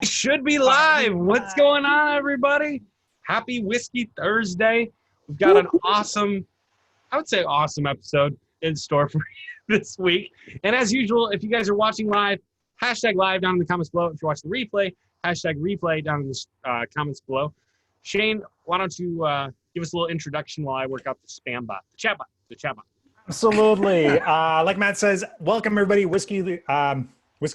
Should be live. What's going on, everybody? Happy Whiskey Thursday. We've got an awesome, I would say awesome episode in store for you this week. And as usual, if you guys are watching live, hashtag live down in the comments below. If you're watching the replay, hashtag replay down in the comments below. Shane, why don't you give us a little introduction while I work out the spam bot, the chat bot. Absolutely. Like Matt says, welcome everybody. Whiskey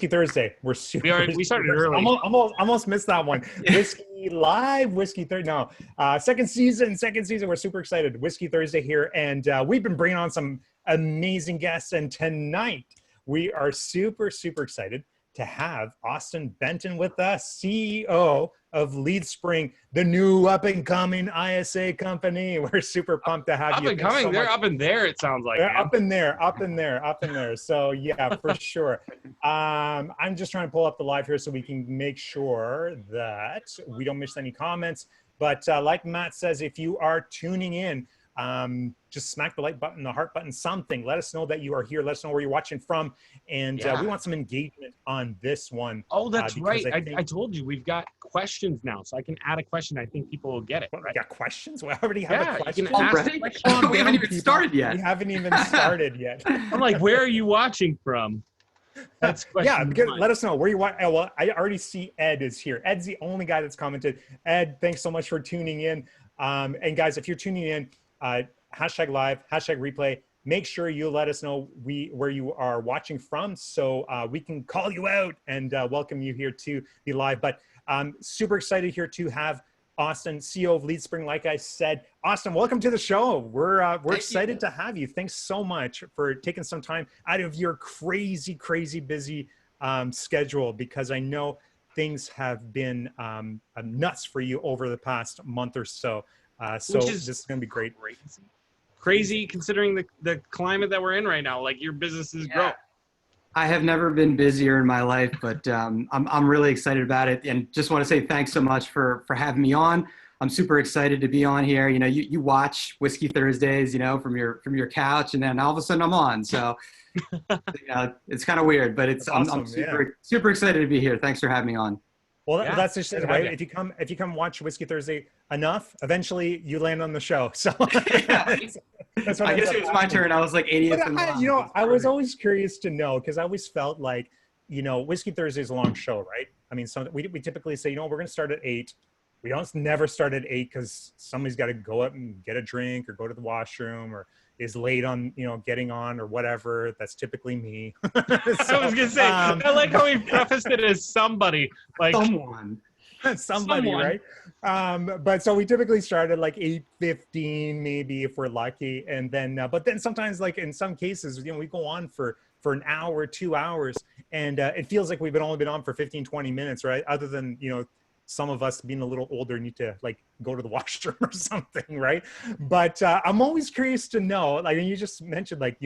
Thursday. We started early. Almost missed that one. Whiskey Live, Whiskey Thursday. No, second season. We're super excited. Whiskey Thursday here, and we've been bringing on some amazing guests. And tonight we are super excited to have Austin Benton with us, CEO of Lead Spring, the new up-and-coming ISA company. We're super pumped to have you. Up-and-coming? They're up in there, it sounds like. They're up in there. So, yeah, for sure. I'm just trying to pull up the live here so we can make sure that we don't miss any comments. But like Matt says, if you are tuning in, just smack the like button, the heart button, something. Let us know that you are here. Let us know where you're watching from. And we want some engagement on this one. Oh, that's right. I told you we've got questions now, so I can add a question. I think people will get it. Right? We got questions? We already have a question. We haven't even started yet. We haven't even started yet. I'm like, where are you watching from? That's let us know where you want. Well, I already see Ed is here. Ed's the only guy that's commented. Ed, thanks so much for tuning in. And guys, if you're tuning in, hashtag live, hashtag replay, make sure you let us know where you are watching from so we can call you out and welcome you here to be live. But super excited here to have Austin, CEO of Lead Spring. Like I said, Austin, welcome to the show. We're excited to have you. Thanks so much for taking some time out of your crazy busy schedule, because I know things have been nuts for you over the past month or so. So this is going to be great. Crazy considering the climate that we're in right now. Like, your business is growing. I have never been busier in my life, but I'm really excited about it, and just want to say thanks so much for having me on. I'm super excited to be on here. You know, you watch Whiskey Thursdays, you know, from your couch, and then all of a sudden I'm on. So it's kind of weird, but I'm super excited to be here. Thanks for having me on. Well, that's just it, right? If you come watch Whiskey Thursday enough, eventually you land on the show. So that's what I guess it was my turn. I was like 80th. I was always curious to know, because I always felt like, Whiskey Thursday is a long show, right? I mean, we typically say, we're going to start at 8. We don't never start at 8 because somebody's got to go up and get a drink or go to the washroom or is late on, getting on or whatever. That's typically me. So, I was going to say, I like how he prefaced it as somebody. Like Someone. Right? But so we typically start at like 8:15, maybe if we're lucky. And then, but then sometimes, like in some cases, we go on for an hour, 2 hours. And it feels like we've only been on for 15, 20 minutes, right? Other than, some of us being a little older need to like go to the washroom or something, right? But I'm always curious to know, like, and you just mentioned, like,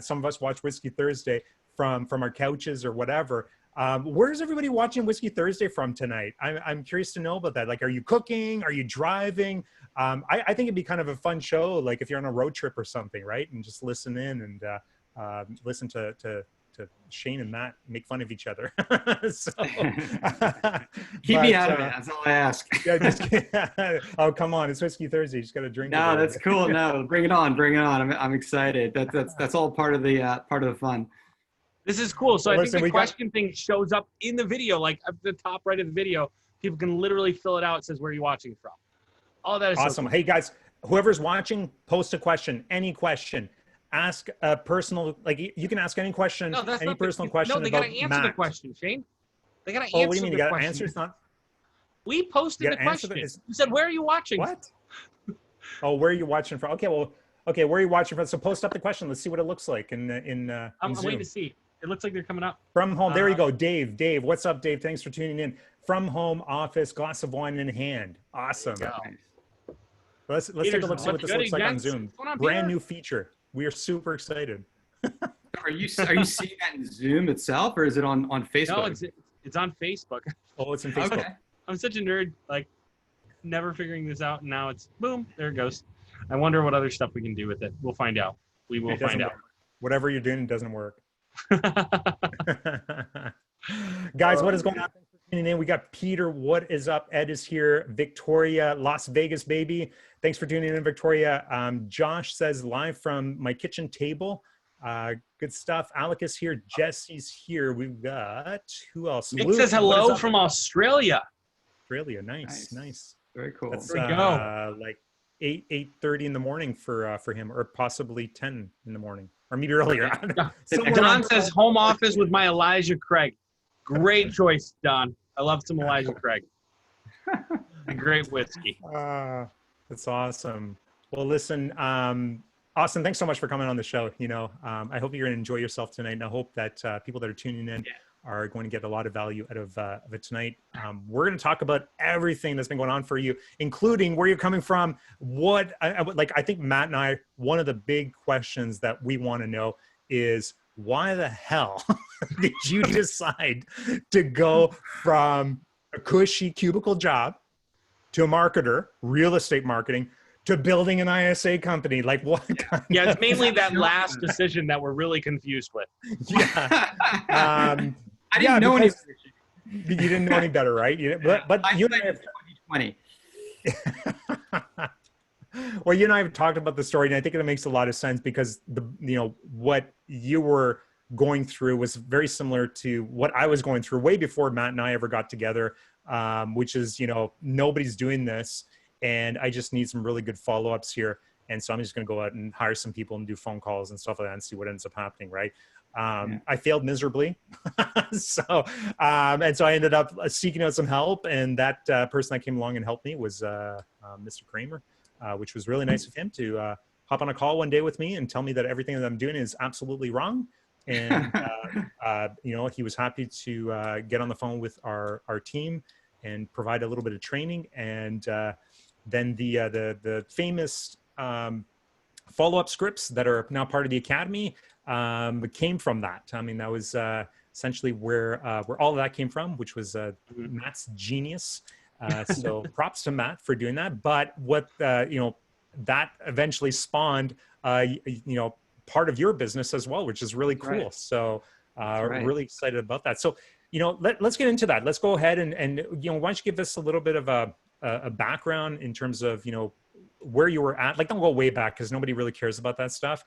some of us watch Whiskey Thursday from our couches or whatever. Where's everybody watching Whiskey Thursday from tonight? I'm curious to know about that. Like, are you cooking? Are you driving? I think it'd be kind of a fun show, like if you're on a road trip or something, right? And just listen in and listen to Shane and Matt make fun of each other. So, keep me out of it. That's all I ask. Oh, come on. It's Whiskey Thursday. You just got to drink. No, that's cool. No, bring it on. I'm excited. That's all part of the fun. This is cool. So I think the question thing shows up in the video, like at the top right of the video. People can literally fill it out. It says, where are you watching from? All that is awesome. So cool. Hey, guys, whoever's watching, post a question, any question. Ask a personal, like, you can ask any question, any personal question. No, they got to answer the question, Shane. They got to answer the question. What do you mean? You got to answer? It's not. We posted the question. You said, where are you watching? What? Oh, where are you watching from? Okay, where are you watching from? So post up the question. Let's see what it looks like in I'm waiting to see. It looks like they're coming up. From home. There you go. Dave. What's up, Dave? Thanks for tuning in. From home office, glass of wine in hand. Awesome. Let's take a look, see what this looks like on Zoom. Brand new feature. We are super excited. Are you seeing that in Zoom itself, or is it on Facebook? No, it's on Facebook. Oh, it's on Facebook. Okay. I'm such a nerd, like never figuring this out, and now it's boom, there it goes. I wonder what other stuff we can do with it. We'll find out. We will find out. Whatever you're doing doesn't work. Guys, what is going on? Thanks for And then we got Peter. What is up? Ed is here. Victoria, Las Vegas, baby. Thanks for tuning in, Victoria. Josh says live from my kitchen table. Good stuff. Alec is here. Jesse's here. We've got who else? Nick Luke, says what is hello up? from Australia. Australia. Nice. Very cool. That's There we go. like 8:30 in the morning for him, or possibly 10 in the morning, or maybe earlier. Don says home office with my Elijah Craig. Great choice, Don. I love some Elijah Craig. Great whiskey. That's awesome. Well, listen, Austin, thanks so much for coming on the show. I hope you're going to enjoy yourself tonight, and I hope that people that are tuning in are going to get a lot of value out of it tonight. We're going to talk about everything that's been going on for you, including where you're coming from. I think Matt and I, one of the big questions that we want to know is, why the hell did you decide to go from a cushy cubicle job to a marketer, real estate marketing, to building an ISA company? Like, what kind Yeah, it's mainly that last decision that we're really confused with. Yeah. I didn't know any. You didn't know any better, right? But you and I have 2020. Well, you and I have talked about the story, and I think it makes a lot of sense because what you were going through was very similar to what I was going through way before Matt and I ever got together, which is, nobody's doing this, and I just need some really good follow-ups here. And so I'm just going to go out and hire some people and do phone calls and stuff like that and see what ends up happening, right? I failed miserably. So I ended up seeking out some help, and that person that came along and helped me was Mr. Kramer, which was really nice of him to hop on a call one day with me and tell me that everything that I'm doing is absolutely wrong. And, he was happy to get on the phone with our team and provide a little bit of training. And then the famous follow-up scripts that are now part of the Academy came from that. I mean, that was essentially where all of that came from, which was Matt's genius. So props to Matt for doing that. But what, that eventually spawned, part of your business as well, which is really cool. Right. So really excited about that. So, let's get into that. Let's go ahead and why don't you give us a little bit of a background in terms of, where you were at. Like, don't go way back because nobody really cares about that stuff.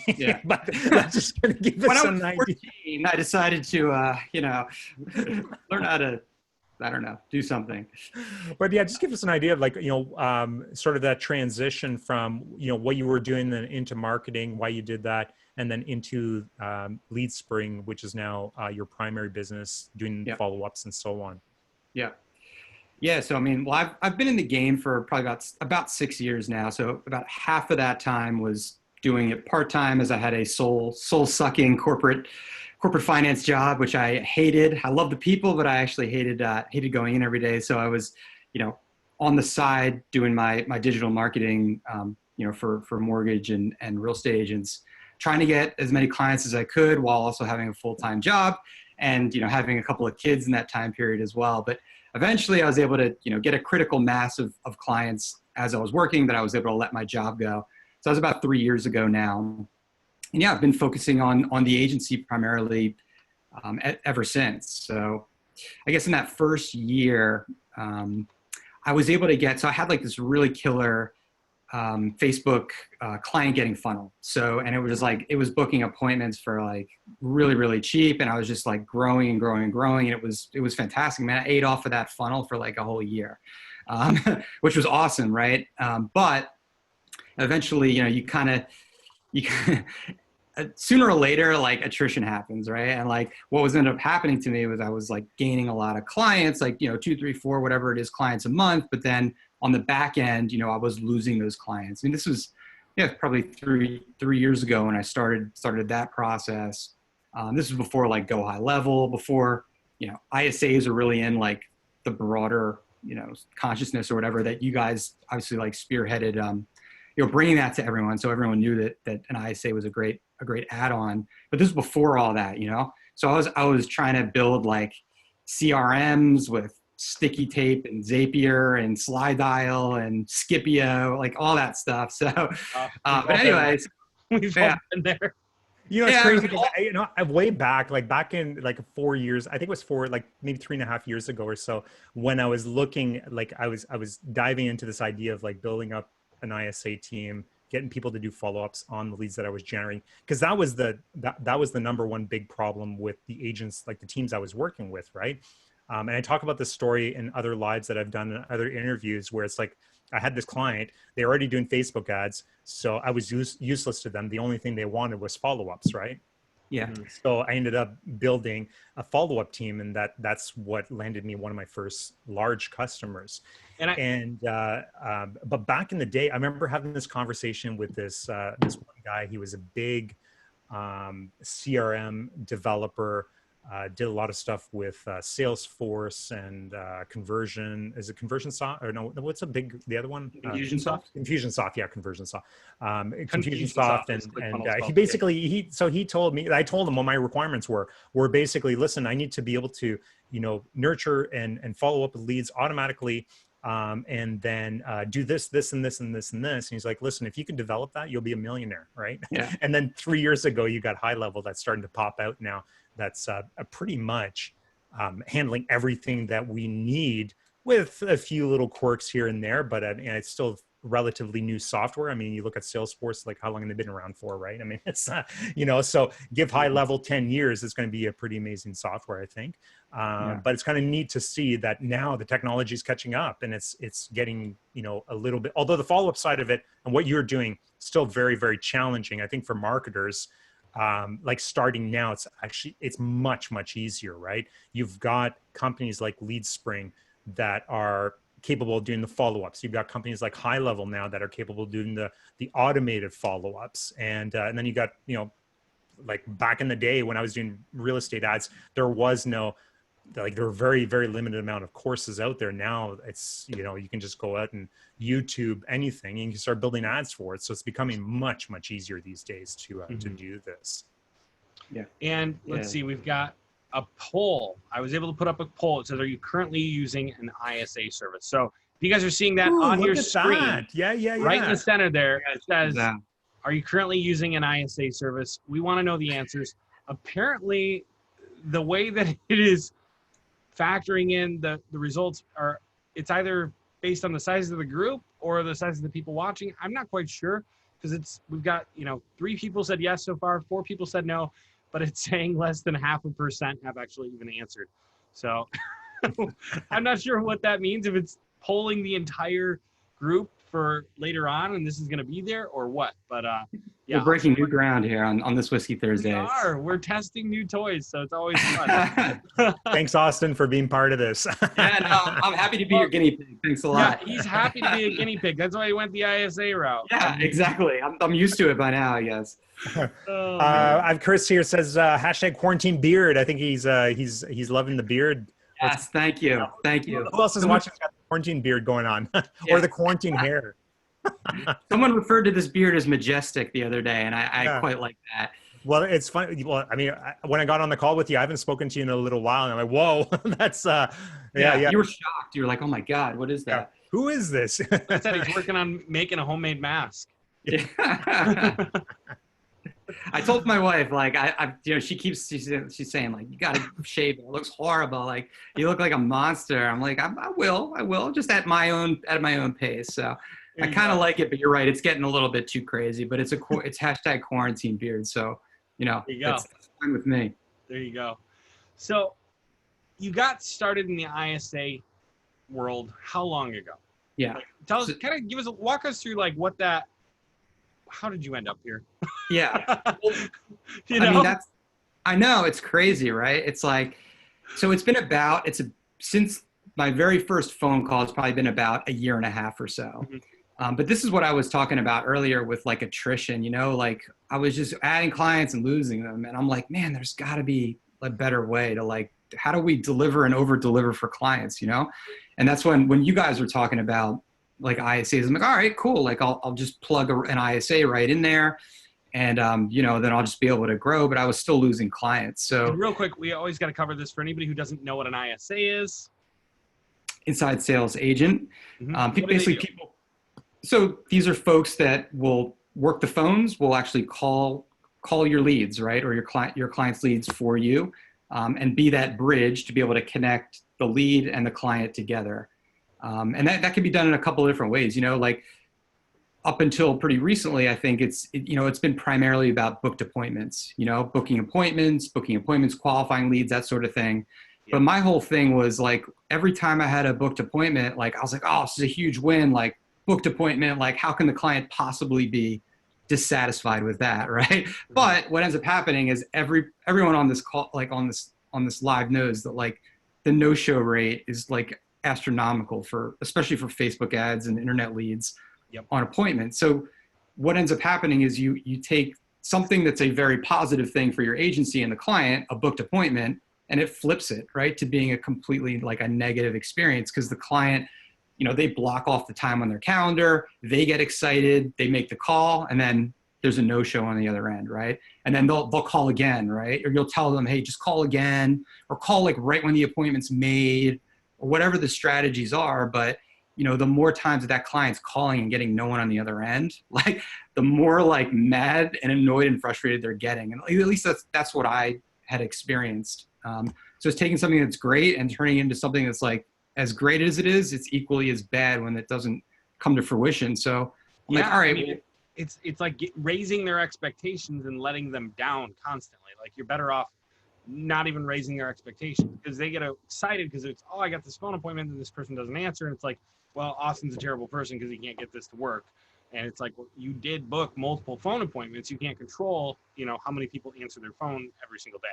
Yeah. But that's just going to give us an idea. I decided to, learn how to, I don't know, do something. But yeah, just give us an idea of sort of that transition from, what you were doing then into marketing, why you did that, and then into Lead Spring, which is now your primary business, doing follow-ups and so on. Yeah. Yeah. So, I mean, well, I've been in the game for probably about 6 years now. So about half of that time was doing it part-time as I had a soul-sucking corporate finance job, which I hated. I loved the people, but I actually hated going in every day. So I was, on the side doing my digital marketing, for mortgage and real estate agents, trying to get as many clients as I could while also having a full-time job and, having a couple of kids in that time period as well. But eventually I was able to, get a critical mass of clients as I was working that I was able to let my job go. So that was about 3 years ago now. And yeah, I've been focusing on the agency primarily ever since. So I guess in that first year, I was able to so I had like this really killer Facebook client getting funnel. So, and it was booking appointments for like really, really cheap. And I was just like growing and growing and growing. And it was fantastic, man. I ate off of that funnel for like a whole year, which was awesome. Right. But eventually, sooner or later, like attrition happens. Right. And like what was ended up happening to me was I was like gaining a lot of clients, like, 2, 3, 4, whatever it is, clients a month. But then on the back end, I was losing those clients. I mean, this was, probably three years ago when I started that process. This was before like Go High Level, before, ISAs are really in like the broader, consciousness or whatever that you guys obviously like spearheaded, bringing that to everyone. So everyone knew that an ISA was a great add-on, but this was before all that, So I was trying to build like CRMs with sticky tape and Zapier and Slide Dial and Scipio, like all that stuff. So, but anyways, we've all been there. You know, it's Yeah, crazy because I way back, like back in like 4 years, I think it was like maybe 3.5 years ago or so, when I was looking, like I was diving into this idea of like building up an ISA team, getting people to do follow-ups on the leads that I was generating, because that was the number one big problem with the agents, like the teams I was working with, right? And I talk about this story in other lives that I've done in other interviews, where it's like I had this client, they're already doing Facebook ads, so I was useless to them. The only thing they wanted was follow-ups, right? Yeah. So I ended up building a follow-up team, and that's what landed me one of my first large customers. But back in the day, I remember having this conversation with this one guy. He was a big CRM developer. Did a lot of stuff with Salesforce and conversion. Is it Conversionsoft or no? What's the other one? Infusionsoft. Infusionsoft, yeah, Conversionsoft. Confusionsoft, and he told me. I told him what my requirements were basically, listen, I need to be able to nurture and follow up with leads automatically. And then do this, and this, and this, and this. And he's like, listen, if you can develop that, you'll be a millionaire, right? Yeah. And then 3 years ago, you got High Level that's starting to pop out now. That's pretty much handling everything that we need, with a few little quirks here and there. But and it's still relatively new software. I mean, you look at Salesforce, like how long have they been around for, right? I mean, it's so give High Level 10 years, it's going to be a pretty amazing software, I think. But it's kind of neat to see that now the technology is catching up, and it's getting a little bit, although the follow-up side of it and what you're doing still very, very challenging, I think, for marketers. Like starting now, it's much, much easier, right? You've got companies like LeadSpring that are capable of doing the follow-ups. You've got companies like High Level now that are capable of doing the automated follow-ups. And then you got, like back in the day when I was doing real estate ads, there were very, very limited amount of courses out there. Now it's, you can just go out and YouTube anything and you can start building ads for it. So it's becoming much, much easier these days to do this. Yeah. And let's see, we've got a poll. I was able to put up a poll. It says, are you currently using an ISA service? So if you guys are seeing that on your screen, right in the center there, it says, are you currently using an ISA service? We want to know the answers. Apparently, the way that it is factoring in the results it's either based on the size of the group or the size of the people watching. I'm not quite sure, because we've got 3 people said yes so far, 4 people said no, but it's saying less than 0.5% have actually even answered. So I'm not sure what that means, if it's polling the entire group for later on and this is going to be there or what. But we're breaking new ground here on this Whiskey Thursday. We're testing new toys, so it's always fun. Thanks, Austin, for being part of this. I'm happy to be your guinea pig. Thanks a lot. Yeah, he's happy to be a guinea pig. That's why he went the ISA route. Yeah, exactly. I'm used to it by now, I guess. I've Chris here says hashtag quarantine beard. I think he's loving the beard. Yes, thank you. Thank you. Who else is watching? Got the quarantine beard going on, or the quarantine hair? Someone referred to this beard as majestic the other day, and I quite like that. Well, it's funny. Well, I mean, when I got on the call with you, I haven't spoken to you in a little while, and I'm like, whoa, that's yeah. You were shocked. You were like, oh my God, what is that? Yeah. Who is this? I said he's working on making a homemade mask. Yeah. I told my wife, like, she's saying, like, you gotta shave it. It looks horrible. Like, you look like a monster. I'm like, I will, just at my own pace. So I kind of like it, but you're right. It's getting a little bit too crazy. But it's hashtag quarantine beard. So that's fine with me. There you go. So you got started in the ISA world how long ago? Yeah. Like, tell us, walk us through like how did you end up here? Yeah. I know it's crazy, right? It's like, so since my very first phone call, it's probably been about 1.5 years or so. Mm-hmm. But this is what I was talking about earlier with like attrition, like I was just adding clients and losing them. And I'm like, man, there's gotta be a better way to like, how do we deliver and over deliver for clients, And that's when you guys were talking about like ISAs, I'm like, all right, cool. Like I'll just plug an ISA right in there, and then I'll just be able to grow. But I was still losing clients. So and real quick, we always got to cover this for anybody who doesn't know what an ISA is. Inside sales agent. Mm-hmm. Basically, people. So these are folks that will work the phones. Will actually call call your leads, right? Or your client's leads for you, and be that bridge to be able to connect the lead and the client together. And that can be done in a couple of different ways, like up until pretty recently, I think it's been primarily about booked appointments, booking appointments, qualifying leads, that sort of thing. Yeah. But my whole thing was like, every time I had a booked appointment, like I was like, oh, this is a huge win. Like booked appointment, like how can the client possibly be dissatisfied with that, right? Mm-hmm. But what ends up happening is everyone on this call, like on this live, knows that like the no-show rate is like astronomical especially for Facebook ads and internet leads. Yep. On appointments. So what ends up happening is you take something that's a very positive thing for your agency and the client, a booked appointment, and it flips it, right, to being a completely like a negative experience, because the client, they block off the time on their calendar, they get excited, they make the call, and then there's a no-show on the other end, right? And then they'll call again, right? Or you'll tell them, hey, just call again, or call like right when the appointment's made, or whatever the strategies are. But the more times that client's calling and getting no one on the other end, like the more like mad and annoyed and frustrated they're getting. And at least that's what I had experienced. So it's taking something that's great and turning it into something that's like, as great as it is, it's equally as bad when it doesn't come to fruition. So I'm like, all right. It's like raising their expectations and letting them down constantly. Like you're better off not even raising their expectations, because they get excited because it's, oh, I got this phone appointment and this person doesn't answer. And it's like, well, Austin's a terrible person because he can't get this to work. And it's like, well, you did book multiple phone appointments. You can't control, how many people answer their phone every single day.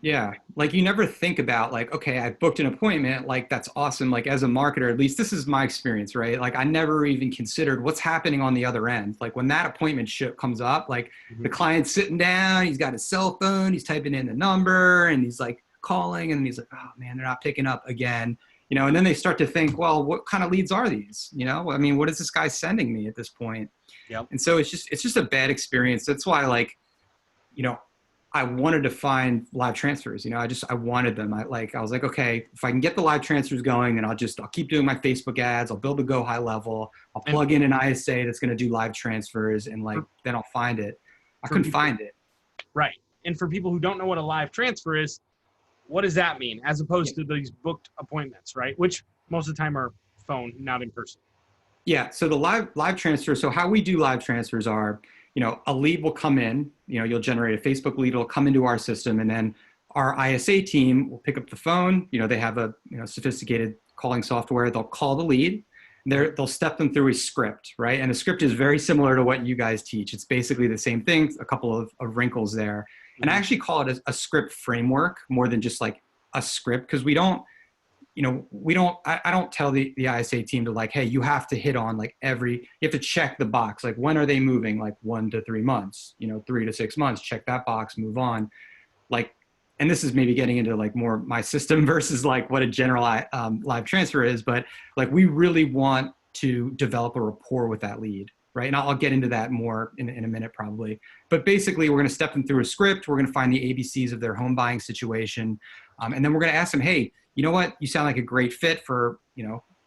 Yeah. Like you never think about like, okay, I booked an appointment. Like that's awesome. Like as a marketer, at least this is my experience, right? Like I never even considered what's happening on the other end. Like when that appointment comes up, like the client's sitting down, he's got his cell phone, he's typing in the number and he's like calling, and he's like, oh man, they're not picking up again. And then they start to think, well, what kind of leads are these? I mean, what is this guy sending me at this point? Yep. And so it's just a bad experience. That's why, like, I wanted to find live transfers. I wanted them. I was like, okay, if I can get the live transfers going, then I'll keep doing my Facebook ads. I'll build a Go High Level. I'll plug in an ISA that's going to do live transfers, and then I'll find it. I couldn't find it. Right. And for people who don't know what a live transfer is, what does that mean as opposed to these booked appointments, right? Which most of the time are phone, not in person. Yeah. So the live transfer. So how we do live transfers are, a lead will come in, you'll generate a Facebook lead, it'll come into our system, and then our ISA team will pick up the phone. They have a sophisticated calling software. They'll call the lead. They'll step them through a script, right? And the script is very similar to what you guys teach. It's basically the same thing, a couple of wrinkles there. And I actually call it a script framework more than just like a script, because I don't tell the ISA team to like, hey, you have to hit on like you have to check the box. Like when are they moving? Like 1 to 3 months, 3 to 6 months, check that box, move on. Like, and this is maybe getting into like more my system versus like what a general live transfer is, but like we really want to develop a rapport with that lead. Right. And I'll get into that more in a minute probably. But basically, we're going to step them through a script. We're going to find the ABCs of their home buying situation. And then we're going to ask them, hey, you know what? You sound like a great fit for,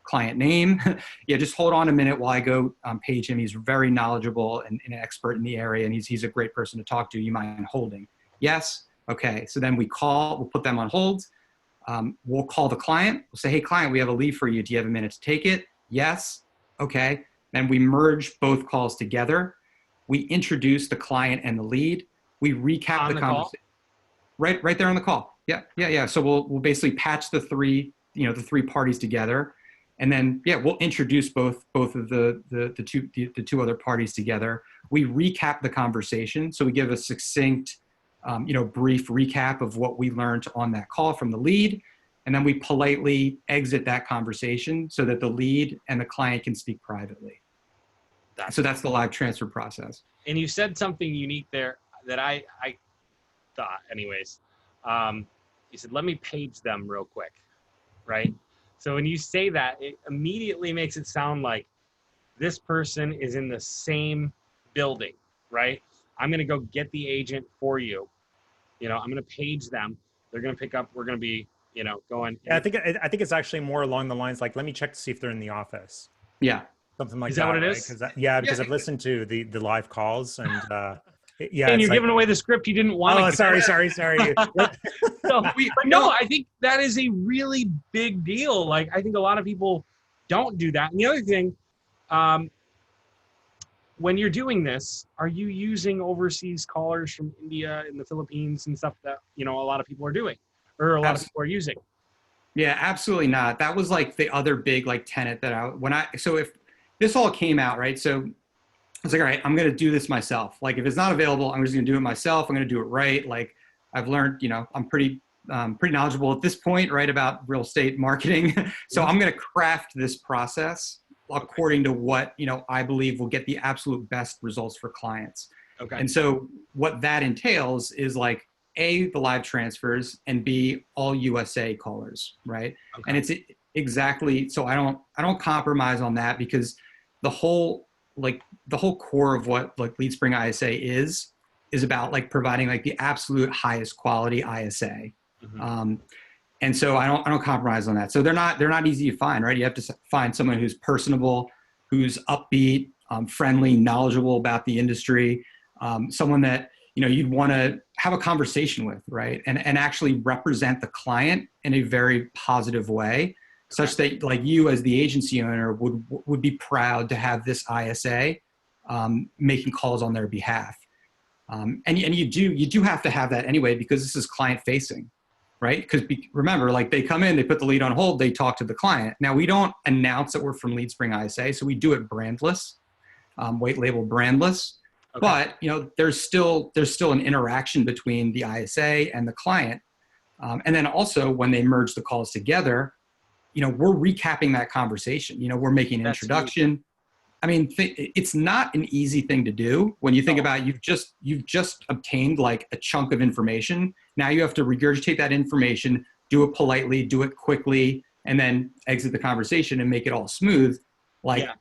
client name. Yeah, just hold on a minute while I go page him. He's very knowledgeable and an expert in the area, and he's a great person to talk to. You mind holding? Yes. Okay. So then we'll put them on hold. We'll call the client. We'll say, hey, client, we have a lead for you. Do you have a minute to take it? Yes. Okay. Then we merge both calls together. We introduce the client and the lead. We recap the conversation. Right there on the call. Yeah. So we'll basically patch the three parties together, and then we'll introduce both of the two other parties together. We recap the conversation, so we give a succinct, brief recap of what we learned on that call from the lead. And then we politely exit that conversation so that the lead and the client can speak privately. So that's the live transfer process. And you said something unique there that I thought anyways. You said, let me page them real quick, right? So when you say that, it immediately makes it sound like this person is in the same building, right? I'm going to go get the agent for you. I'm going to page them. They're going to pick up. We're going to be going. Yeah, I think it's actually more along the lines like, let me check to see if they're in the office. Yeah. Something like that. Is that what it right? is? Because I've listened to the live calls, and Yeah, and it's you're like, giving away the script you didn't want. oh, to sorry. So, but no, I think that is a really big deal. Like, I think a lot of people don't do that. And the other thing, when you're doing this, are you using overseas callers from India and the Philippines and stuff that, a lot of people are doing, or a lot of people are using? Yeah, absolutely not. That was like the other big like tenet that so if this all came out, right? So I was like, all right, I'm going to do this myself. Like, if it's not available, I'm just going to do it myself. I'm going to do it right. Like, I've learned, I'm pretty knowledgeable at this point, right, about real estate marketing. So I'm going to craft this process according to what, I believe will get the absolute best results for clients. Okay. And so what that entails is like, A, the live transfers, and B, all USA callers, right? Okay. And it's exactly, so I don't compromise on that, because the whole core of what like LeadSpring ISA is about like providing like the absolute highest quality ISA. Mm-hmm. And so I don't compromise on that. So they're not easy to find, right? You have to find someone who's personable, who's upbeat, friendly, knowledgeable about the industry, someone that, you'd want to have a conversation with, right? And actually represent the client in a very positive way, such that like you as the agency owner would be proud to have this ISA making calls on their behalf. And you do have to have that anyway, because this is client facing, right? Because remember, like they come in, they put the lead on hold, they talk to the client. Now we don't announce that we're from LeadSpring ISA, so we do it brandless, white label brandless. Okay. But there's still an interaction between the ISA and the client, and then also when they merge the calls together, we're recapping that conversation. We're making an introduction. I mean, it's not an easy thing to do when you think about you've just obtained like a chunk of information. Now you have to regurgitate that information, do it politely, do it quickly, and then exit the conversation and make it all smooth. Like. Yeah.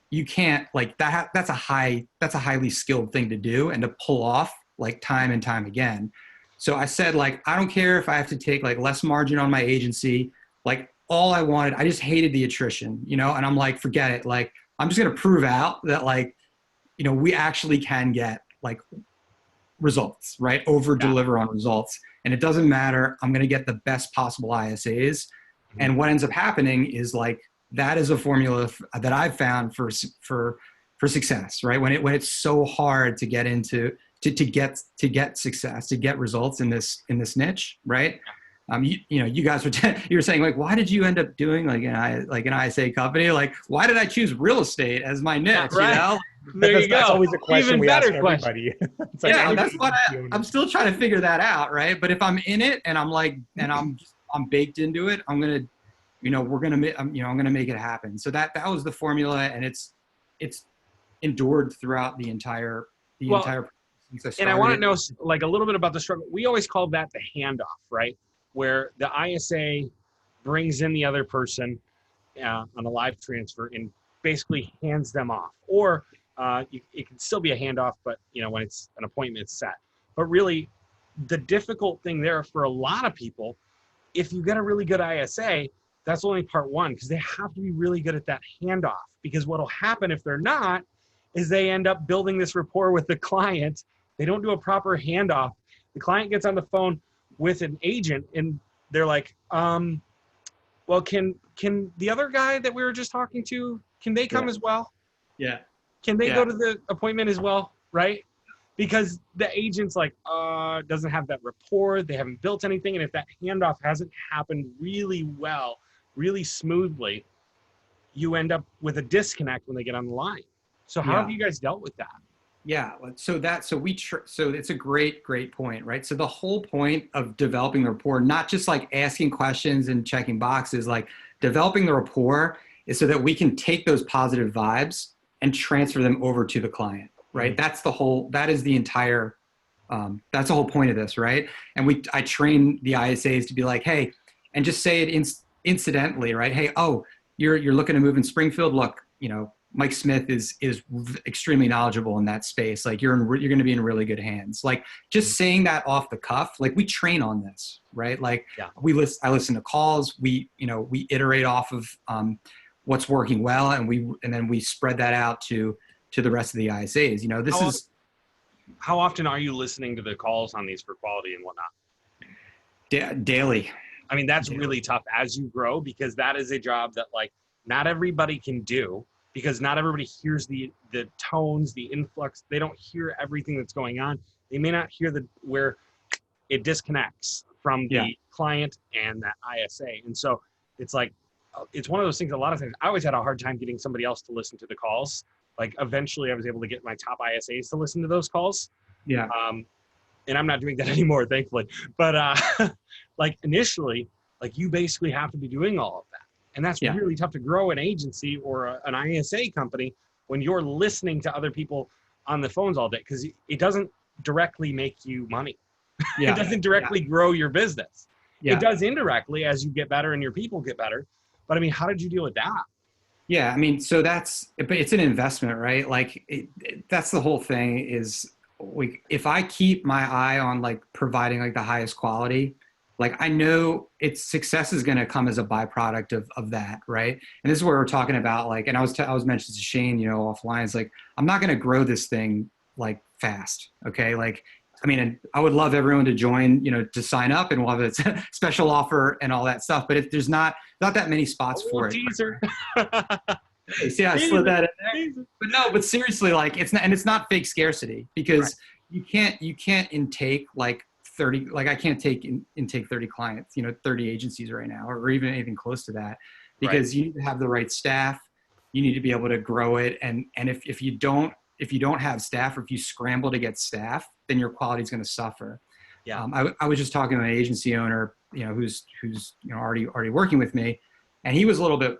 You can't like that. That's a highly skilled thing to do and to pull off like time and time again. So I said, like, I don't care if I have to take like less margin on my agency. Like all I wanted, I just hated the attrition, and I'm like, forget it. Like, I'm just going to prove out that like, we actually can get like results, right? Over deliver on results. And it doesn't matter. I'm going to get the best possible ISAs. Mm-hmm. And what ends up happening is like, that is a formula that I've found for success, right? When it's so hard to get into to get success, to get results in this niche, right? You guys you were saying like, why did you end up doing like an ISA company? Like, why did I choose real estate as my niche? Right. There you go. That's always a question Even we ask question. everybody. Like, yeah, that's what I'm still trying to figure that out, right? But if I'm in it and I'm like, and I'm baked into it, I'm gonna. I'm going to make it happen. So that was the formula, and it's endured throughout the entire since I started. And I want to know like a little bit about the struggle. We always call that the handoff, right? Where the ISA brings in the other person on a live transfer and basically hands them off. Or it can still be a handoff, but when it's an appointment set. But really, the difficult thing there for a lot of people, if you get a really good ISA, that's only part one, because they have to be really good at that handoff. Because what'll happen if they're not is they end up building this rapport with the client. They don't do a proper handoff. The client gets on the phone with an agent and they're like, well, can the other guy that we were just talking to, can they come as well? Yeah. Can they go to the appointment as well? Right? Because the agent's like, doesn't have that rapport. They haven't built anything. And if that handoff hasn't happened really well, really smoothly, you end up with a disconnect when they get on the line. So how have you guys dealt with that? Yeah. So it's a great point, right? So the whole point of developing the rapport, not just like asking questions and checking boxes, like developing the rapport is so that we can take those positive vibes and transfer them over to the client, right? Mm-hmm. That is the entire, that's the whole point of this, right? And I train the ISAs to be like, hey, and just say it incidentally, right? Hey, you're looking to move in Springfield. Look, Mike Smith is extremely knowledgeable in that space. Like you're going to be in really good hands. Like just saying that off the cuff, like we train on this, right? Like I listen to calls. We iterate off of what's working well, and then we spread that out to the rest of the ISAs. How often are you listening to the calls on these for quality and whatnot? Daily. I mean, that's really tough as you grow, because that is a job that like not everybody can do, because not everybody hears the tones, the influx. They don't hear everything that's going on. They may not hear where it disconnects from the client and that ISA. And so it's like, it's one of those things. A lot of times I always had a hard time getting somebody else to listen to the calls. Like eventually I was able to get my top ISAs to listen to those calls. Yeah. And I'm not doing that anymore, thankfully. But like initially, like you basically have to be doing all of that. And that's really tough to grow an agency or an ISA company when you're listening to other people on the phones all day, because it doesn't directly make you money. It doesn't directly grow your business. It does indirectly as you get better and your people get better. But I mean, how did you deal with that? Yeah, I mean, so it's an investment, right? Like that's the whole thing is if I keep my eye on like providing like the highest quality, like I know its success is going to come as a byproduct of that, right? And this is where we're talking about like, and I was mentioning to Shane, you know, offline, it's like, I'm not going to grow this thing like fast. Okay. Like, I mean, and I would love everyone to join, you know, to sign up, and we'll have a special offer and all that stuff. But if there's not that many spots for it. Teaser. See, I slid that in there. But seriously, like it's not fake scarcity, because you can't intake like 30, like I can't intake 30 clients, you know, 30 agencies right now, or even anything close to that, because you need to have the right staff. You need to be able to grow it. And if you don't have staff, or if you scramble to get staff, then your quality is going to suffer. Yeah. I was just talking to an agency owner, you know, who's you know already working with me, and he was a little bit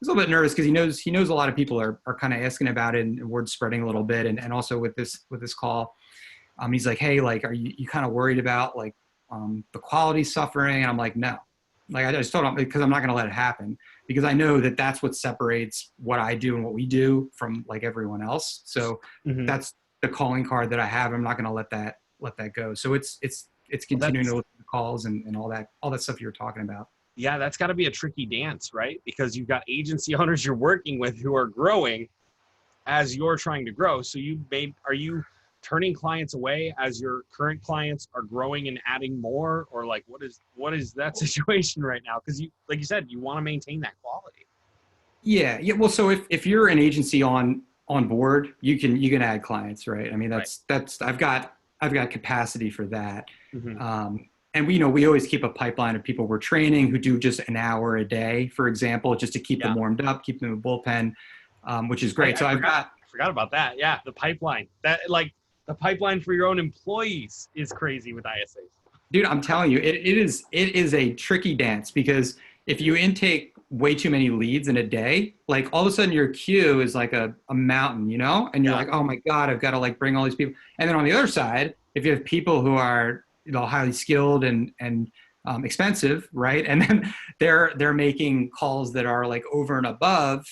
nervous, because he knows a lot of people are kind of asking about it, and word spreading a little bit, and also with this call, he's like, hey, like, are you kind of worried about like the quality suffering? And I'm like, no, like I just told him, because I'm not going to let it happen, because I know that that's what separates what I do and what we do from like everyone else. So that's the calling card that I have. I'm not going to let that go. So it's continuing to look at the calls and all that stuff you were talking about. Yeah, that's got to be a tricky dance, right? Because you've got agency owners you're working with who are growing as you're trying to grow. So are you turning clients away as your current clients are growing and adding more, or like what is that situation right now? Because you, like you said, you want to maintain that quality. Yeah. Well, so if you're an agency on board, you can add clients, right? I mean, that's I've got capacity for that. And we always keep a pipeline of people we're training who do just an hour a day, for example, just to keep them warmed up, keep them in bullpen, which is great. I forgot about that. Yeah, the pipeline. The pipeline for your own employees is crazy with ISAs. Dude, I'm telling you, it is a tricky dance, because if you intake way too many leads in a day, like all of a sudden your queue is like a mountain, you know, and you're like, oh my God, I've got to like bring all these people. And then on the other side, if you have people who are, you know, highly skilled and expensive, right? And then they're making calls that are like over and above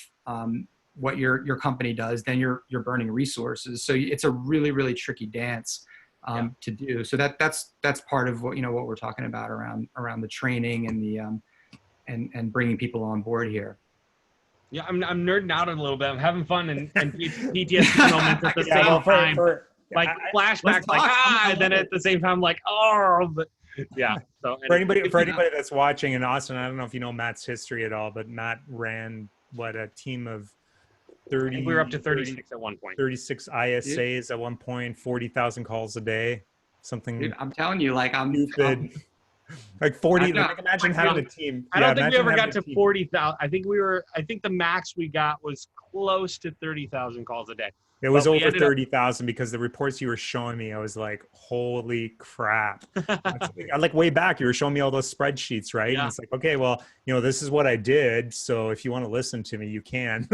what your company does, then you're burning resources. So it's a really, really tricky dance to do. So that's part of what, you know, what we're talking about around the training and the and bringing people on board here. Yeah, I'm nerding out a little bit. I'm having fun and PTSD moments at the same time. Like flashbacks, and then at the same time, like, but yeah. So for anybody that's watching in Austin, I don't know if you know Matt's history at all, but Matt ran a team of 30. We were up to 36 at one point. 36 ISAs at one point, 40,000 calls a day, something. Dude, I'm telling you, like I'm stupid. Like 40. Like imagine having a team. I don't think we ever got to 40,000. I think the max we got was close to 30,000 calls a day. It was over 30,000, because the reports you were showing me, I was like, holy crap. Like way back, you were showing me all those spreadsheets, right? Yeah. And it's like, okay, well, you know, this is what I did. So if you want to listen to me, you can.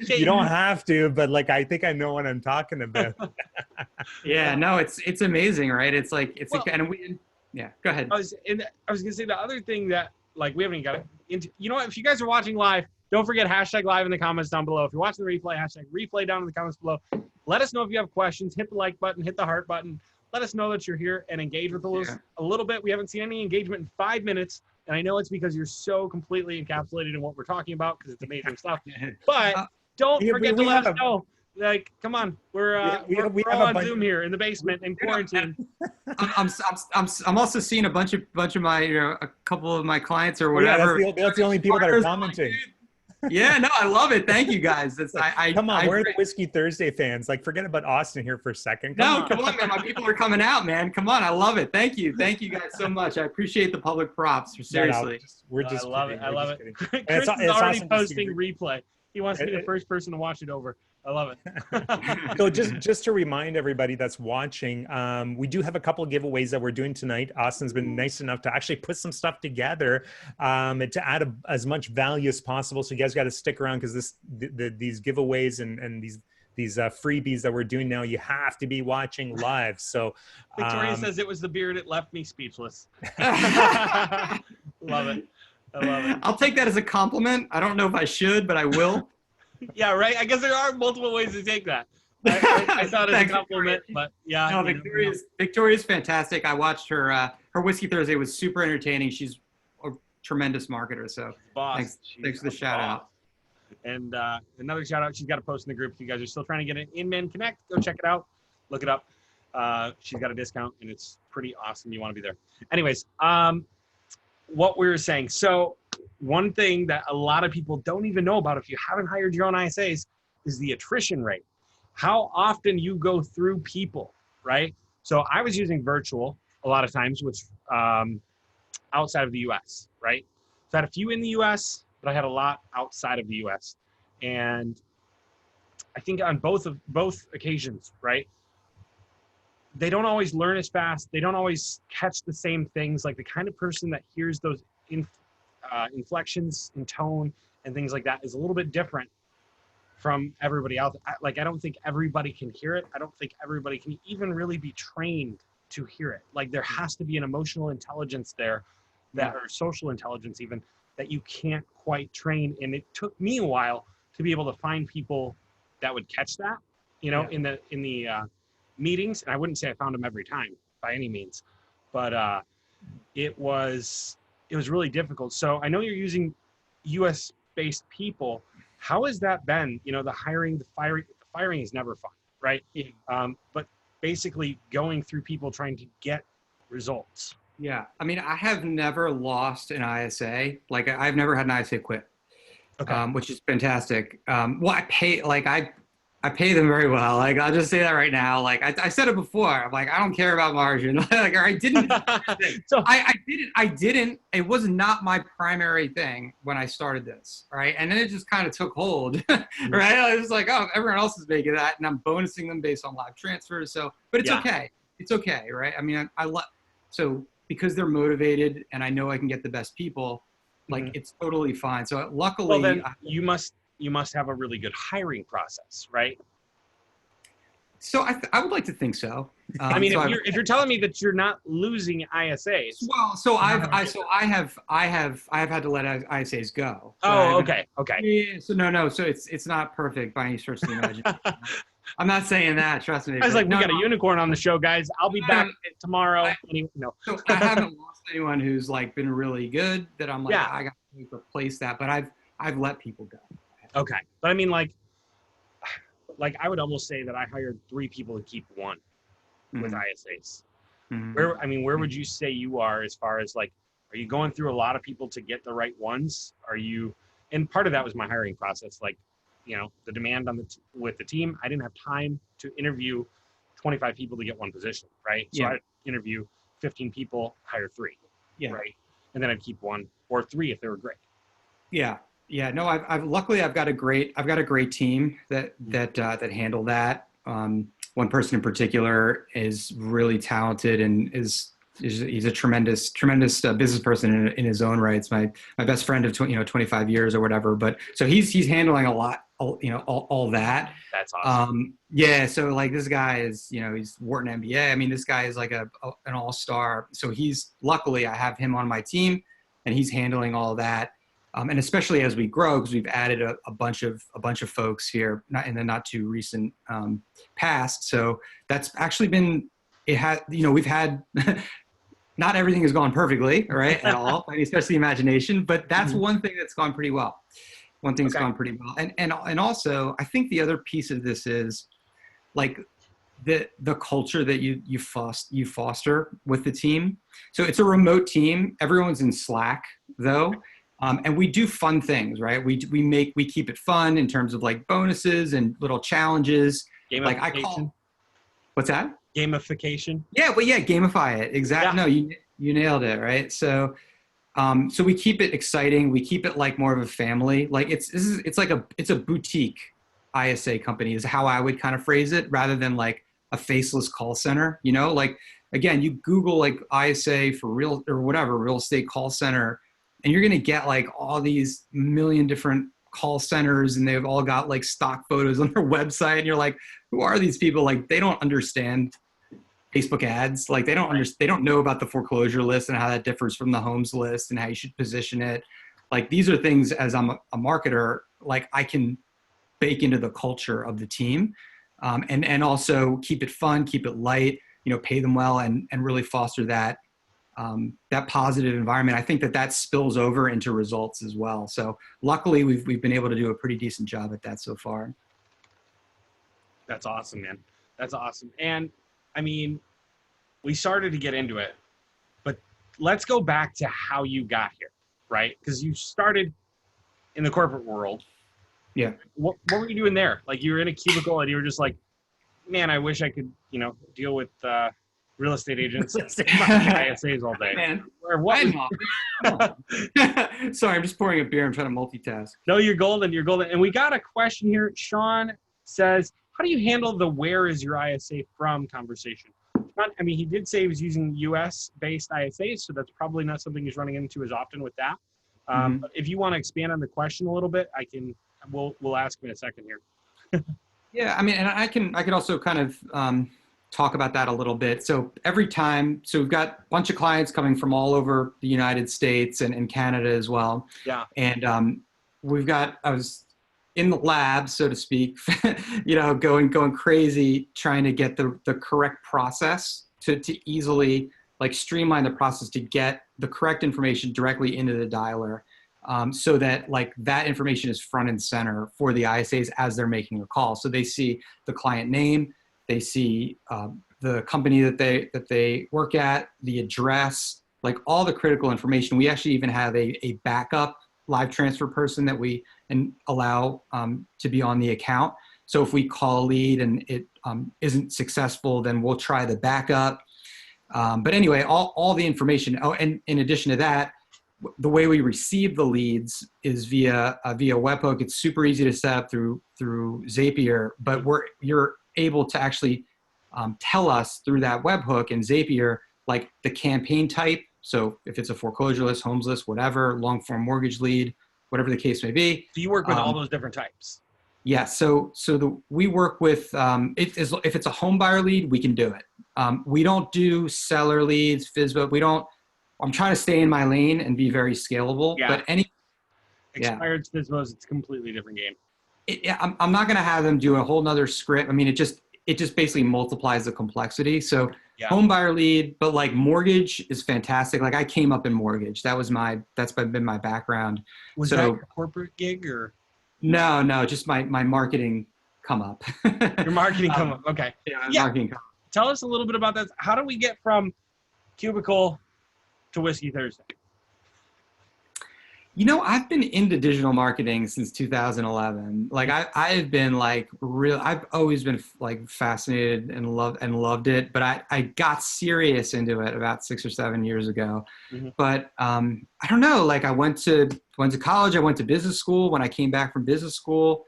You don't have to, but like, I think I know what I'm talking about. Yeah, no, it's amazing, right? It's like, yeah, go ahead. I was going to say the other thing that like, we haven't got into, you know what, if you guys are watching live, don't forget #live in the comments down below. If you're watching the replay, #replay down in the comments below. Let us know if you have questions. Hit the like button, hit the heart button. Let us know that you're here and engage with us a little bit. We haven't seen any engagement in 5 minutes, and I know it's because you're so completely encapsulated in what we're talking about, because it's amazing stuff. But don't forget to let us know Like, come on, we're we have all a on bunch Zoom here in the basement in quarantine. I'm also seeing a bunch of my a couple of my clients or Oh, yeah, whatever. that's the only people that are commenting. Yeah, no, I love it. Thank you guys. Come on, I where are the Whiskey Thursday fans? Like, forget about Austin here for a second. Come on, man. My people are coming out, man. Come on, I love it. Thank you guys so much. I appreciate the public props. Seriously, we're just I love kidding. it. I love We're it. just kidding. Chris is it's already awesome posting replay. He wants to be the first person to watch it over. I love it. So just to remind everybody that's watching, we do have a couple of giveaways that we're doing tonight. Austin's been nice enough to actually put some stuff together and to add as much value as possible. So you guys got to stick around because these giveaways and these freebies that we're doing now, you have to be watching live. So Victoria says it was the beard that left me speechless. Love it. I love it. I'll take that as a compliment. I don't know if I should, but I will. Yeah, right. I guess there are multiple ways to take that. I saw it as a compliment, but yeah. No, Victoria's fantastic. I watched her. Her Whiskey Thursday was super entertaining. She's a tremendous marketer. So boss. Thanks for the shout out. And another shout out. She's got a post in the group. If you guys are still trying to get an Inman Connect, go check it out. Look it up. She's got a discount, and it's pretty awesome. You want to be there. Anyways, what we were saying. So one thing that a lot of people don't even know about if you haven't hired your own ISAs is the attrition rate. How often you go through people, right? So I was using virtual a lot of times, which outside of the US, right? So I had a few in the US, but I had a lot outside of the US. And I think on both occasions, right? They don't always learn as fast. They don't always catch the same things. Like the kind of person that hears those inflections in tone and things like that is a little bit different from everybody else. I don't think everybody can hear it. I don't think everybody can even really be trained to hear it. Like there has to be an emotional intelligence there or social intelligence even that you can't quite train. And it took me a while to be able to find people that would catch that, in the meetings. And I wouldn't say I found them every time by any means, but it was really difficult. So I know you're using US based people. How has that been? The hiring, the firing is never fun, right? But basically going through people trying to get results. Yeah. I mean, I have never lost an ISA. Like I've never had an ISA quit, which is fantastic. Well, I pay them very well. Like I'll just say that right now. Like I said it before. I'm like, I don't care about margin. Like I didn't. So I didn't. It was not my primary thing when I started this, right? And then it just kind of took hold, right? I was like, oh, everyone else is making that, and I'm bonusing them based on live transfers. So, but it's okay. It's okay, right? I mean, so because they're motivated and I know I can get the best people, like it's totally fine. So luckily, well, then you must have a really good hiring process, right? So I would like to think so. I mean, if you're telling me that you're not losing ISAs. Well, so I have had to let ISAs go. So okay. Yeah, so no. So it's not perfect by any stretch of the imagination. I'm not saying that. Trust me. I was like, we got a unicorn on the show, guys. I'll be back tomorrow. So I haven't lost anyone who's like been really good that I'm like, I got to replace that. But I've let people go. Okay, but I mean, like I would almost say that I hired 3 people to keep 1 with ISAs. Where would you say you are as far as like, are you going through a lot of people to get the right ones? And part of that was my hiring process. Like, the demand with the team, I didn't have time to interview 25 people to get 1 position, right? So I'd interview 15 people, hire 3, right? And then I'd keep 1 or 3 if they were great. Yeah, no, I've luckily I've got a great team that handle that. One person in particular is really talented and he's a tremendous business person in his own right. It's my best friend of 25 years or whatever. But so he's handling a lot, all that. That's awesome. So like this guy is, he's Wharton MBA. I mean, this guy is like an all-star. So luckily I have him on my team and he's handling all that. And especially as we grow, because we've added a bunch of folks here in the not too recent past. So that's actually been, we've had, not everything has gone perfectly, right, at all, especially imagination, but that's one thing that's gone pretty well. One thing's Okay. gone pretty well. And also, I think the other piece of this is like the culture that you foster with the team. So it's a remote team. Everyone's in Slack though. And we do fun things, right? We keep it fun in terms of like bonuses and little challenges. Like I call, what's that? Gamification. Yeah, well, yeah, gamify it. Exactly. Yeah. No, you nailed it, right? So, so we keep it exciting. We keep it like more of a family. Like it's like it's a boutique ISA company is how I would kind of phrase it, rather than like a faceless call center. You know, like again, you Google like ISA for real or whatever real estate call center, and you're gonna get like all these million different call centers, and they've all got like stock photos on their website, and you're like, who are these people? Like they don't understand Facebook ads. Like they don't know about the foreclosure list and how that differs from the homes list and how you should position it. Like these are things as I'm a marketer, like I can bake into the culture of the team, and also keep it fun, keep it light, you know, pay them well, and really foster that that positive environment. I think that spills over into results as well. So luckily we've been able to do a pretty decent job at that so far. That's awesome, man. That's awesome. And I mean, we started to get into it, but let's go back to how you got here, right? Because you started in the corporate world. Yeah. What were you doing there? Like you were in a cubicle and you were just like, man, I wish I could, you know, deal with real estate agents and ISAs all day. Man, or what? Sorry, I'm just pouring a beer. I'm trying to multitask. No, you're golden. You're golden. And we got a question here. Sean says, how do you handle the where is your ISA from conversation? I mean, he did say he was using US-based ISAs, so that's probably not something he's running into as often with that. But if you want to expand on the question a little bit, we'll ask him in a second here. Yeah, I mean, and I could also kind of talk about that a little bit. So we've got a bunch of clients coming from all over the United States and Canada as well. Yeah. And I was in the lab, so to speak, you know, going crazy, trying to get the correct process to easily like streamline the process to get the correct information directly into the dialer, so that like that information is front and center for the ISAs as they're making a call. So they see the client name, they see the company that they work at, the address, like all the critical information. We actually even have a backup live transfer person that we allow to be on the account. So if we call a lead and it isn't successful, then we'll try the backup. But anyway, all the information. Oh, and in addition to that, the way we receive the leads is via webhook. It's super easy to set up through Zapier, but you're able to actually tell us through that webhook in Zapier, like the campaign type. So if it's a foreclosure list, homes list, whatever, long form mortgage lead, whatever the case may be. So you work with all those different types. Yeah. So we work with, if it's a home buyer lead, we can do it. We don't do seller leads, FSBO. I'm trying to stay in my lane and be very scalable, Yeah. but Expired FSBOs, it's a completely different game. I'm not going to have them do a whole nother script. I mean, it just basically multiplies the complexity. So home buyer lead, but like mortgage is fantastic. Like I came up in mortgage. That's been my background. Was that your corporate gig or? No, just my marketing come up. Your marketing come up. Okay. Marketing come up. Tell us a little bit about that. How do we get from cubicle to Whiskey Thursday? You know, I've been into digital marketing since 2011. Like I've been like I've always been like fascinated and loved it. But I got serious into it about 6 or 7 years ago. Mm-hmm. But I don't know. Like I went to college. I went to business school. When I came back from business school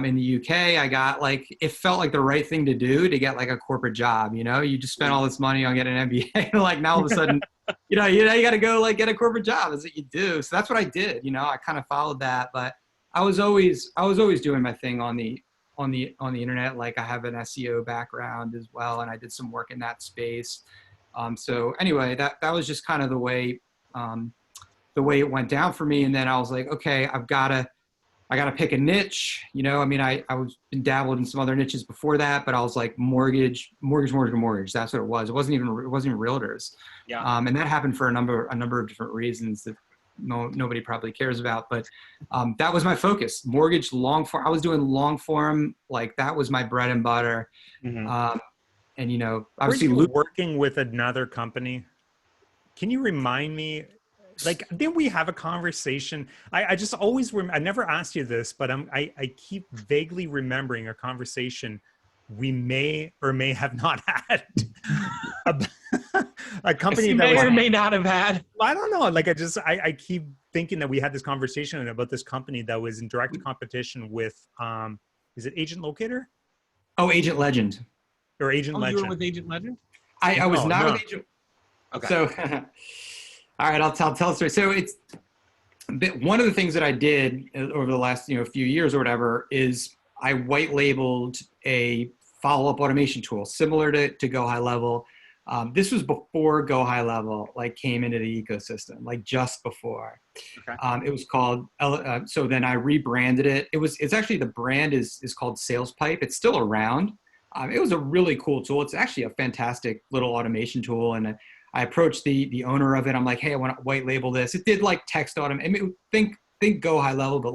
in the UK, I got like it felt like the right thing to do to get like a corporate job. You know, you just spent all this money on getting an MBA, and like now all of a sudden. You got to go like get a corporate job. That's what you do. So that's what I did. You know, I kind of followed that, but I was always doing my thing on the internet. Like I have an SEO background as well, and I did some work in that space. So anyway, that was just kind of the way it went down for me. And then I was like, okay, I gotta pick a niche. You know, I mean, I was been dabbled in some other niches before that, but I was like mortgage. That's what it was. It wasn't even realtors. Yeah. And that happened for a number of different reasons. nobody probably cares about, but that was my focus. Mortgage, long form. I was doing long form, like that was my bread and butter. Mm-hmm. And Were obviously you working with another company? Can you remind me? Like, didn't we have a conversation? I just always I never asked you this, but I keep vaguely remembering a conversation we may or may have not had. A company that may was, or may not have had. I don't know. Like I keep thinking that we had this conversation about this company that was in direct competition with, is it Agent Locator? Oh, Agent Legend. Or Agent You Legend? were with Agent Legend? I was not No. with Agent. Okay. So, all right, I'll tell a story. So it's one of the things that I did over the last few years or whatever is I white labeled a follow-up automation tool similar to Go High Level. This was before Go High Level like came into the ecosystem, like just before. Okay. It was called. So then I rebranded it. It's actually the brand is called Sales Pipe. It's still around. It was a really cool tool. It's actually a fantastic little automation tool, and I approached the owner of it. I'm like, hey, I want to white label this. It did like text automation. I mean, think Go High Level, but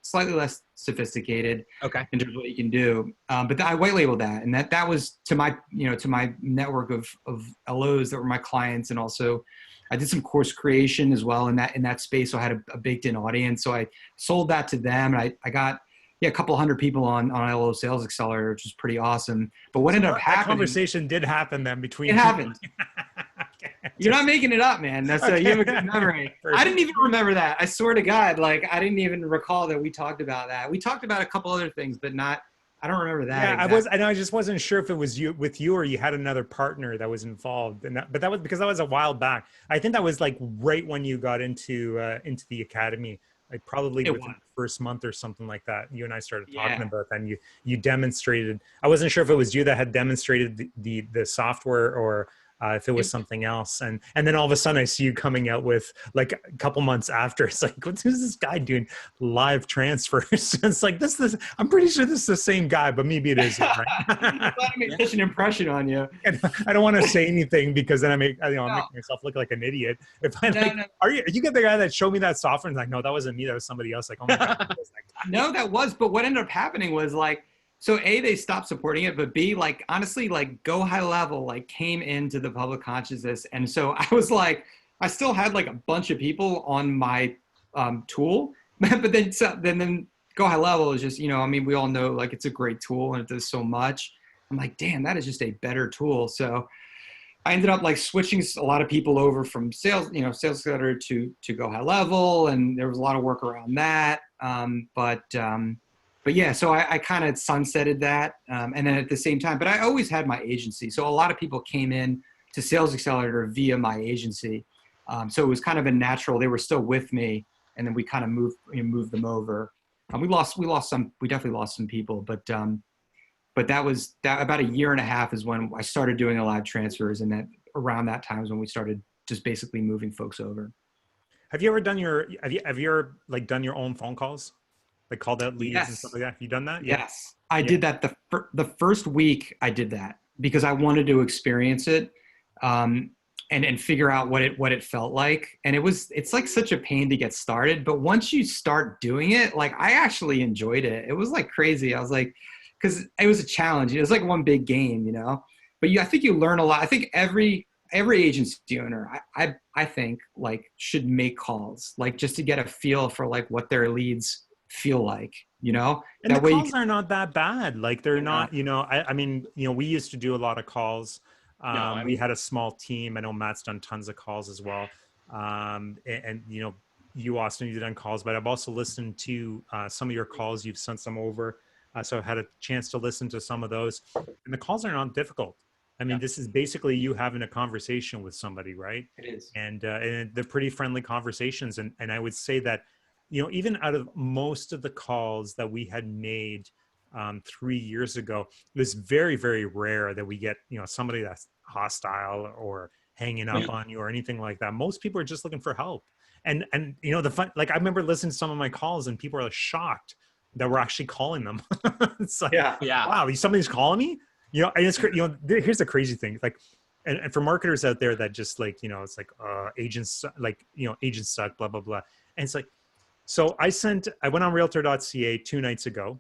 slightly less sophisticated. Okay. In terms of what you can do. But I white labeled that, and that was to my network of LOs that were my clients, and also I did some course creation as well in that space. So I had a baked in audience. So I sold that to them, and I got a couple hundred people on LO Sales Accelerator, which was pretty awesome. But what ended up happening? That conversation did happen then between. It happened. You're not making it up, man. That's you have a good memory. I didn't even remember that. I swear to God, like I didn't even recall that we talked about that. We talked about a couple other things, but not. I don't remember that. Yeah, exactly. I just wasn't sure if it was with you or you had another partner that was involved. But that was because that was a while back. I think that was like right when you got into the academy. Like probably within the first month or something like that. You and I started talking about that, and you demonstrated. I wasn't sure if it was you that had demonstrated the software or if it was something else. And then all of a sudden I see you coming out with like a couple months after, it's like, who's this guy doing live transfers? It's like, I'm pretty sure this is the same guy, but maybe it isn't, right? I'm glad I made such an impression on you. And I don't want to say anything because then I make myself look like an idiot. If I are you get the guy that showed me that software and like, no, that wasn't me, that was somebody else. Like, oh my God, that was that guy. No, that was, but what ended up happening was like, so A, they stopped supporting it, but B, like, honestly, like Go High Level, like came into the public consciousness. And so I was like, I still had like a bunch of people on my tool, but then Go High Level is just, I mean, we all know like it's a great tool and it does so much. I'm like, damn, that is just a better tool. So I ended up like switching a lot of people over from Sales Accelerator to Go High Level. And there was a lot of work around that. But yeah, so I kind of sunsetted that. And then at the same time, but I always had my agency. So a lot of people came in to Sales Accelerator via my agency. So it was kind of a natural, they were still with me. And then we kind of moved them over. We definitely lost some people, but that was about a year and a half is when I started doing the live transfers. And that around that time is when we started just basically moving folks over. Have you ever done done your own phone calls? Like called out leads and stuff like that. Have you done that? Yes, I did that the first week. I did that because I wanted to experience it, and figure out what it felt like. And it's like such a pain to get started, but once you start doing it, like I actually enjoyed it. It was like crazy. I was like, because it was a challenge. It was like one big game, But I think you learn a lot. I think every agency owner, I think like should make calls, like just to get a feel for like what their leads feel like, and that the calls are not that bad. Like they're not, I mean, we used to do a lot of calls. We had a small team. I know Matt's done tons of calls as well. And you, Austin, you've done calls, but I've also listened to some of your calls. You've sent some over. So I've had a chance to listen to some of those, and the calls are not difficult. I mean, this is basically you having a conversation with somebody, right? It is. And they're pretty friendly conversations. And I would say that, even out of most of the calls that we had made 3 years ago, it was very, very rare that we get, somebody that's hostile or hanging up on you or anything like that. Most people are just looking for help. And the fun, like I remember listening to some of my calls and people are shocked that we're actually calling them. It's like, wow, somebody's calling me? And it's, here's the crazy thing. Like and for marketers out there that just like, it's like, agents, like, agents suck, blah, blah, blah. And it's like, so I went on realtor.ca 2 nights ago,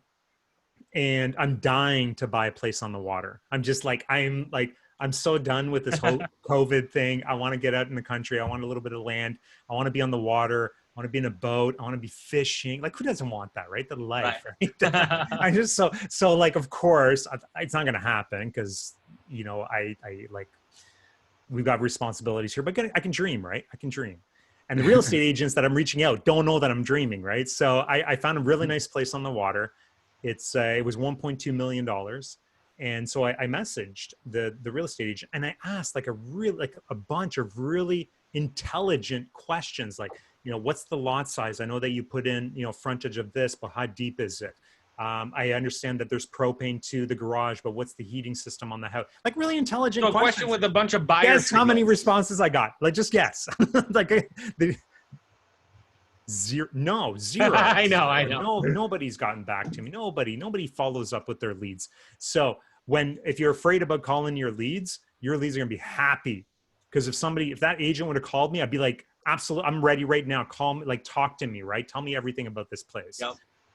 and I'm dying to buy a place on the water. I'm just like, I'm so done with this whole COVID thing. I want to get out in the country. I want a little bit of land. I want to be on the water. I want to be in a boat. I want to be fishing. Like, who doesn't want that, right? The life, right? I just, so like, of course, it's not going to happen because, I like, we've got responsibilities here, but I can dream, right? I can dream. And the real estate agents that I'm reaching out don't know that I'm dreaming, right? So I found a really nice place on the water. It was $1.2 million. And so I messaged the real estate agent, and I asked like a bunch of really intelligent questions. Like, what's the lot size? I know that you put in, frontage of this, but how deep is it? I understand that there's propane to the garage, but what's the heating system on the house? Like, really intelligent questions. Question with a bunch of buyers. Guess how many responses I got? Like, just guess. Like, zero. No, zero. I know. Nobody's gotten back to me. Nobody follows up with their leads. So if you're afraid about calling your leads are going to be happy. Because if that agent would have called me, I'd be like, absolutely, I'm ready right now. Call me, like, talk to me, right? Tell me everything about this place. Yep.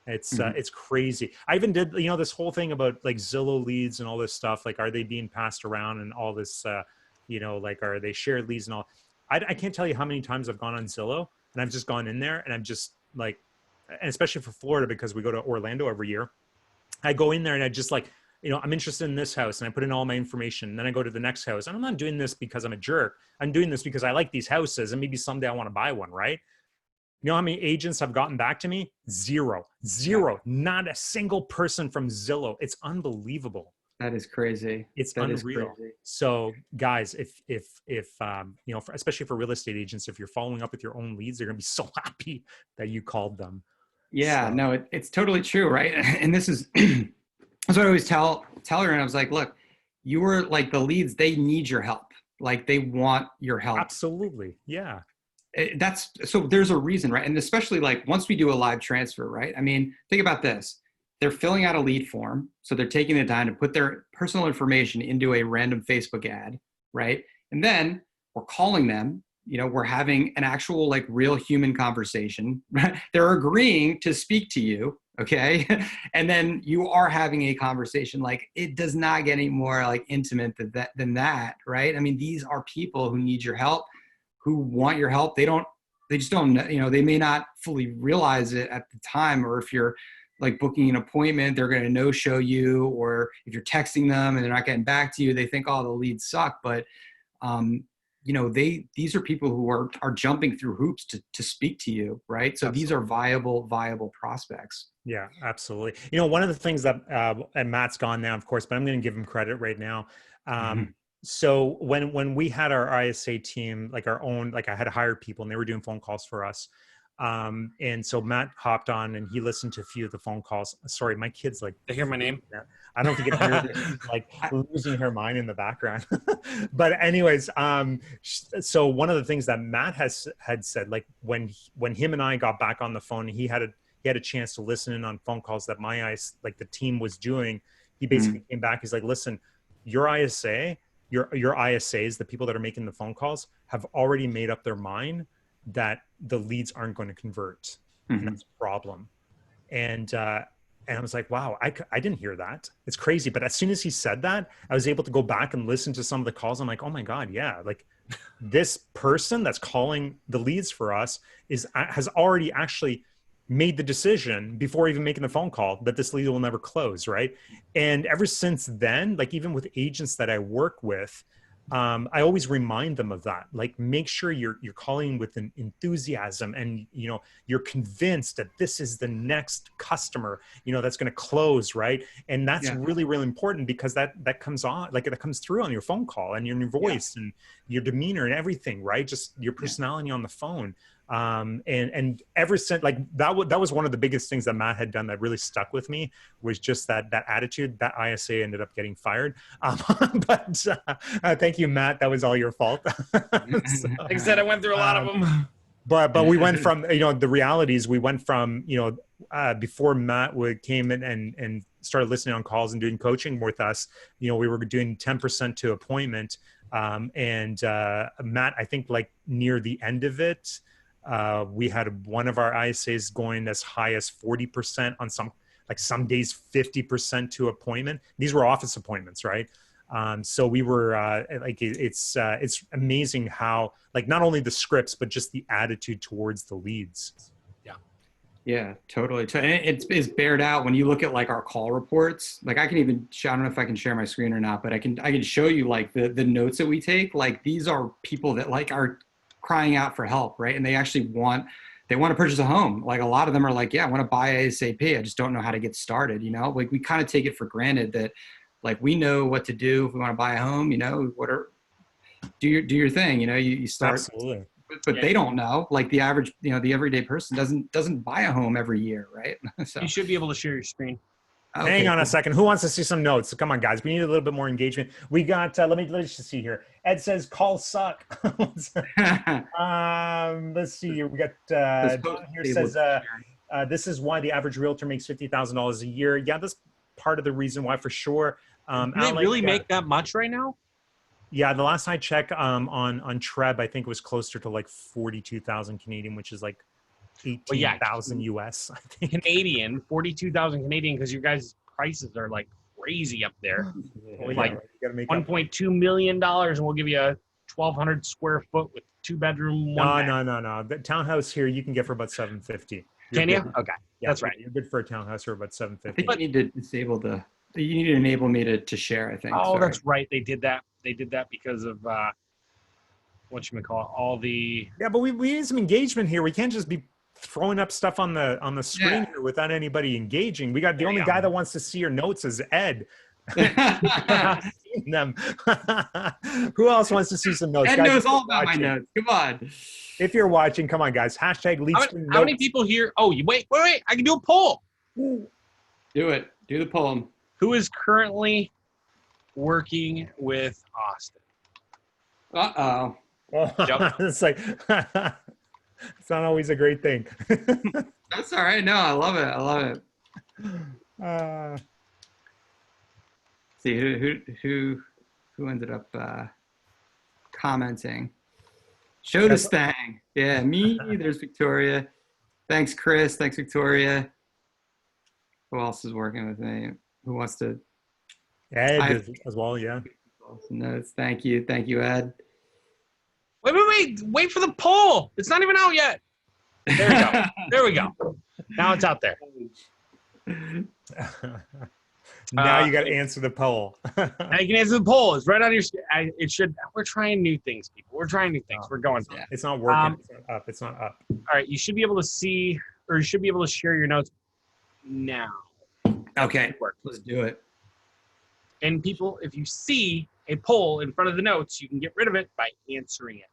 It's crazy. I even did, this whole thing about like Zillow leads and all this stuff. Like, are they being passed around and all this, like, are they shared leads and all? I can't tell you how many times I've gone on Zillow and I've just gone in there and I'm just like, and especially for Florida, because we go to Orlando every year, I go in there and I just like, I'm interested in this house, and I put in all my information. And then I go to the next house, and I'm not doing this because I'm a jerk. I'm doing this because I like these houses, and maybe someday I want to buy one, right? You know how many agents have gotten back to me? Zero. Not a single person from Zillow. It's unbelievable. That is crazy. It's that unreal. So guys, if especially for real estate agents, if you're following up with your own leads, they're going to be so happy that you called them. Yeah, no, it's totally true. Right. And this is, that's what I always tell her. And I was like, look, you were like the leads, they need your help. Like, they want your help. Absolutely. Yeah. So there's a reason, right? And especially like once we do a live transfer, right? I mean, think about this. They're filling out a lead form. So they're taking the time to put their personal information into a random Facebook ad, right? And then we're calling them, we're having an actual like real human conversation, right? They're agreeing to speak to you. Okay. And then you are having a conversation. Like, it does not get any more like intimate than that. Right. I mean, these are people who need your help, who want your help. They just don't, they may not fully realize it at the time, or if you're like booking an appointment, they're going to no-show you, or if you're texting them and they're not getting back to you, they think, oh, the leads suck. But, these are people who are jumping through hoops to speak to you. Right. So These are viable prospects. Yeah, absolutely. One of the things that, and Matt's gone now, of course, but I'm going to give him credit right now. So when we had our ISA team, like our own, like I had hired people and they were doing phone calls for us. And so Matt hopped on and he listened to a few of the phone calls. Sorry, my kid's like, they hear my name. I don't think it hears like losing her mind in the background. But anyways, so one of the things that Matt had said, like when him and I got back on the phone, he had a chance to listen in on phone calls that the team was doing. He basically came back. He's like, listen, your ISAs, the people that are making the phone calls, have already made up their mind that the leads aren't going to convert. And that's a problem. And I was like, wow, I didn't hear that. It's crazy. But as soon as he said that, I was able to go back and listen to some of the calls. I'm like, oh my God, yeah. Like, this person that's calling the leads for us has already actually made the decision before even making the phone call that this lead will never close, right? And ever since then, like even with agents that I work with, I always remind them of that. Like, make sure you're calling with an enthusiasm, and you're convinced that this is the next customer that's going to close, right? And that's really, really important, because that comes on, like it comes through on your phone call and your voice and your demeanor and everything, right? Just your personality on the phone. And ever since, like that was one of the biggest things that Matt had done that really stuck with me, was just that attitude. That ISA ended up getting fired. But thank you, Matt. That was all your fault. So, like I said, I went through a lot of them. But we went from, the realities, we went from, before Matt came in and started listening on calls and doing coaching with us, we were doing 10% to appointment. And Matt, I think like near the end of it, we had one of our ISAs going as high as 40% on some days 50% to appointment. These were office appointments, right? So we were it's amazing how like not only the scripts but just the attitude towards the leads. Yeah, totally. It's bared out when you look at like our call reports. Like I don't know if I can share my screen or not, but I can show you like the notes that we take. Like these are people that like are crying out for help, right? And they actually want to purchase a home. Like a lot of them are like, yeah, I want to buy ASAP. I just don't know how to get started. You know, like we kind of take it for granted that like we know what to do if we want to buy a home. You know, do your thing. You know, you start. Absolutely. But they don't know. Like the average, you know, the everyday person doesn't buy a home every year, right? So you should be able to share your screen. Okay, hang on a second. Who wants to see some notes? Come on, guys. We need a little bit more engagement. We got. Let's just see here. Ed says calls suck. Let's see here. We got Don here says this is why the average realtor makes $50,000 a year. Yeah, that's part of the reason why for sure. Do they really make that much right now? Yeah, the last I checked on Treb, I think it was closer to like 42,000 Canadian, which is like 18,000 US. I think. Canadian, 42,000 Canadian, because your guys' prices are like crazy up there. Like $1.2 million, and we'll give you a 1,200 square foot with 2-bedroom. No. The townhouse here you can get for about $750. Can you? Okay, yeah, that's right. You're good for a townhouse for about $750. I think you need to disable you need to enable me to share, I think. Oh, Sorry. That's right. They did that. They did that because of whatchamacallit, all the. Yeah, but we need some engagement here. We can't just be throwing up stuff on the screen here without anybody engaging. We got the only guy that wants to see your notes is Ed. Them. Who else wants to see some notes? Ed knows all about my notes. Come on. If you're watching, come on, guys. Hashtag lead screen How many people here? Oh, you wait. I can do a poll. Do it. Do the poll. Who is currently working with Austin? Uh-oh. Yep. It's like it's not always a great thing. That's all right. No, I love it. See who ended up commenting. Show this thing. Yeah, me. There's Victoria. Thanks, Chris. Thanks, Victoria. Who else is working with me? Who wants to? Ed as well, yeah. Notes. Thank you, Ed. Wait for the poll. It's not even out yet. There we go. Now it's out there. Now you got to answer the poll. Now you can answer the poll. It's right on your. It should. We're trying new things, people. We're trying new things. We're going. Yeah. It's not working. It's not up. All right. You should be able to see, or you should be able to share your notes now. Okay. Let's do it. And people, if you see a poll in front of the notes, you can get rid of it by answering it.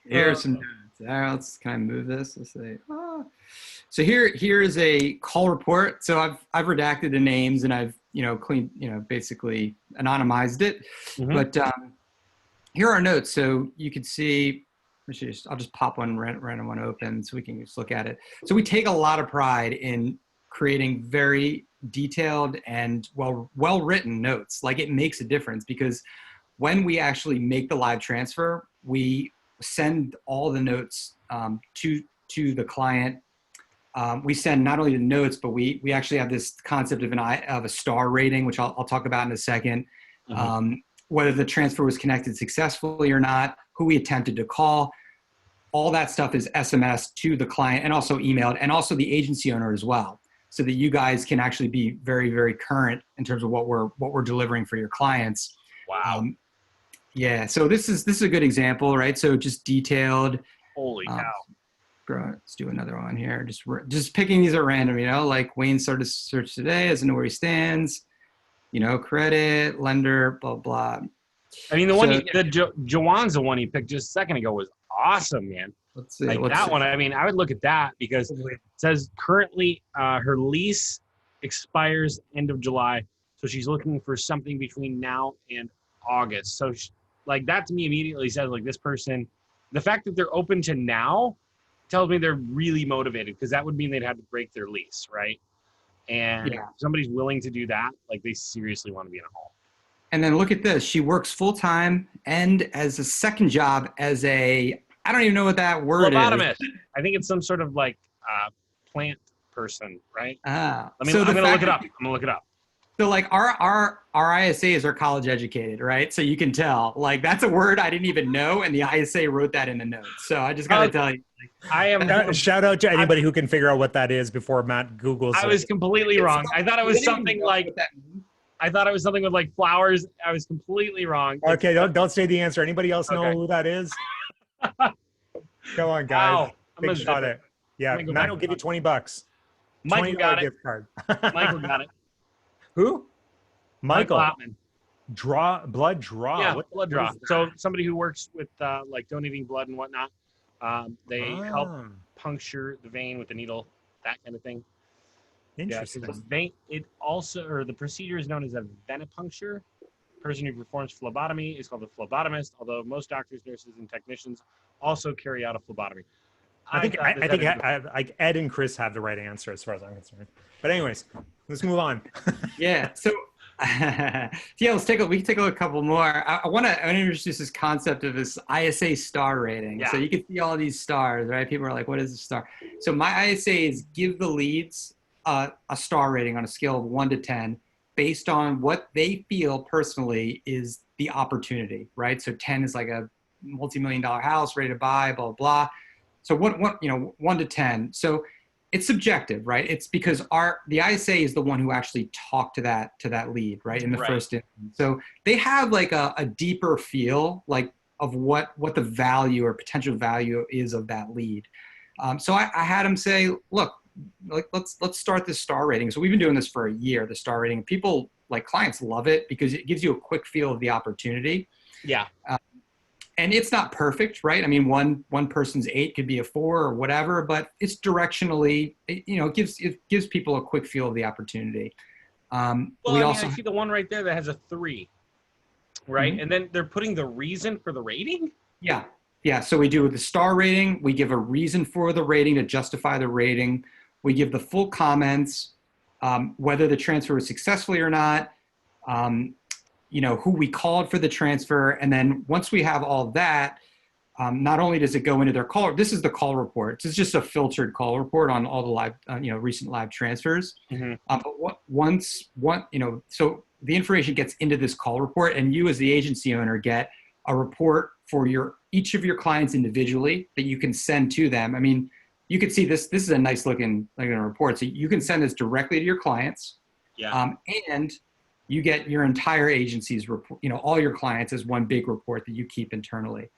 Here are some notes. All right, can I move this? Let's say. So here is a call report. So I've redacted the names and I've cleaned basically anonymized it. Mm-hmm. But here are notes. So you can see. I'll just pop one random one open so we can just look at it. So we take a lot of pride in creating very detailed and well written notes. Like it makes a difference because when we actually make the live transfer, we send all the notes to the client. We send not only the notes, but we actually have this concept of a star rating, which I'll talk about in a second. Mm-hmm. Whether the transfer was connected successfully or not, who we attempted to call, all that stuff is SMS to the client and also emailed, and also the agency owner as well, so that you guys can actually be very, very current in terms of what we're delivering for your clients. Wow. Yeah. So this is a good example, right? So just detailed. Holy cow. Let's do another one here. Just picking these at random, like Wayne started to search today, doesn't know where he stands, credit, lender, blah, blah. I mean, the Jawanza one he picked just a second ago was awesome, man. Let's see. One, I mean, I would look at that because it says currently her lease expires end of July. So she's looking for something between now and August. So that to me immediately says this person, the fact that they're open to now tells me they're really motivated, because that would mean they'd have to break their lease, right? And if somebody's willing to do that, they seriously want to be in a home. And then look at this. She works full-time and as a second job as a, I don't even know what that word is. Phlebotomist. I think it's some sort of like plant person, right? Ah, I'm so gonna the look fact it up. I'm gonna look it up. So like our ISAs are college educated, right? So you can tell, like that's a word I didn't even know, and the ISA wrote that in the notes. So I just gotta tell you, I am. Shout out to anybody who can figure out what that is before Matt Googles I it. was completely wrong. I thought it was something like. I thought it was something with like flowers. I was completely wrong. Okay, don't say the answer. Anybody else know who that is? Come on, guys. Wow. Big shot at it. Yeah, Matt will give you $20. Michael got it. Gift card. Michael got it. Who? Michael. Hotman. Blood draw. Yeah, what blood draw. So somebody who works with like donating blood and whatnot, they help puncture the vein with a needle, that kind of thing. Interesting. Yeah, so the procedure is known as a venipuncture. The person who performs phlebotomy is called a phlebotomist, although most doctors, nurses, and technicians also carry out a phlebotomy. I think Ed and Chris have the right answer as far as I'm concerned. But anyways, let's move on. Yeah. So let's take we can take a look a couple more. I want to introduce this concept of this ISA star rating. Yeah. So you can see all these stars, right? People are like, what is a star? So my ISA is give the leads a star rating on a scale of 1 to 10 based on what they feel personally is the opportunity, right? So 10 is like a multi-million-dollar house ready to buy, blah, blah. So 1 to 10. So it's subjective, right? It's because the ISA is the one who actually talked to that lead, right? In the first instance. So they have like a deeper feel like of what the value or potential value is of that lead. So I had them say, look, like let's start this star rating. So we've been doing this for a year, the star rating. People, like clients, love it because it gives you a quick feel of the opportunity. Yeah. And it's not perfect, right? I mean, one person's 8 could be a 4 or whatever, but it's directionally, it gives people a quick feel of the opportunity. I see the one right there that has a 3, right? Mm-hmm. And then they're putting the reason for the rating? Yeah. Yeah. So we do the star rating. We give a reason for the rating to justify the rating. We give the full comments, whether the transfer was successfully or not, who we called for the transfer. And then once we have all that, not only does it go into their call, this is the call report. This is just a filtered call report on all the live, recent live transfers. Mm-hmm. But so the information gets into this call report, and you as the agency owner get a report for each of your clients individually that you can send to them. I mean, you can see this is a nice looking report. So you can send this directly to your clients. Yeah. And you get your entire agency's report, all your clients as one big report that you keep internally.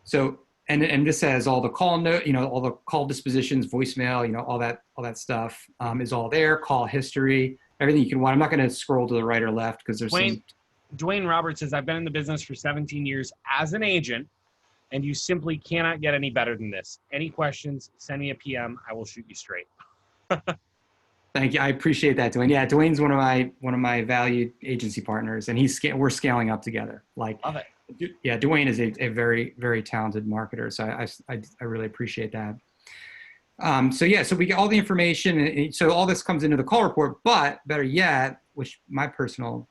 So, and this has all the call note, all the call dispositions, voicemail, all that stuff is all there, call history, everything you can want. I'm not going to scroll to the right or left because there's Dwayne Roberts says, I've been in the business for 17 years as an agent, and you simply cannot get any better than this. Any questions, send me a PM. I will shoot you straight. Thank you. I appreciate that, Dwayne. Yeah, Dwayne's one of my valued agency partners, and we're scaling up together. Love it. Yeah, Dwayne is a very, very talented marketer, so I really appreciate that. So we get all the information, and so all this comes into the call report. But better yet, which my personal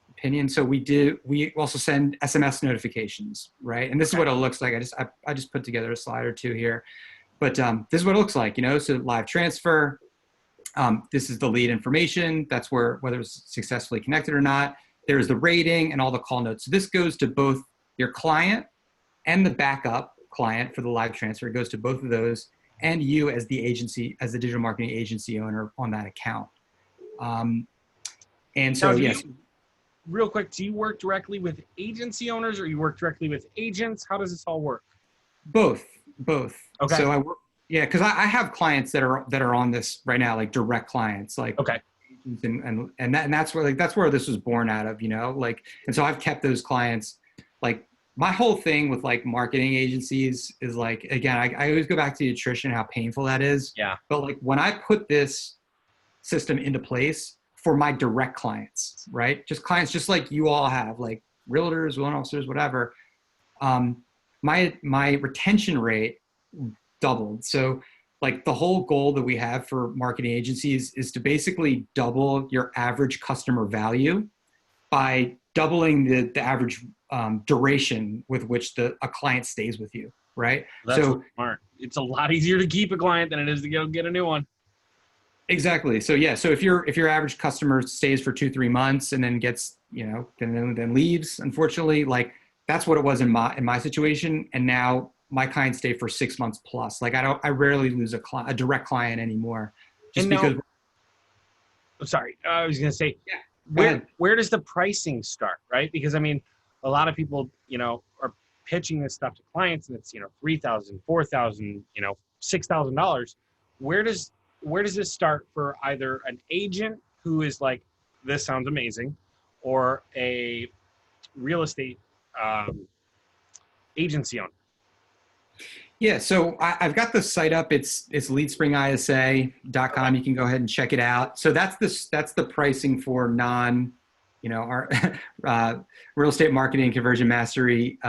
opinion, so we also send SMS notifications, right? And this is what it looks like. I just put together a slide or two here, but this is what it looks like. So live transfer. This is the lead information. That's whether it's successfully connected or not. There's the rating and all the call notes. So this goes to both your client and the backup client for the live transfer. It goes to both of those and you as the agency, as the digital marketing agency owner on that account. And so, yes. Real quick, do you work directly with agency owners or you work directly with agents? How does this all work? Both. Okay. So I work. Yeah, because I have clients that are on this right now, like direct clients, like agents and that's where this was born out of, and so I've kept those clients. Like my whole thing with like marketing agencies is like, again, I always go back to nutrition, how painful that is. Yeah. But like when I put this system into place for my direct clients, right? Just clients, just like you all have, like realtors, loan officers, whatever. My retention rate doubled. So like the whole goal that we have for marketing agencies is to basically double your average customer value by doubling the average duration with which a client stays with you, right? That's smart. It's a lot easier to keep a client than it is to go get a new one. Exactly. So yeah. So if your average customer stays for 2-3 months and then gets, then leaves, unfortunately, like that's what it was in my situation. And now my clients stay for 6 months plus. Like I rarely lose a direct client anymore, just because. Sorry, I was gonna say, yeah. Where does the pricing start, right? Because I mean, a lot of people, are pitching this stuff to clients, and it's $3,000, $4,000, $6,000. Where does this start for either an agent who is like, this sounds amazing, or a real estate agency owner? Yeah, so I've got the site up. It's leadspringisa.com. You can go ahead and check it out. So that's the pricing for our real estate marketing and conversion mastery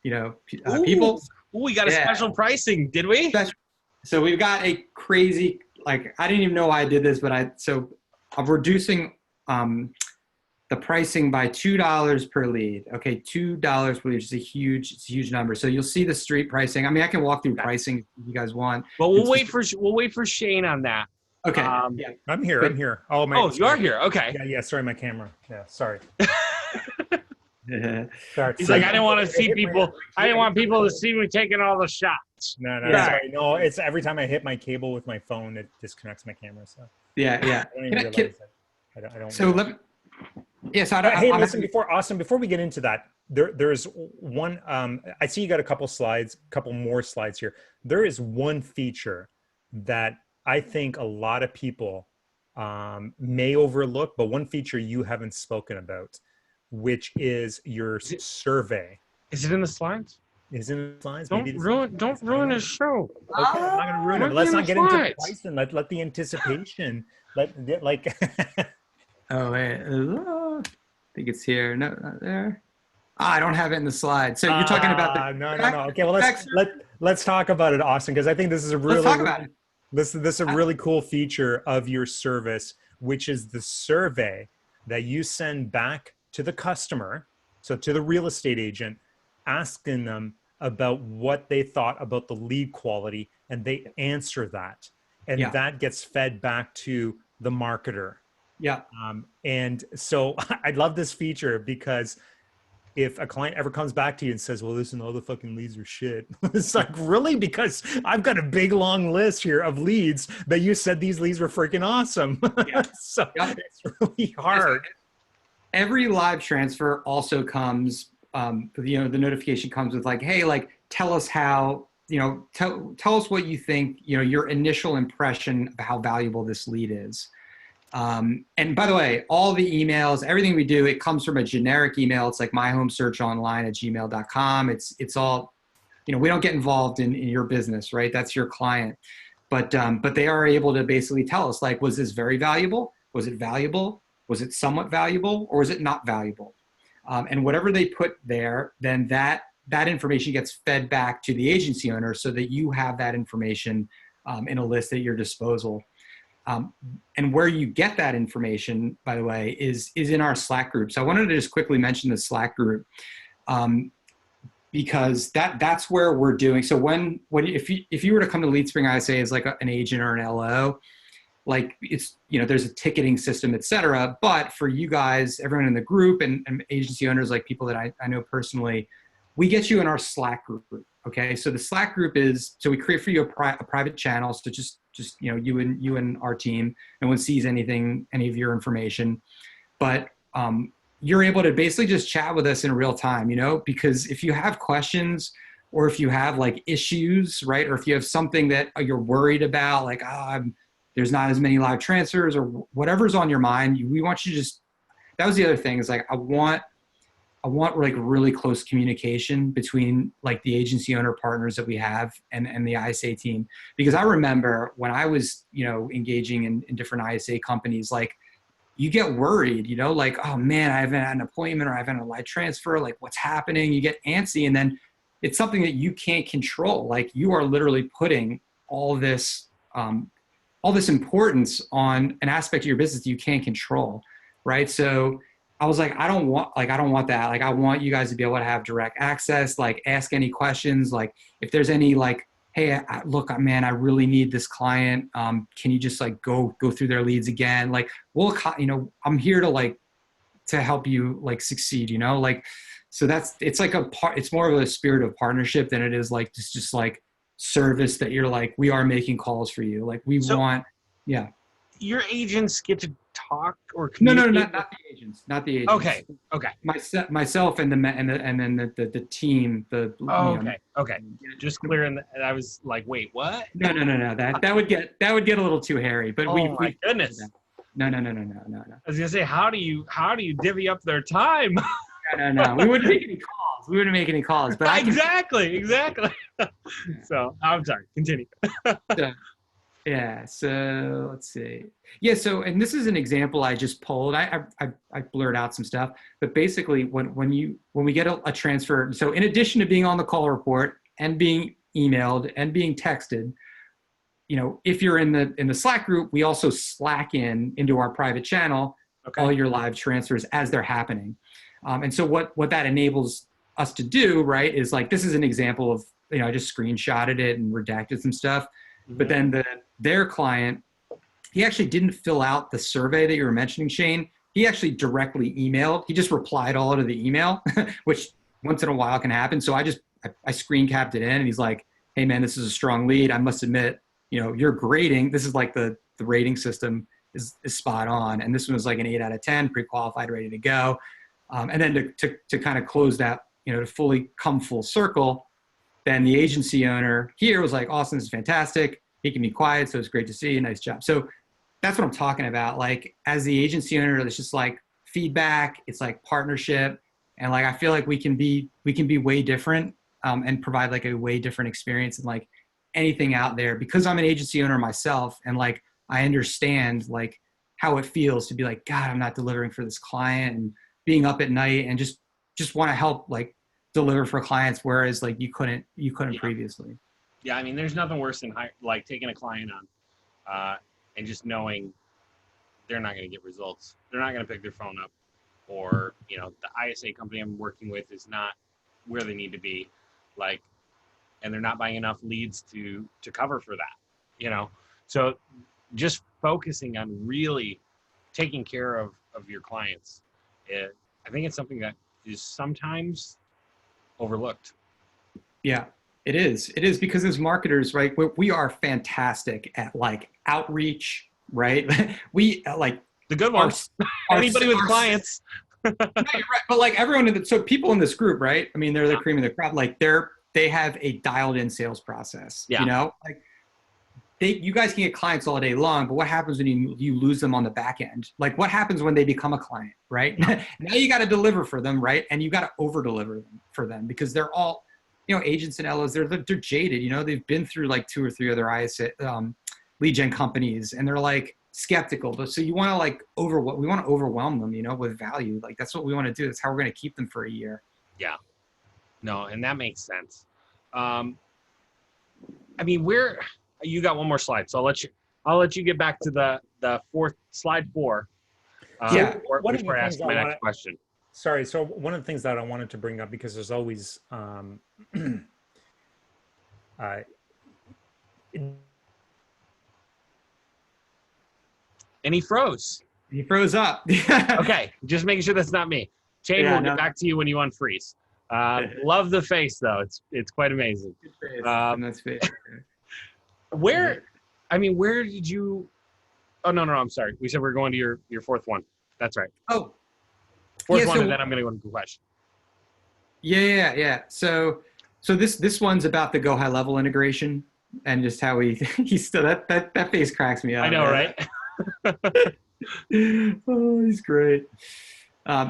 people. Ooh, we got a special pricing, did we? So we've got a crazy, like, I didn't even know why I did this, but I'm reducing the pricing by $2 per lead. Okay, $2 per lead, which is a huge number. So you'll see the street pricing. I mean, I can walk through pricing if you guys want. But we'll wait for Shane on that. Okay. Yeah, I'm here. Oh, you are here. Okay. Yeah. Sorry, my camera. Yeah, sorry. Sorry. He's like, I didn't want to see people. I didn't want people to see me taking all the shots. No. Sorry. No, it's every time I hit my cable with my phone, it disconnects my camera. So. Yeah. I don't even realize that. I don't. So let me. Yes, listen. Before we get into that, there's one. I see you got a couple more slides here. There is one feature that I think a lot of people may overlook, but one feature you haven't spoken about, which is your survey. Is it in the slides? Is it in the slides? Don't ruin his show. Okay, I'm not gonna ruin it. Let's not get into the pricing. Let the anticipation. Oh wait, I think it's here. No, not there. I don't have it in the slide. So you're talking about the no. Okay, well let's talk about it, Austin, because I think this is a really let's talk about it. This is a really cool feature of your service, which is the survey that you send back to the customer, so to the real estate agent, asking them about what they thought about the lead quality, and they answer that, and that gets fed back to the marketer. Yeah. And so I love this feature because if a client ever comes back to you and says, well, listen, all the fucking leads are shit. It's like, really? Because I've got a big, long list here of leads that you said these leads were freaking awesome. Yeah. So it's really hard. Every live transfer also comes, the notification comes with like, hey, like, tell us how, tell us what you think, your initial impression of how valuable this lead is. And by the way, all the emails, everything we do, it comes from a generic email. It's like myhomesearchonline@gmail.com. It's all, we don't get involved in your business, right? That's your client. But they are able to basically tell us, like, was this very valuable? Was it valuable? Was it somewhat valuable? Or was it not valuable? And whatever they put there, then that information gets fed back to the agency owner so that you have that information in a list at your disposal. And where you get that information, by the way, is in our Slack group. So I wanted to just quickly mention the Slack group because that's where we're doing. So if you were to come to LeadSpring ISA as like an agent or an LO, like it's, there's a ticketing system, et cetera. But for you guys, everyone in the group and agency owners, like people that I know personally, we get you in our Slack group. Okay. So the Slack group is, so we create for you a private channel. So just you and our team, no one sees any of your information, but you're able to basically just chat with us in real time, because if you have questions or if you have like issues, right, or if you have something that you're worried about, like there's not as many live transfers or whatever's on your mind, we want you to just, that was the other thing, is like I want like really close communication between like the agency owner partners that we have and the ISA team. Because I remember when I was, engaging in different ISA companies, like you get worried, like, oh man, I haven't had an appointment or I haven't had a live transfer, like what's happening? You get antsy, and then it's something that you can't control. Like you are literally putting all this importance on an aspect of your business that you can't control, right? So I was like, I don't want that. Like, I want you guys to be able to have direct access, like ask any questions. Like if there's any like, hey, look, man, I really need this client. Can you just like go through their leads again? Like, I'm here to like, to help you like succeed, like, so it's like it's more of a spirit of partnership than it is like just like service that you're like, we are making calls for you. Like yeah. Your agents get to talk or No, communicate? not the agents, not the agents. Okay. Myself and then the team, Okay. Just clearing that. I was like, wait, what? No. That would get a little too hairy. But my goodness. No. I was gonna say, how do you divvy up their time? No. We wouldn't make any calls. But exactly. So I'm sorry. Continue. Yeah. So let's see. Yeah. So, and this is an example I just pulled. I blurred out some stuff, but basically when we get a transfer, so in addition to being on the call report and being emailed and being texted, if you're in the Slack group, we also Slack into our private channel, all your live transfers as they're happening. And so what that enables us to do, right, is like, this is an example of, I just screenshotted it and redacted some stuff. Mm-hmm. But then their client, he actually didn't fill out the survey that you were mentioning, Shane. He actually directly emailed. He just replied all to the email, which once in a while can happen. So I screen capped it in, and he's like, hey man, this is a strong lead. I must admit, your grading, this is like the rating system is spot on. And this one was like an 8 out of 10, pre-qualified, ready to go. And then to kind of close that, to fully come full circle, then the agency owner here was like, Austin, this is fantastic. He can be quiet, so it's great to see you. Nice job. So that's what I'm talking about. Like, as the agency owner, it's just like feedback. It's like partnership. And like, I feel like we can be way different and provide like a way different experience than like anything out there, because I'm an agency owner myself. And like, I understand like how it feels to be like, God, I'm not delivering for this client, and being up at night and just want to help like deliver for clients. Whereas like you couldn't previously. Yeah. I mean, there's nothing worse than like taking a client on and just knowing they're not going to get results. They're not going to pick their phone up, or, the ISA company I'm working with is not where they need to be, like, and they're not buying enough leads to cover for that, So just focusing on really taking care of your clients, I think it's something that is sometimes overlooked. Yeah, it is. It is, because as marketers, right, we are fantastic at like outreach, right? We like the good ones. Anybody with clients. No, you're right. But like everyone so people in this group, right? I mean, they're the cream of the crop. Like they have a dialed in sales process. Yeah. Like you guys can get clients all day long, but what happens when you lose them on the back end? Like, what happens when they become a client, right? Now you got to deliver for them, right? And you got to over deliver for them, because they're all, agents and LOs, they're jaded, they've been through like 2 or 3 other ISA, lead gen companies, and they're like skeptical. But so you want to like we want to overwhelm them, with value. Like, that's what we want to do. That's how we're going to keep them for a year. Yeah. No, and that makes sense. I mean, you got one more slide, so I'll let you get back to the slide 4. Before I ask my next question. Sorry. So one of the things that I wanted to bring up, because there's always and he froze. He froze up. Okay, just making sure that's not me. Shane, we'll get back to you when you unfreeze. Love the face, though. It's quite amazing. Good face. That's face. Where did you? Oh no, I'm sorry. We said we're going to your 4th one. That's right. Oh, 4th one, and then I'm going to go to the question. Yeah. So this one's about the Go High Level integration, and just how he's still that face cracks me up. I know, right? Oh, he's great.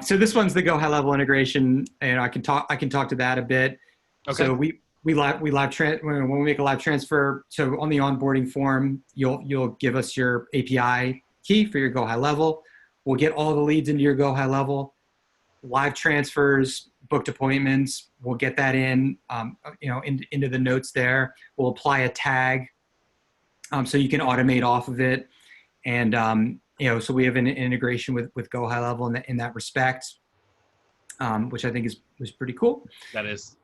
So this one's the Go High Level integration, and I can talk to that a bit. Okay. So when we make a live transfer, so on the onboarding form, you'll give us your API key for your Go High Level. We'll get all the leads into your Go High Level. Live transfers, booked appointments, we'll get that into the notes there. We'll apply a tag so you can automate off of it. And So we have an integration with Go High Level in that respect, which I think was pretty cool. That is.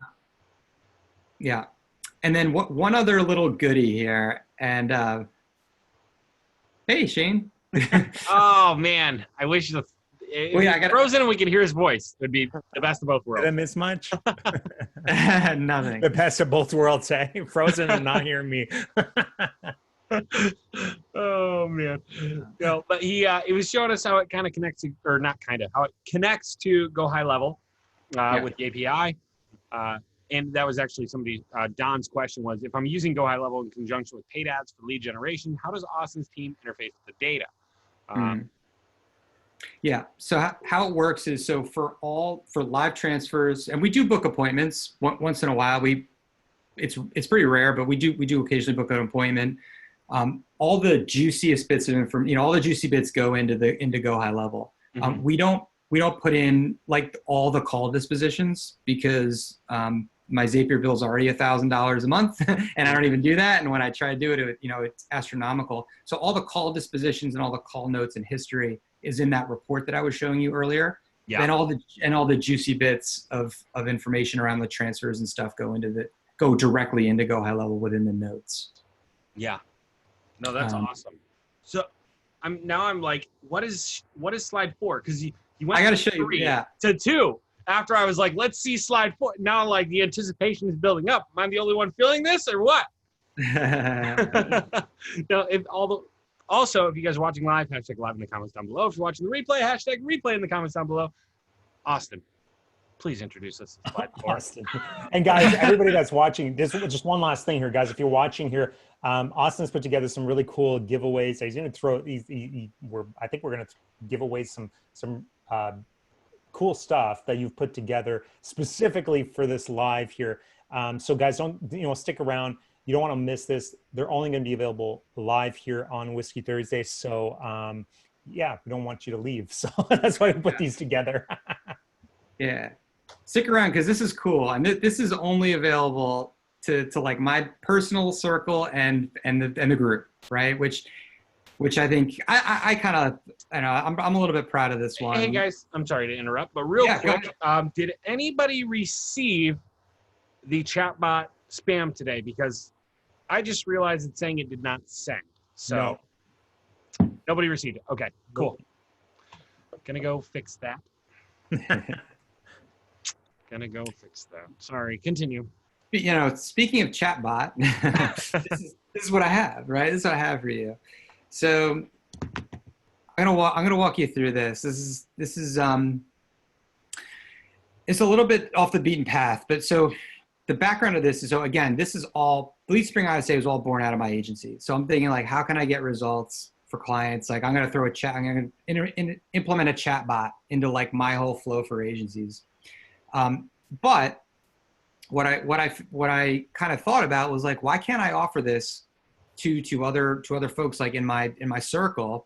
Yeah. And then one other little goodie here, and hey, Shane. Oh man, I wish frozen and we could hear his voice. It would be the best of both worlds. Did I miss much? Nothing. The best of both worlds, hey? Frozen and not hearing me. Oh man, but he was showing us how it kind of connects to, or not kind of, how it connects to Go High Level with the API. And that was actually Don's question was, if I'm using Go High Level in conjunction with paid ads for lead generation, how does Austin's team interface with the data? Yeah. So how it works is, so for live transfers, and we do book appointments once in a while. It's pretty rare, but we do occasionally book an appointment. All the juiciest bits of information, all the juicy bits go into Go High Level. Mm-hmm. We don't put in like all the call dispositions, because my Zapier bill is already $1,000 a month, and I don't even do that. And when I try to do it, it's astronomical. So all the call dispositions and all the call notes and history is in that report that I was showing you earlier. Yeah. Then all the juicy bits of information around the transfers and stuff go directly into Go High Level within the notes. Yeah. No, that's awesome. So I'm like, what is slide 4? Because you went I got to from show you. 3 Yeah. to 2. After I was like, let's see slide 4. Now, like, the anticipation is building up. Am I the only one feeling this, or what? No, also, if you guys are watching live, hashtag live in the comments down below. If you're watching the replay, hashtag replay in the comments down below. Austin, please introduce us to slide 4. Austin. And guys, everybody that's watching, just one last thing here, guys. If you're watching here, Austin's put together some really cool giveaways. He's going to throw. I think we're going to give away some cool stuff that you've put together specifically for this live here. So guys, don't stick around. You don't want to miss this. They're only going to be available live here on Whiskey Thursday. So yeah, we don't want you to leave. So that's why we put these together. Yeah, stick around, because this is cool, and this is only available to like my personal circle and the group, right? Which I think I kind of, I'm a little bit proud of this one. Hey guys, I'm sorry to interrupt, but real quick, did anybody receive the chatbot spam today? Because I just realized it's saying it did not send. So nobody received it. Okay, cool. Gonna go fix that. Sorry, continue. Speaking of chatbot, this is what I have, right? This is what I have for you. So I'm gonna walk you through this. This is it's a little bit off the beaten path, but so the background of this is, so again, this is all, Lead Spring ISA was all born out of my agency. So I'm thinking, like, how can I get results for clients? Like, I'm gonna implement a chat bot into like my whole flow for agencies. But what I kind of thought about was like, why can't I offer this to other folks like in my circle?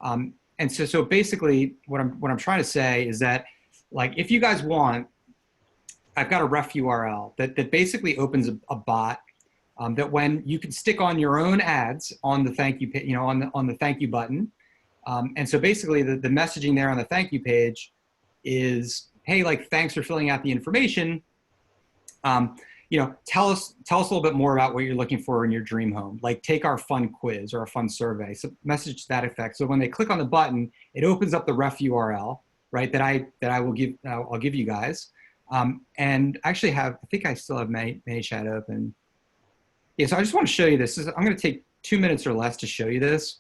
And so basically what I'm trying to say is that, like, if you guys want, I've got a ref URL that basically opens a bot that when you can stick on your own ads on the thank you, on the thank you button. And so basically the messaging there on the thank you page is, hey, like, thanks for filling out the information. Tell us a little bit more about what you're looking for in your dream home. Like, take our fun quiz or a fun survey. So message to that effect. So when they click on the button, it opens up the ref URL, right? That I will give, I'll give you guys. And actually I think I still have ManyChat open. Yeah. So I just want to show you this. I'm going to take 2 minutes or less to show you this.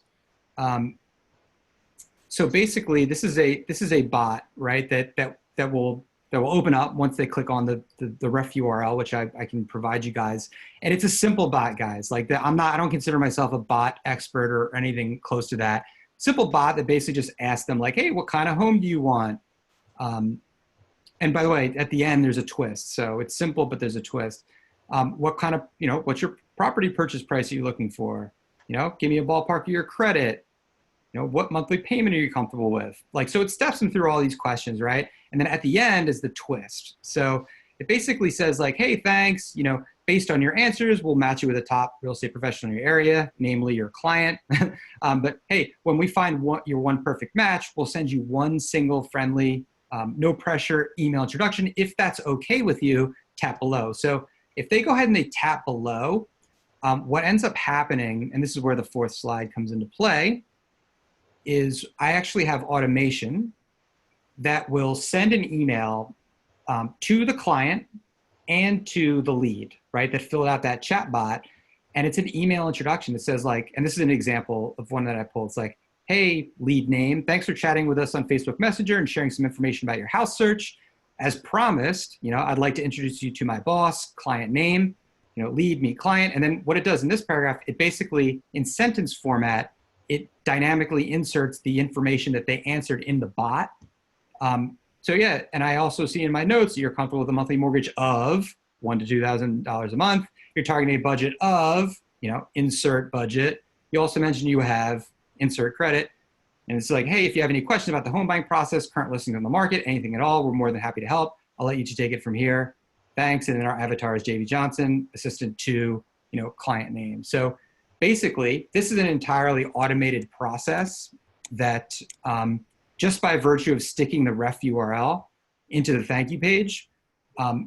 So basically this is a bot, right? That will open up once they click on the ref URL, which I can provide you guys. And it's a simple bot, guys. Like, that, I don't consider myself a bot expert or anything close to that. Simple bot that basically just asks them, like, hey, what kind of home do you want? And by the way, at the end, there's a twist. So it's simple, but there's a twist. What kind of, what's your property purchase price are you looking for? Give me a ballpark of your credit. What monthly payment are you comfortable with? Like, so it steps them through all these questions, right? And then at the end is the twist. So It basically says like, hey, thanks, based on your answers, we'll match you with a top real estate professional in your area, namely your client. But hey, when we find your one perfect match, we'll send you one single friendly, no pressure email introduction. If that's okay with you, tap below. So if they go ahead and they tap below, what ends up happening, and this is where the fourth slide comes into play, is I actually have automation that will send an email to the client and to the lead, right, that filled out that chat bot. And it's an email introduction that says like, and this is an example of one that I pulled. It's like, hey, lead name, thanks for chatting with us on Facebook Messenger and sharing some information about your house search. As promised, I'd like to introduce you to my boss, client name, lead, meet client. And then what it does in this paragraph, it basically, in sentence format, it dynamically inserts the information that they answered in the bot. So yeah, and I also see in my notes that you're comfortable with a monthly mortgage of $1,000 to $2,000 a month. You're targeting a budget of, insert budget. You also mentioned you have insert credit. And it's like, hey, if you have any questions about the home buying process, current listings on the market, anything at all, we're more than happy to help. I'll let you two take it from here. Thanks. And then our avatar is JV Johnson, assistant to, client name. So basically, this is an entirely automated process that just by virtue of sticking the ref URL into the thank you page,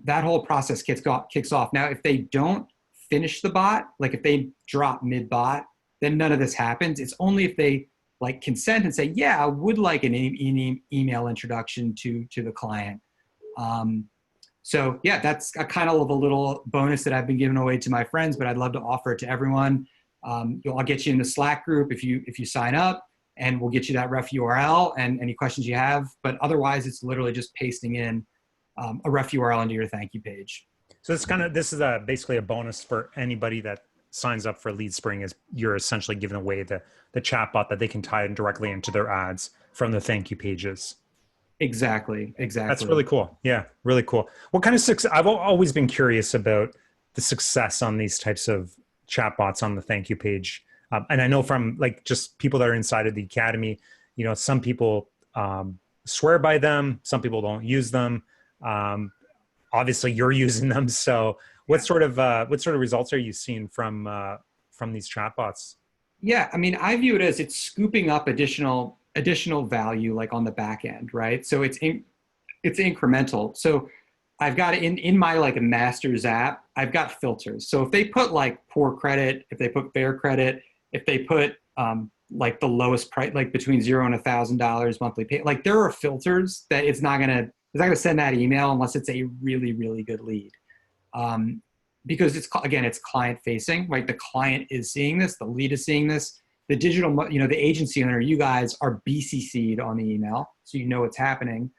that whole process kicks off. Now, if they don't finish the bot, like if they drop mid-bot, then none of this happens. It's only if they like consent and say, yeah, I would like an email introduction to the client. So yeah, that's a kind of a little bonus that I've been giving away to my friends, but I'd love to offer it to everyone. I'll get you in the Slack group if you sign up, and we'll get you that ref URL and any questions you have. But otherwise, it's literally just pasting in a ref URL into your thank you page. So this is basically a bonus for anybody that signs up for Lead Spring. Is you're essentially giving away the chatbot that they can tie in directly into their ads from the thank you pages. Exactly. That's really cool. Yeah, really cool. What kind of success? I've always been curious about the success on these types of chatbots on the thank you page. And I know from like just people that are inside of the academy, some people swear by them, some people don't use them. Obviously, you're using them. So, what sort of results are you seeing from these chatbots? Yeah, I mean, I view it as it's scooping up additional value, like on the back end, right? So it's incremental. So I've got in my like a master's app, I've got filters. So if they put like poor credit, if they put fair credit, if they put like the lowest price, like between $0 and $1,000 monthly pay, like there are filters that it's not gonna send that email unless it's a really, really good lead. Because it's client facing, right? The client is seeing this, the lead is seeing this, the digital, the agency owner, you guys are BCC'd on the email, so you know what's happening.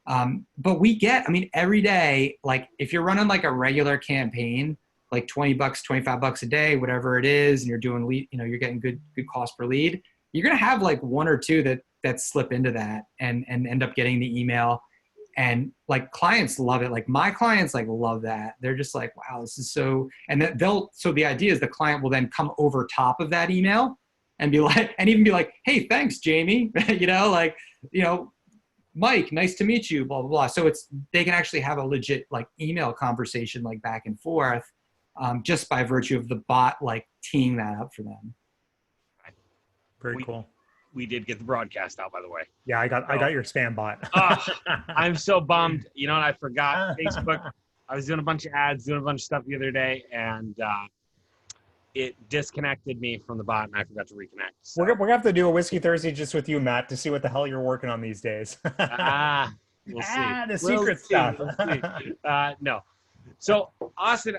But we get, every day, like if you're running like a regular campaign, like $20, $25 a day, whatever it is, and you're doing lead, you're getting good cost per lead, you're going to have like one or two that slip into that and end up getting the email. And like clients love it. Like my clients like love that. They're just like, wow, this is so, and so the idea is the client will then come over top of that email and be like, and even be like, hey, thanks, Jamie, Mike, nice to meet you, blah, blah, blah. So they can actually have a legit like email conversation, like back and forth, just by virtue of the bot, like teeing that up for them. Very cool. We did get the broadcast out, by the way. Yeah, I got your spam bot. I'm so bummed. I forgot Facebook. I was doing a bunch of ads, doing a bunch of stuff the other day, and it disconnected me from the bot, and I forgot to reconnect. So. We're gonna have to do a Whiskey Thursday just with you, Matt, to see what the hell you're working on these days. We'll see. The secret stuff. No. So, Austin,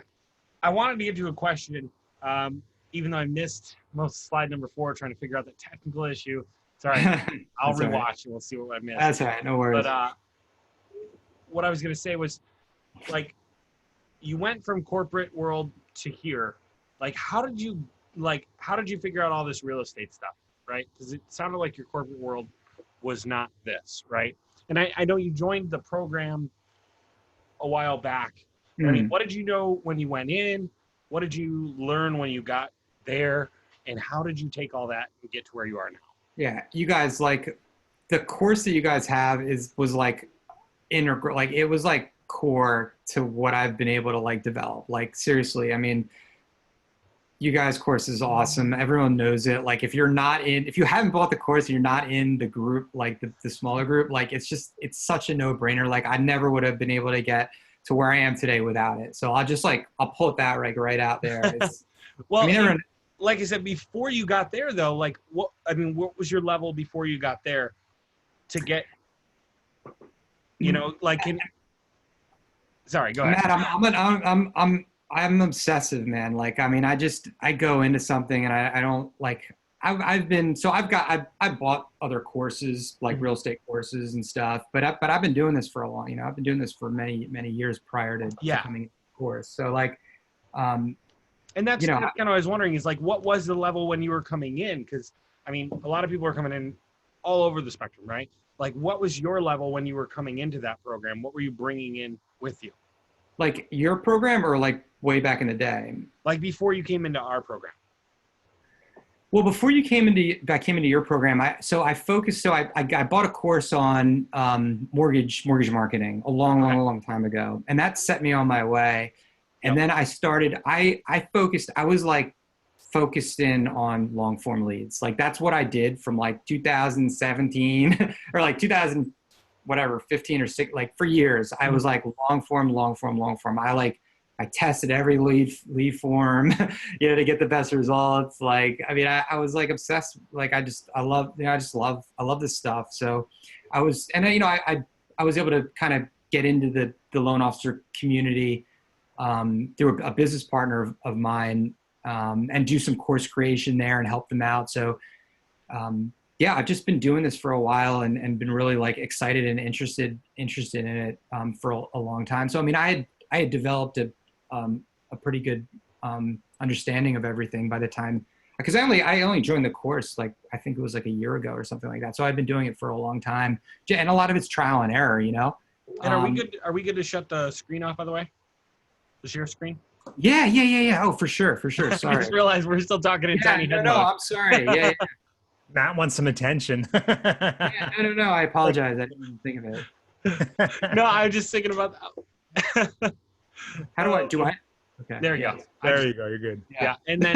I wanted to give you a question. Even though I missed most of slide number 4, trying to figure out the technical issue. Sorry, I'll rewatch right. and we'll see what I missed. That's all right, no worries. But what I was going to say was, like, you went from corporate world to here. Like, how did you figure out all this real estate stuff, right? Because it sounded like your corporate world was not this, right? And I know you joined the program a while back. I mean, what did you know when you went in? What did you learn when you got there? And how did you take all that and get to where you are now? Yeah, you guys, like the course that you guys have was like integral, like it was like core to what I've been able to like develop. Like seriously, I mean, you guys' course is awesome. Everyone knows it. Like if you haven't bought the course and you're not in the group, like the smaller group, like it's such a no-brainer. Like I never would have been able to get to where I am today without it. So I'll put that right out there. Well, I mean, everyone, like I said, before you got there though, like what was your level before you got there to get, like sorry, go ahead. Matt, I'm obsessive, man. Like, I mean, I go into something and I don't like, I bought other courses, like real estate courses and stuff, but I've been doing this for a long, I've been doing this for many, many years prior to coming into the course. So like, and that's kind of what I was wondering is like, what was the level when you were coming in? Cause I mean, a lot of people are coming in all over the spectrum, right? Like what was your level when you were coming into that program? What were you bringing in with you? Like your program or like way back in the day? Like before you came into our program. Well, before you came into your program, I bought a course on mortgage marketing a long time ago, and that set me on my way. And then I started. I was focused in on long form leads. Like that's what I did from like 2017 or like 2000 whatever 15 or 6, like for years. I was like long form. I tested every lead form, to get the best results. Like, I mean, I was like obsessed. Like, I love this stuff. So I was able to kind of get into the loan officer community through a business partner of mine and do some course creation there and help them out. So, I've just been doing this for a while and been really like excited and interested in it for a long time. So, I mean, I had developed a pretty good understanding of everything by the time, because I only joined the course like I think it was like a year ago or something like that. So I've been doing it for a long time, and a lot of it's trial and error, And are we good to shut the screen off, by the way? The share screen? Yeah. Oh, for sure. Sorry. I just realized we're still talking in tiny head mode. No, I'm sorry. Yeah. Matt wants some attention. No. I apologize. I didn't even think of it. No, I was just thinking about that. How do I? Okay. There you go. There you go. You're good. Yeah. And then,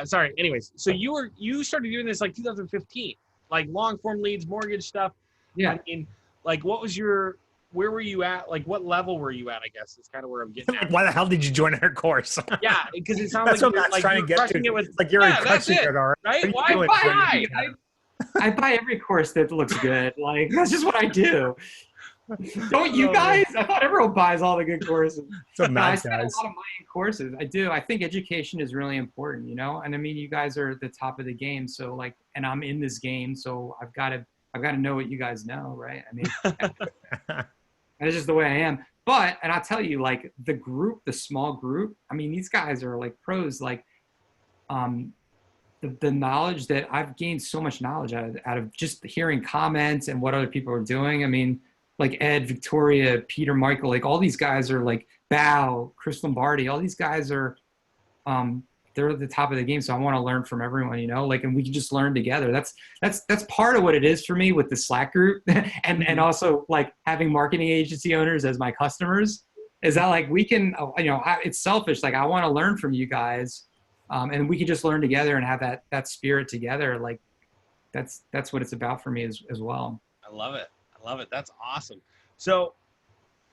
sorry. Anyways, so you started doing this like 2015, like long form leads, mortgage stuff. Yeah. I mean, like where were you at? Like what level were you at? I guess is kind of where I'm getting at. Why the hell did you join our course? Yeah, because it sounds like you're trying to get to. It with, like you're crushing it, all right? Why? I buy every course that looks good. Like that's just what I do. Don't you guys? I thought everyone buys all the good courses. So I spend a lot of money in courses. I do. I think education is really important, And I mean, you guys are at the top of the game. So like, and I'm in this game, so I've got to know what you guys know, right? I mean, that's just the way I am. But, and I'll tell you, like the small group. I mean, these guys are like pros. Like, the knowledge that I've gained so much knowledge out of just hearing comments and what other people are doing. I mean, like Ed, Victoria, Peter, Michael, like all these guys are like Bao, Chris Lombardi, all these guys are, they're at the top of the game. So I want to learn from everyone, like, and we can just learn together. That's part of what it is for me with the Slack group and also like having marketing agency owners as my customers is that like, we can, it's selfish. Like I want to learn from you guys and we can just learn together and have that spirit together. Like that's what it's about for me as well. I love it. That's awesome. So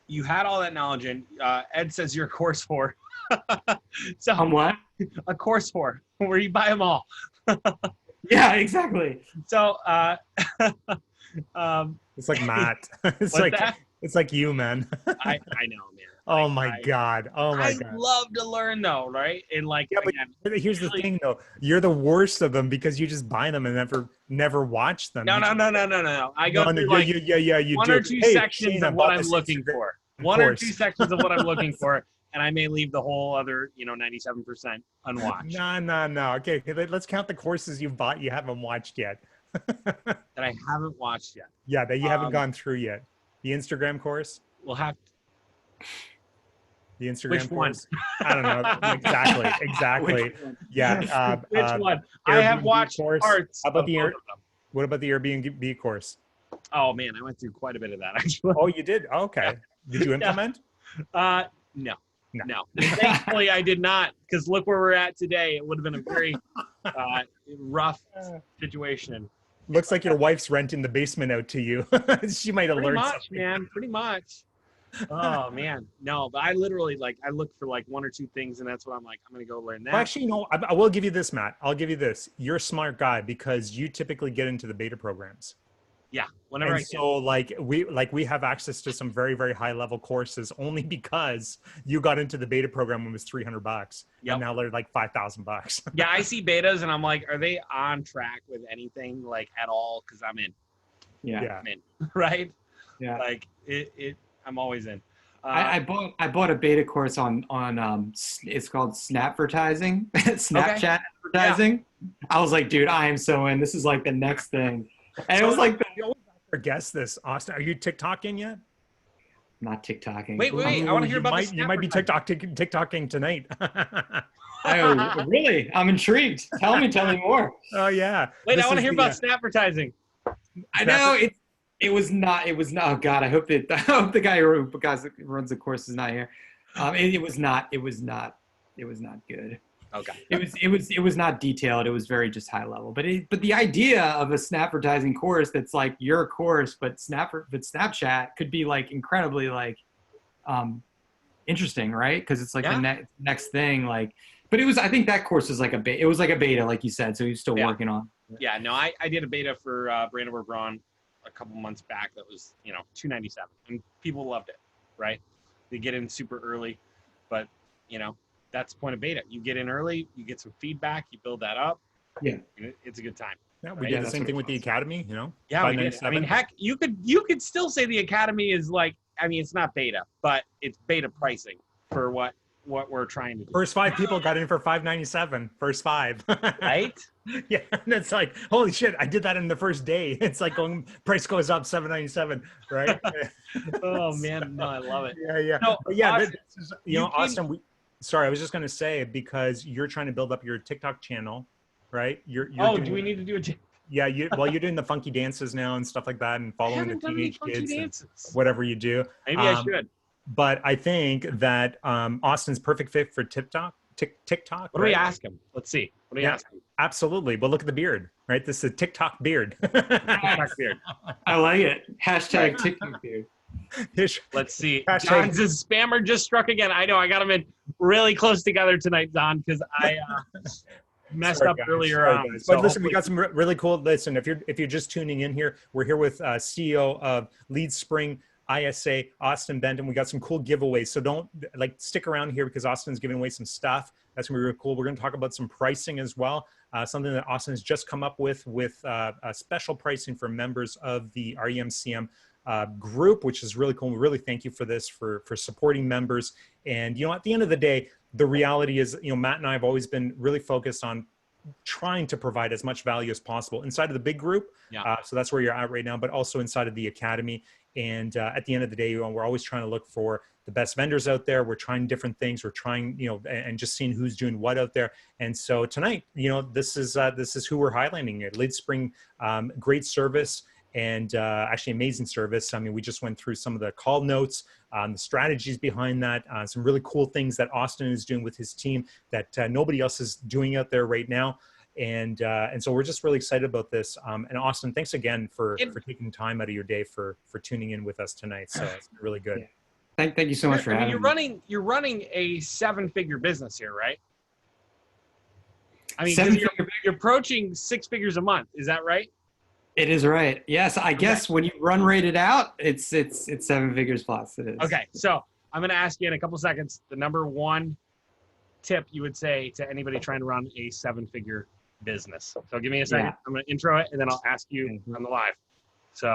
you had all that knowledge and Ed says you're a course for. So I'm what? A course for where you buy them all. Yeah, exactly. So it's like Matt. It's like you, man. I know, man. Oh my God. I love to learn though, right? And like, yeah, but here's the thing though. You're the worst of them because you just buy them and never watch them. No. I go through like you one do. or two sections of what I'm looking for. One or two sections of what I'm looking for. And I may leave the whole other, 97% unwatched. No. Okay, let's count the courses you've bought you haven't watched yet. That I haven't watched yet. Yeah, that you haven't gone through yet. The Instagram course? We'll have to. The Instagram Which course? One? I don't know. Exactly. Yeah. Which one? I have watched course. parts. What about the Airbnb course? Oh man, I went through quite a bit of that actually. Oh, you did? Oh, okay. Did you implement? No. No. No. Thankfully, I did not, because look where we're at today. It would have been a very rough situation. Looks like your wife's renting the basement out to you. She might have Pretty learned much, something. man. Pretty much. Oh man, no. But I literally I look for like one or two things, and that's what I'm like. I'm gonna go learn that. Well, actually, no. I will give you this, Matt. I'll give you this. You're a smart guy because you typically get into the beta programs. Yeah, whenever I And can. so we have access to some very, very high level courses only because you got into the beta program when it was $300. Yep. And now they're like $5,000. Yeah, I see betas, and I'm like, are they on track with anything like at all? Because I'm in. Yeah. I'm in. Right. Yeah. Like it. I'm always in. I bought a beta course on it's called Snapvertising, Snapchat advertising. I was like, dude, I am so in. This is like the next thing. And So it was like you always guess this, Austin. Are you TikToking yet? not TikToking. Wait. I want to hear about this. You might be TikToking tonight. Oh, really? I'm intrigued. Tell me more. Oh yeah. Wait, This I want to is hear the, about Snapvertising. I know it was not. Oh God, I hope the guy who runs the course is not here. It was not good. Okay. It was not detailed. It was very just high level. But the idea of a Snapvertising course that's like your course, but Snapchat could be like incredibly like interesting, right? Because it's like the next thing. Like, but I think that course is like a beta. It was like a beta, like you said. So he's still working on. Yeah. No, I did a beta for Brandenburg Braun a couple months back. That was $297, and people loved it. Right? They get in super early, but that's the point of beta. You get in early, you get some feedback, you build that up. Yeah. It's a good time. Yeah, we did the same thing with the Academy, Yeah, we did. I mean, heck, you could still say the Academy is like, I mean, it's not beta, but it's beta pricing for what we're trying to do. First 5 people got in for $597. First 5. Right? Yeah, and it's like, holy shit, I did that in the first day. It's like price goes up $797, right? Oh man, no, I love it. Yeah. No, yeah, Austin, this is, Austin, sorry, I was just going to say, because you're trying to build up your TikTok channel, right? You're do we need to do a? Yeah, you're doing the funky dances now and stuff like that, and following the teenage kids, dances. and whatever you do. Maybe I should. But I think that Austin's perfect fit for TikTok. What do we ask him? Let's see. What do we ask him? Absolutely. But look at the beard, right? This is a TikTok beard. TikTok beard. I like it. Hashtag TikTok beard. Let's see. John's spammer just struck again. I know. I got them in really close together tonight, Don, because I messed up earlier on. So but listen, we got some really cool. Listen, if you're just tuning in here, we're here with CEO of Lead Spring ISA, Austin Benton. We got some cool giveaways. So don't stick around here because Austin's giving away some stuff. That's going to be really cool. We're going to talk about some pricing as well. Something that Austin has just come up with a special pricing for members of the REMCM group, which is really cool. We really thank you for this, for supporting members. And, at the end of the day, the reality is, Matt and I have always been really focused on trying to provide as much value as possible inside of the big group. Yeah. So that's where you're at right now, but also inside of the Academy. And at the end of the day, we're always trying to look for the best vendors out there. We're trying different things. We're trying, and just seeing who's doing what out there. And so tonight, this is who we're highlighting here. Lead Spring, great service, and actually amazing service. I mean, we just went through some of the call notes, the strategies behind that, some really cool things that Austin is doing with his team that nobody else is doing out there right now. And so we're just really excited about this. And Austin, thanks again for taking time out of your day for tuning in with us tonight. So it's really good. Yeah. Thank you so much for having me. You're running a 7-figure business here, right? I mean, you're approaching 6 figures a month. Is that right? It is right. Yes, I guess when you run rate it out, it's 7 figures plus. It is. Okay, so I'm going to ask you in a couple seconds the number one tip you would say to anybody trying to run a 7-figure business. So give me a second. Yeah. I'm going to intro it, and then I'll ask you on the live. So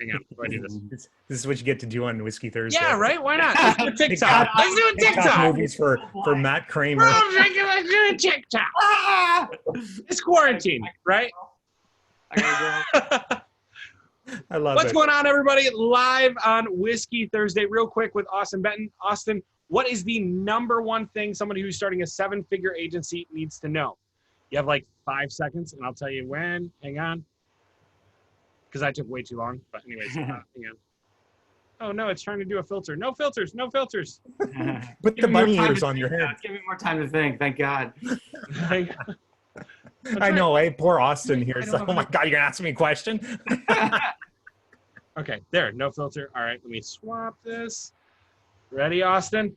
hang on. Before I do this. This is what you get to do on Whiskey Thursday. Yeah, right? Why not? Let's do a TikTok. Let's do a TikTok. Movies for Matt Kramer. Let's do a TikTok. It's quarantine, right? I love What's going on, everybody? Live on Whiskey Thursday. Real quick with Austin Benton. Austin, what is the number one thing somebody who's starting a 7-figure agency needs to know? You have like 5 seconds, and I'll tell you when. Hang on. because I took way too long. But anyways, hang on. Oh no, it's trying to do a filter. No filters, no filters. Put the bunny ears on your head. Give me more time to think. Thank God. I know, poor Austin here. It's like, oh my God, you're gonna ask me a question? Okay, there, no filter. All right, let me swap this. Ready, Austin?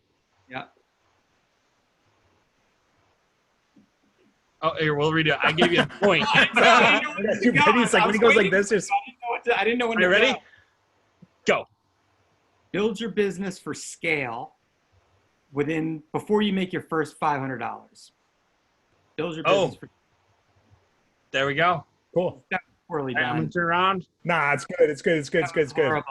Yeah. Oh, here, we'll redo it. I gave you a point. It's like when he goes like this, I didn't know when Are you ready? Go. Build your business for scale before you make your first $500. Build your business for. There we go. Cool. That's poorly I'm done. gonna turn around. Nah, it's good. It's good. It's good. It's good. It's good.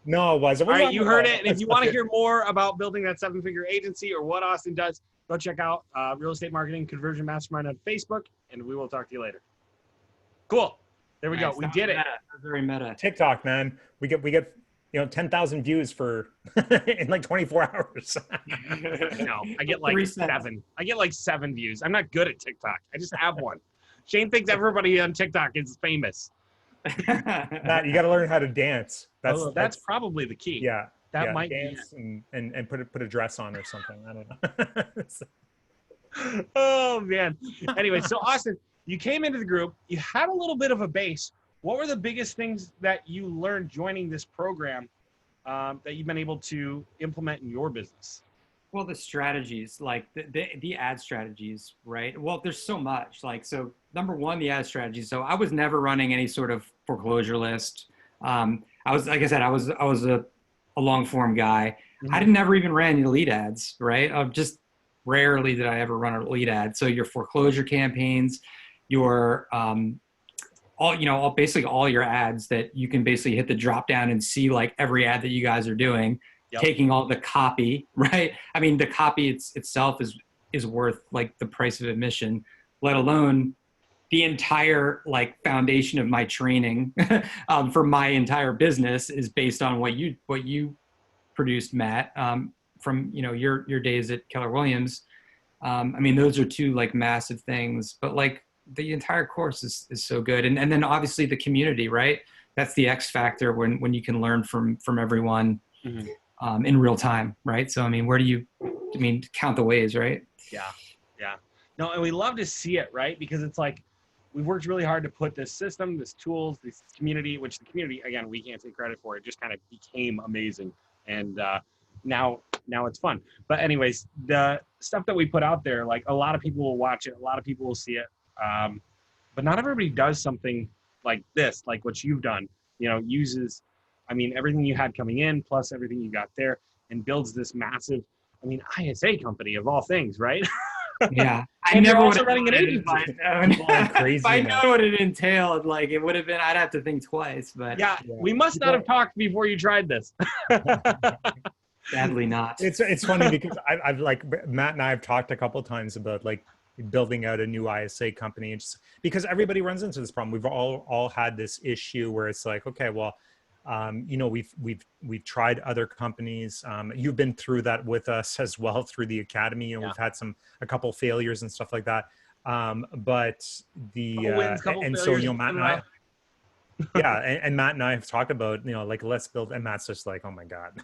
No, it wasn't. All right, you heard it. And if you want to hear more about building that 7-figure agency or what Austin does, go check out Real Estate Marketing Conversion Mastermind on Facebook, and we will talk to you later. Cool. There we go. We did it. Very meta. TikTok, man. We get 10,000 views for in like 24 hours. No, I get like 7. I get like 7 views. I'm not good at TikTok. I just have one. Shane thinks everybody on TikTok is famous. Matt, you got to learn how to dance. That's probably the key. Yeah. That might dance be and put a dress on or something. I don't know. Oh man. Anyway, so Austin, you came into the group. You had a little bit of a base. What were the biggest things that you learned joining this program that you've been able to implement in your business? Well, the strategies, like the ad strategies, right? Well, there's so much. Like, so number one, the ad strategies. So I was never running any sort of foreclosure list. I was, like I said, I was a long form guy. Mm-hmm. I never even ran any lead ads, right? Just rarely did I ever run a lead ad. So your foreclosure campaigns, your basically all your ads that you can basically hit the drop down and see like every ad that you guys are doing. Yep. Taking all the copy, right? I mean, the copy itself is worth like the price of admission, let alone the entire like foundation of my training for my entire business is based on what you produced, Matt, from your days at Keller Williams. I mean, those are two like massive things, but like the entire course is so good, and then obviously the community, right? That's the X factor when you can learn from everyone. Mm-hmm. In real time, right? So, I mean, count the ways, right? Yeah. No, and we love to see it, right? Because it's like, we've worked really hard to put this system, this tools, this community, which the community, again, we can't take credit for. It just kind of became amazing. And now it's fun. But anyways, the stuff that we put out there, like a lot of people will watch it. A lot of people will see it. But not everybody does something like this, like what you've done, uses everything you had coming in plus everything you got there and builds this massive, ISA company of all things, right? Yeah. I never also running an agency. If I know what it entailed, like it would have been, I'd have to think twice, but. Yeah. We must not have talked before you tried this. Sadly not. It's funny because I've like, Matt and I have talked a couple of times about like building out a new ISA company, and just because everybody runs into this problem. We've all had this issue where it's like, okay, well, we've tried other companies. You've been through that with us as well through the academy, and we've had a couple failures and stuff like that. But Matt and I, and Matt and I have talked about, like, let's build, and Matt's just like, oh my God,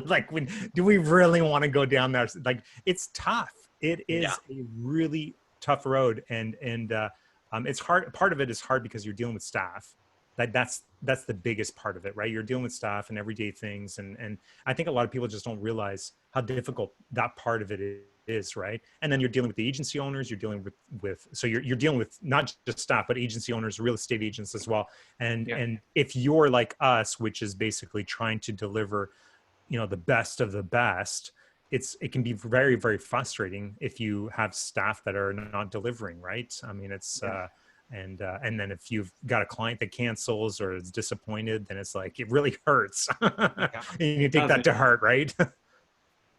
like, do we really want to go down there? Like, it's tough. It is a really tough road. And it's hard. Part of it is hard because you're dealing with staff. That's the biggest part of it, right? You're dealing with staff and everyday things. And I think a lot of people just don't realize how difficult that part of it is, right? And then you're dealing with the agency owners, you're dealing so you're dealing with not just staff, but agency owners, real estate agents as well. And if you're like us, which is basically trying to deliver, the best of the best, it can be very, very frustrating if you have staff that are not delivering, right? And then if you've got a client that cancels or is disappointed, then it's like, it really hurts. And you take that to heart, right?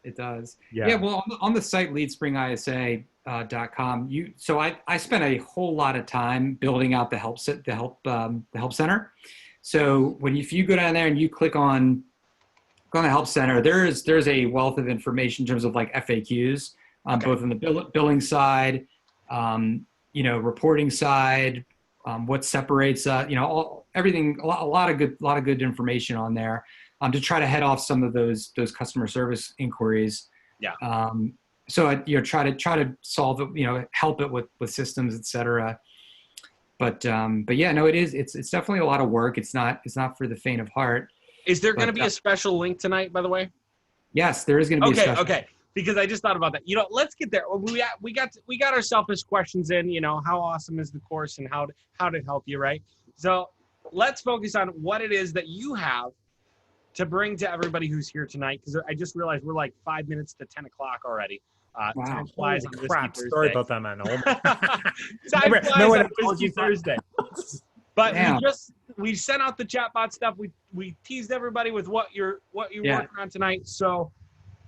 It does. Yeah. Well, on the site leadspringisa.com, so I spent a whole lot of time building out the help center. So if you go down there and you click on the help center, there's a wealth of information in terms of like FAQs, both on the billing side, reporting side, what separates, everything, a lot of good information on there, to try to head off some of those customer service inquiries. Yeah. So try to solve it, help it with systems, et cetera. But yeah, no, it's definitely a lot of work. It's not for the faint of heart. Is there going to be a special link tonight, by the way? Yes, there is going to be a special. Okay. Because I just thought about that. Let's get there. We got our selfish questions in. How awesome is the course and how to help you, right? So let's focus on what it is that you have to bring to everybody who's here tonight. Because I just realized we're like 5 minutes to 10 o'clock already. Wow. Time flies on Crap. Whiskey Sorry Thursday. about that, man. Time flies on Whiskey apologies. Thursday. But Damn. we sent out the chatbot stuff. We teased everybody with what you're working on tonight. So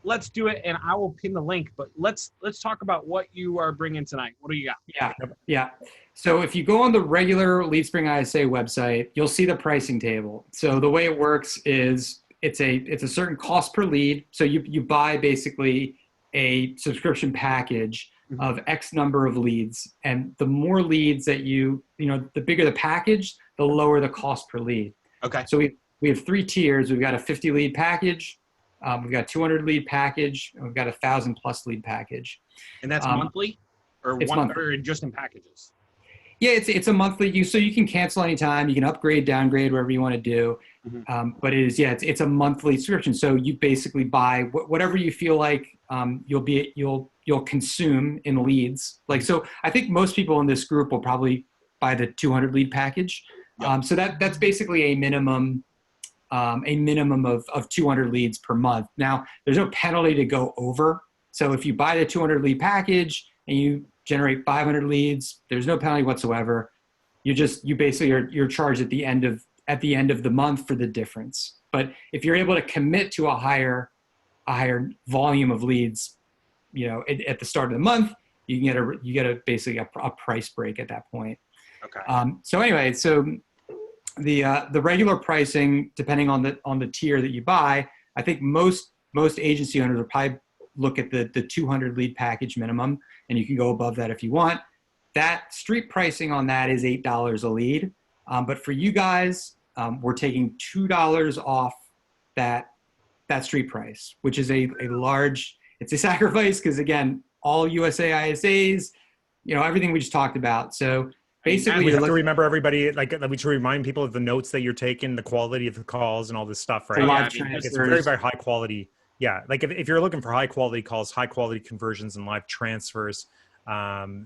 let's do it, and I will pin the link. But let's talk about what you are bringing tonight. What do you got? Yeah. So if you go on the regular LeadSpring ISA website, you'll see the pricing table. So the way it works is it's a certain cost per lead. So you buy basically a subscription package of X number of leads, and the more leads that the bigger the package, the lower the cost per lead. Okay. So we have 3 tiers. We've got a 50 lead package. We've got a 200 lead package, and we've got a 1,000+ lead package. And that's monthly, or monthly. or just in packages? Yeah, it's a monthly. So you can cancel anytime. You can upgrade, downgrade, whatever you want to do. But it's a monthly subscription. So you basically buy whatever you feel like you'll consume in leads. Like, so I think most people in this group will probably buy the 200 lead package. Yep. So that's basically a minimum of 200 leads per month. Now, there's no penalty to go over. So if you buy the 200 lead package and you generate 500 leads, there's no penalty whatsoever. You basically are charged at the end of the month for the difference. But if you're able to commit to a higher volume of leads, at the start of the month, you get basically a price break at that point. Okay. So anyway, the regular pricing, depending on the tier that you buy, I think most agency owners will probably look at the 200 lead package minimum, and you can go above that if you want. That street pricing on that is $8 a lead. But for you guys, we're taking $2 off that street price, which is it's a sacrifice because, again, all USA ISAs, everything we just talked about. So basically, we have to remember everybody, we should remind people of the notes that you're taking, the quality of the calls and all this stuff, right? It's very, very high quality. Yeah. Like if you're looking for high quality calls, high quality conversions and live transfers,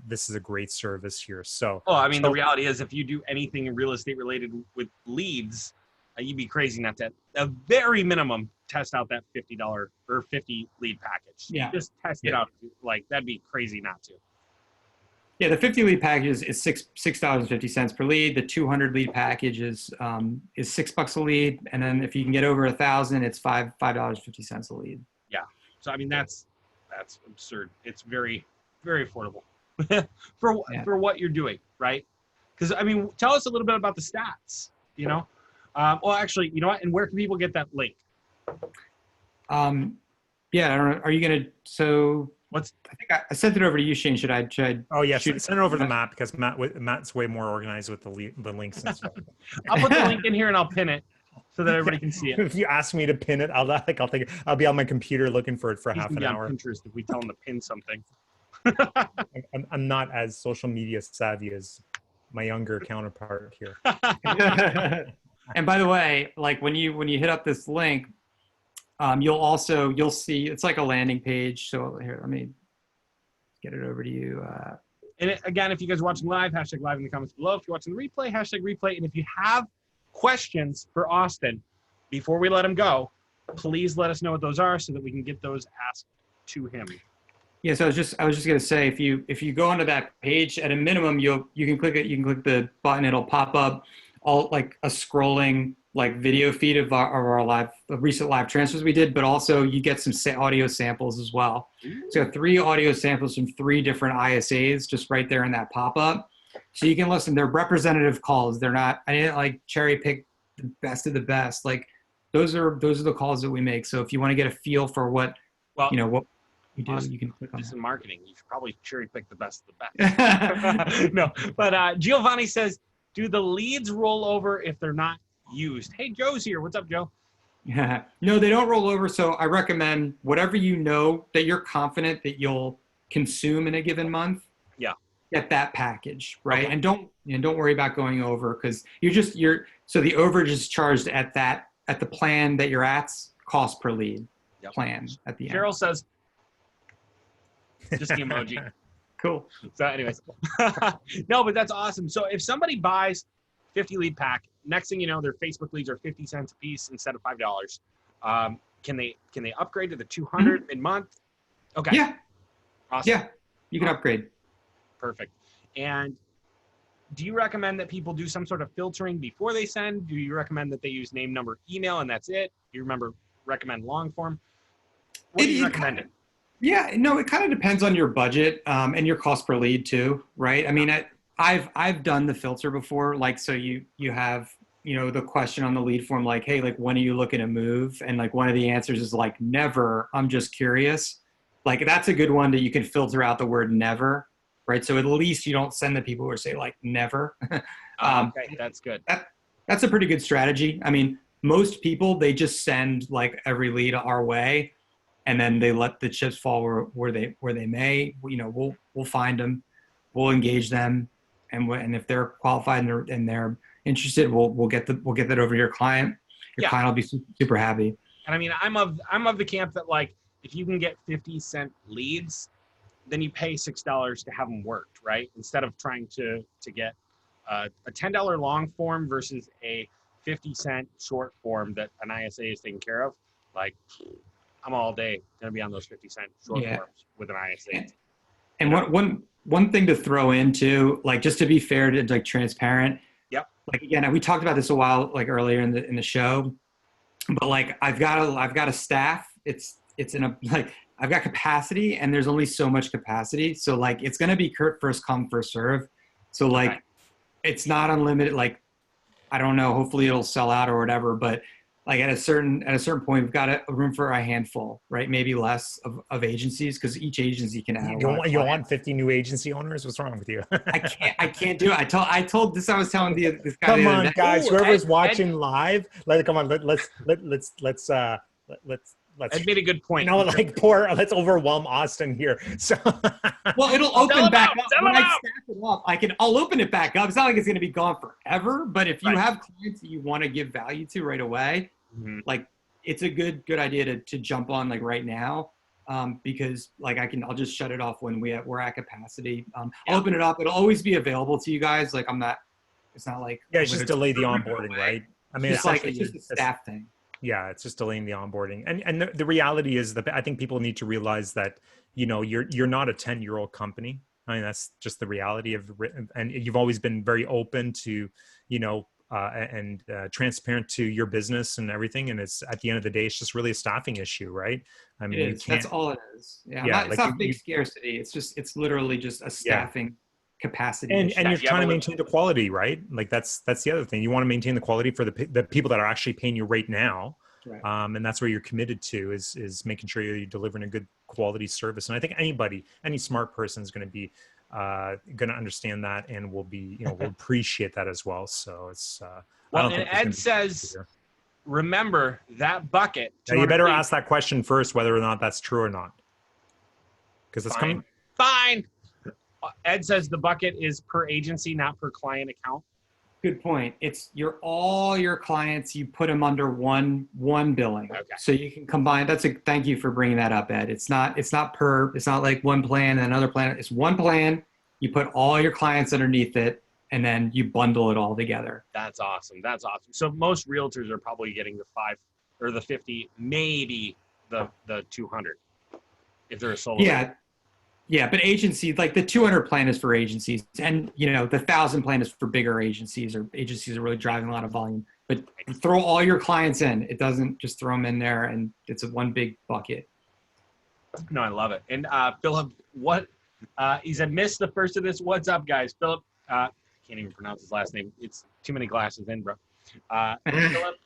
this is a great service here. So, the reality is if you do anything in real estate related with leads, you'd be crazy not to, at a very minimum, test out that $50 or 50 lead package. Yeah. Just test it out. Like, that'd be crazy not to. Yeah, the 50 lead package is $6.50 per lead. The 200 lead package is $6 a lead, and then if you can get over 1,000, it's $5.50 a lead. Yeah, so that's absurd. It's very, very affordable for what you're doing, right? Because tell us a little bit about the stats. Well, actually, you know what? And where can people get that link? Yeah, I don't know. Are you gonna? So I think I sent it over to you, Shane. Should I? Oh yes, send it over to Matt because Matt's way more organized with the links and stuff. I'll put the link in here and I'll pin it so that everybody can see it. If you ask me to pin it, I'll be on my computer looking for it for half an hour. Pinterest if we tell him to pin something. I'm not as social media savvy as my younger counterpart here. And by the way, like when you hit up this link, you'll see it's like a landing page. So here, let me get it over to you. And again, if you guys are watching live, hashtag live in the comments below. If you're watching the replay, hashtag replay. And if you have questions for Austin before we let him go, please let us know what those are so that we can get those asked to him. Yeah, so I was just gonna say, if you go onto that page, at a minimum, you can click it. You can click the button. It'll pop up all like a scrolling like video feed of our recent live transfers we did, but also you get some audio samples as well. So 3 audio samples from 3 different ISAs just right there in that pop up. So you can listen. They're representative calls. I didn't like cherry pick the best of the best. Like those are the calls that we make. So if you want to get a feel for what we do, you can click on just that. in marketing, you should probably cherry pick the best of the best. No, but Giovanni says, Do the leads roll over if they're not used? Hey, Joe's here. What's up, Joe? Yeah. No, they don't roll over. So I recommend whatever you know that you're confident that you'll consume in a given month. Yeah. Get that package, right? Okay. And don't worry about going over, because so the overage is charged at the plan that you're at's cost per lead plan at the end. Cheryl says, just the emoji. Cool. So anyways, no, but that's awesome. So if somebody buys 50 lead pack, next thing you know, their Facebook leads are 50 cents a piece instead of $5. Can they upgrade to the 200 mid-month? Okay. Yeah. Awesome. Yeah. You can upgrade. Perfect. And do you recommend that people do some sort of filtering before they send? Do you recommend that they use name, number, email, and that's it? Do you recommend long form? What do you recommend? Yeah, no, it kind of depends on your budget and your cost per lead too, right? I mean, I've done the filter before, like, so you have, the question on the lead form, like, hey, like, when are you looking to move? And like, one of the answers is like, never, I'm just curious. Like, that's a good one that you can filter out the word never, right? So at least you don't send the people who say like never. Okay, that's good. That's a pretty good strategy. I mean, most people, they just send like every lead our way, and then they let the chips fall where they may. We'll find them, we'll engage them, and if they're qualified and they're interested, we'll get that over to your client. Your client will be super happy. And I mean, I'm of the camp that, like, if you can get 50-cent leads, then you pay $6 to have them worked, right? Instead of trying to get a $10 long form versus a 50-cent short form that an ISA is taking care of. Like, I'm all day gonna be on those 50-cent short forms with an ISA. And one thing to throw into, like, just to be fair to, like, transparent. Yep. Like, again, we talked about this a while, like, earlier in the show, but like, I've got a staff. It's in a, like, I've got capacity, and there's only so much capacity. So like, it's gonna be first come, first serve. So like, it's not unlimited. Like, I don't know. Hopefully it'll sell out or whatever, but like at a certain point, we've got a room for a handful, right? Maybe less of agencies, because each agency can add. You want 50 new agency owners? What's wrong with you? I can't do it. I told this. I was telling this guy. Come on, guys! Whoever's watching live, come on. Let's Ed made a good point. Let's overwhelm Austin here. So, well, it'll open back up. When I staff it up, I'll open it back up. It's not like it's going to be gone forever. But if you have clients that you want to give value to right away, like, it's a good idea to jump on, like, right now, because like I'll just shut it off when we're at capacity. I'll open it up. It'll always be available to you guys. Like, it's not like it's just delay the onboarding, right? I mean, it's just a staff thing. Yeah, it's just delaying the onboarding. And the reality is that I think people need to realize that, you're not a 10-year-old company. I mean, that's just the reality and you've always been very open to, and transparent to your business and everything. And it's, at the end of the day, it's just really a staffing issue, right? I mean, that's all it is. Yeah. It's not big scarcity. It's literally just a staffing capacity. And you're trying to maintain the quality, right? Like, that's the other thing. You want to maintain the quality for the people that are actually paying you right now. Right. And that's where you're committed to is making sure you're delivering a good quality service. And I think any smart person is going to be going to understand that, and will be, will appreciate that as well. So it's and Ed says, remember that bucket. Now, you better ask that question first, whether or not that's true or not, because it's coming. Fine. Ed says the bucket is per agency, not per client account. Good point. It's all your clients. You put them under one billing, so you can combine. Thank you for bringing that up, Ed. It's not like one plan and another plan. It's one plan. You put all your clients underneath it, and then you bundle it all together. That's awesome. So most realtors are probably getting the 5 or the 50, maybe the 200 if they're a solo. Yeah, but agencies, like, the 200 plan is for agencies, and the 1,000 plan is for bigger agencies, or agencies are really driving a lot of volume. But throw all your clients in. It doesn't just throw them in there, and it's one big bucket. No, I love it. And Philip, he said, missed the first of this. What's up, guys? Philip, I can't even pronounce his last name. It's too many glasses in, bro. Philip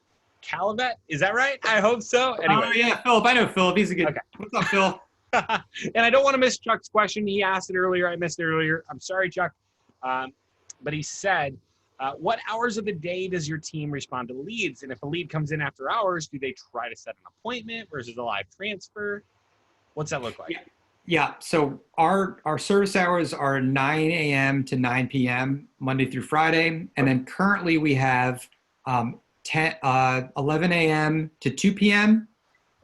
Calavet, is that right? I hope so. Anyway. Oh yeah, Philip. I know Philip. He's a good. Okay. What's up, Phil? And I don't want to miss Chuck's question. He asked it earlier. I missed it earlier. I'm sorry, Chuck. But he said, What hours of the day does your team respond to leads? And if a lead comes in after hours, do they try to set an appointment versus a live transfer? What's that look like? Yeah. So our service hours are 9 a.m. to 9 p.m. Monday through Friday, and then currently we have 11 a.m. to 2 p.m.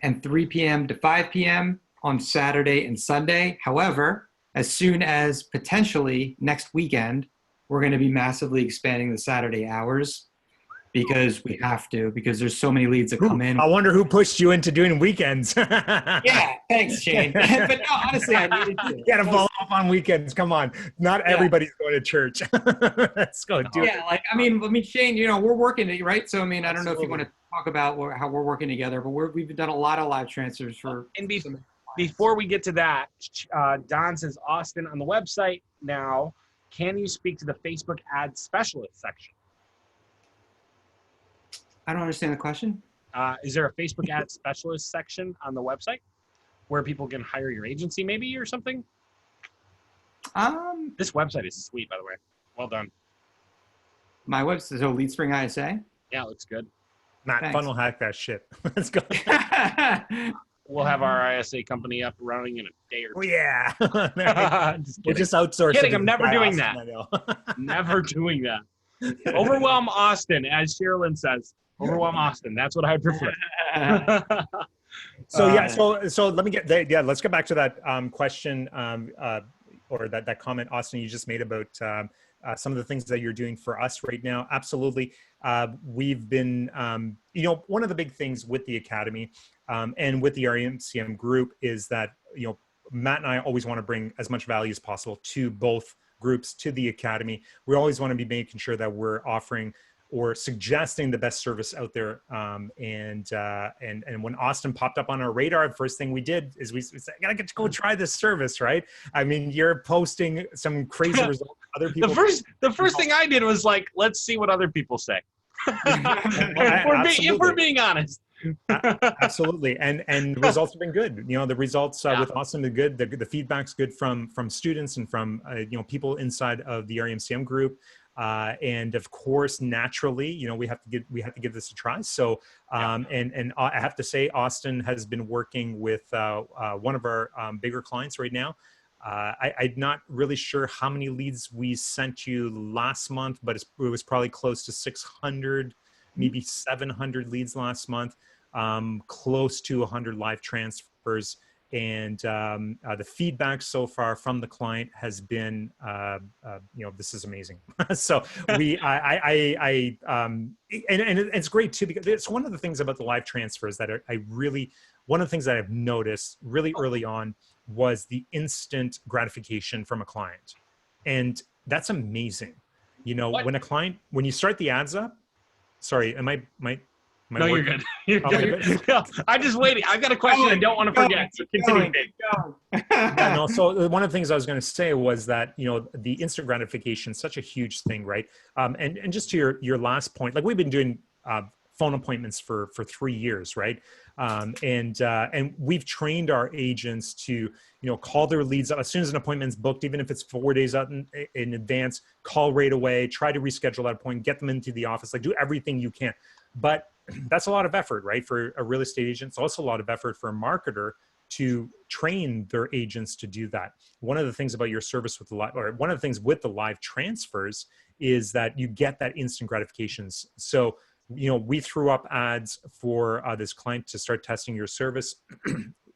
and 3 p.m. to 5 p.m. on Saturday and Sunday. However, as soon as potentially next weekend, we're going to be massively expanding the Saturday hours because we have to, because there's so many leads that come in. I wonder who pushed you into doing weekends. Yeah, thanks, Shane. But no, honestly, I needed to. You gotta follow up on weekends. Come on, not everybody's going to church. Let's go do it. Yeah, like I mean, Shane, we're working it, right? So I mean, I don't know if you want to talk about how we're working together, but we've done a lot of live transfers for. And before we get to that, Don says, Austin, on the website now, can you speak to the Facebook ad specialist section? I don't understand the question. Is there a Facebook ad specialist section on the website where people can hire your agency maybe or something? This website is sweet, by the way. Well done. My website, so LeadSpring ISA? Yeah, it looks good. Matt, funnel hack that shit. Let's go. We'll have our ISA company up running in a day or two. Oh, yeah. We'll just outsource. Kidding, I'm never doing that. Never doing that. Overwhelm Austin, as Sherilyn says. Overwhelm Austin. That's what I prefer. So let me let's get back to that question or that comment, Austin, you just made about some of the things that you're doing for us right now. Absolutely. We've been, one of the big things with the Academy and with the RMCM group is that, Matt and I always want to bring as much value as possible to both groups, to the Academy. We always want to be making sure that we're offering or suggesting the best service out there. And when Austin popped up on our radar, the first thing we did is we said, I gotta get to go try this service, right? I mean, you're posting some crazy results. Other people. The first thing I did was like, let's see what other people say. If we're being honest. Absolutely, and the results have been good. The results with Austin are good. The feedback's good from students and from people inside of the RMCM group. And of course, naturally, we have to give this a try. So, and I have to say, Austin has been working with one of our bigger clients right now. I'm not really sure how many leads we sent you last month, but it was probably close to 600, maybe 700 leads last month, close to 100 live transfers. And the feedback so far from the client has been, this is amazing. So and it's great too, because it's one of the things about the live transfers that one of the things that I've noticed really early on was the instant gratification from a client. And that's amazing. When you start the ads up, sorry, no, you're good. You're good. No, I'm just waiting. I've got a question I don't want to forget. So continue. So one of the things I was going to say was that, the instant gratification is such a huge thing, right? And just to your last point, like we've been doing phone appointments for 3 years, right? And we've trained our agents to, call their leads up as soon as an appointment's booked, even if it's 4 days out in advance, call right away, try to reschedule that appointment, get them into the office, like do everything you can. But that's a lot of effort, right? For a real estate agent. It's also a lot of effort for a marketer to train their agents to do that. One of the things about your service with one of the things with the live transfers is that you get that instant gratifications. So, we threw up ads for this client to start testing your service.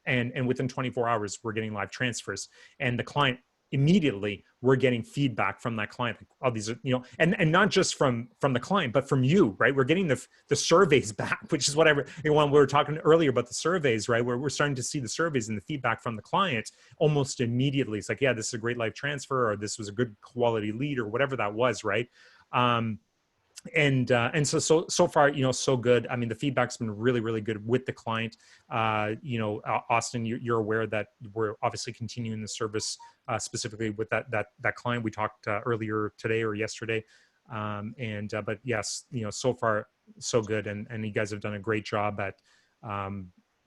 And within 24 hours, we're getting live transfers. And the client immediately, we're getting feedback from that client. All these are, and not just from the client, but from you, right? We're getting the surveys back, which is whatever. When we were talking earlier about the surveys, right? Where we're starting to see the surveys and the feedback from the client almost immediately. It's like, yeah, this is a great live transfer, or this was a good quality lead, or whatever that was, right? And so far, so good. I mean, the feedback's been really, really good with the client. Austin, you're aware that we're obviously continuing the service specifically with that client we talked earlier today or yesterday. But yes, so far so good, and you guys have done a great job at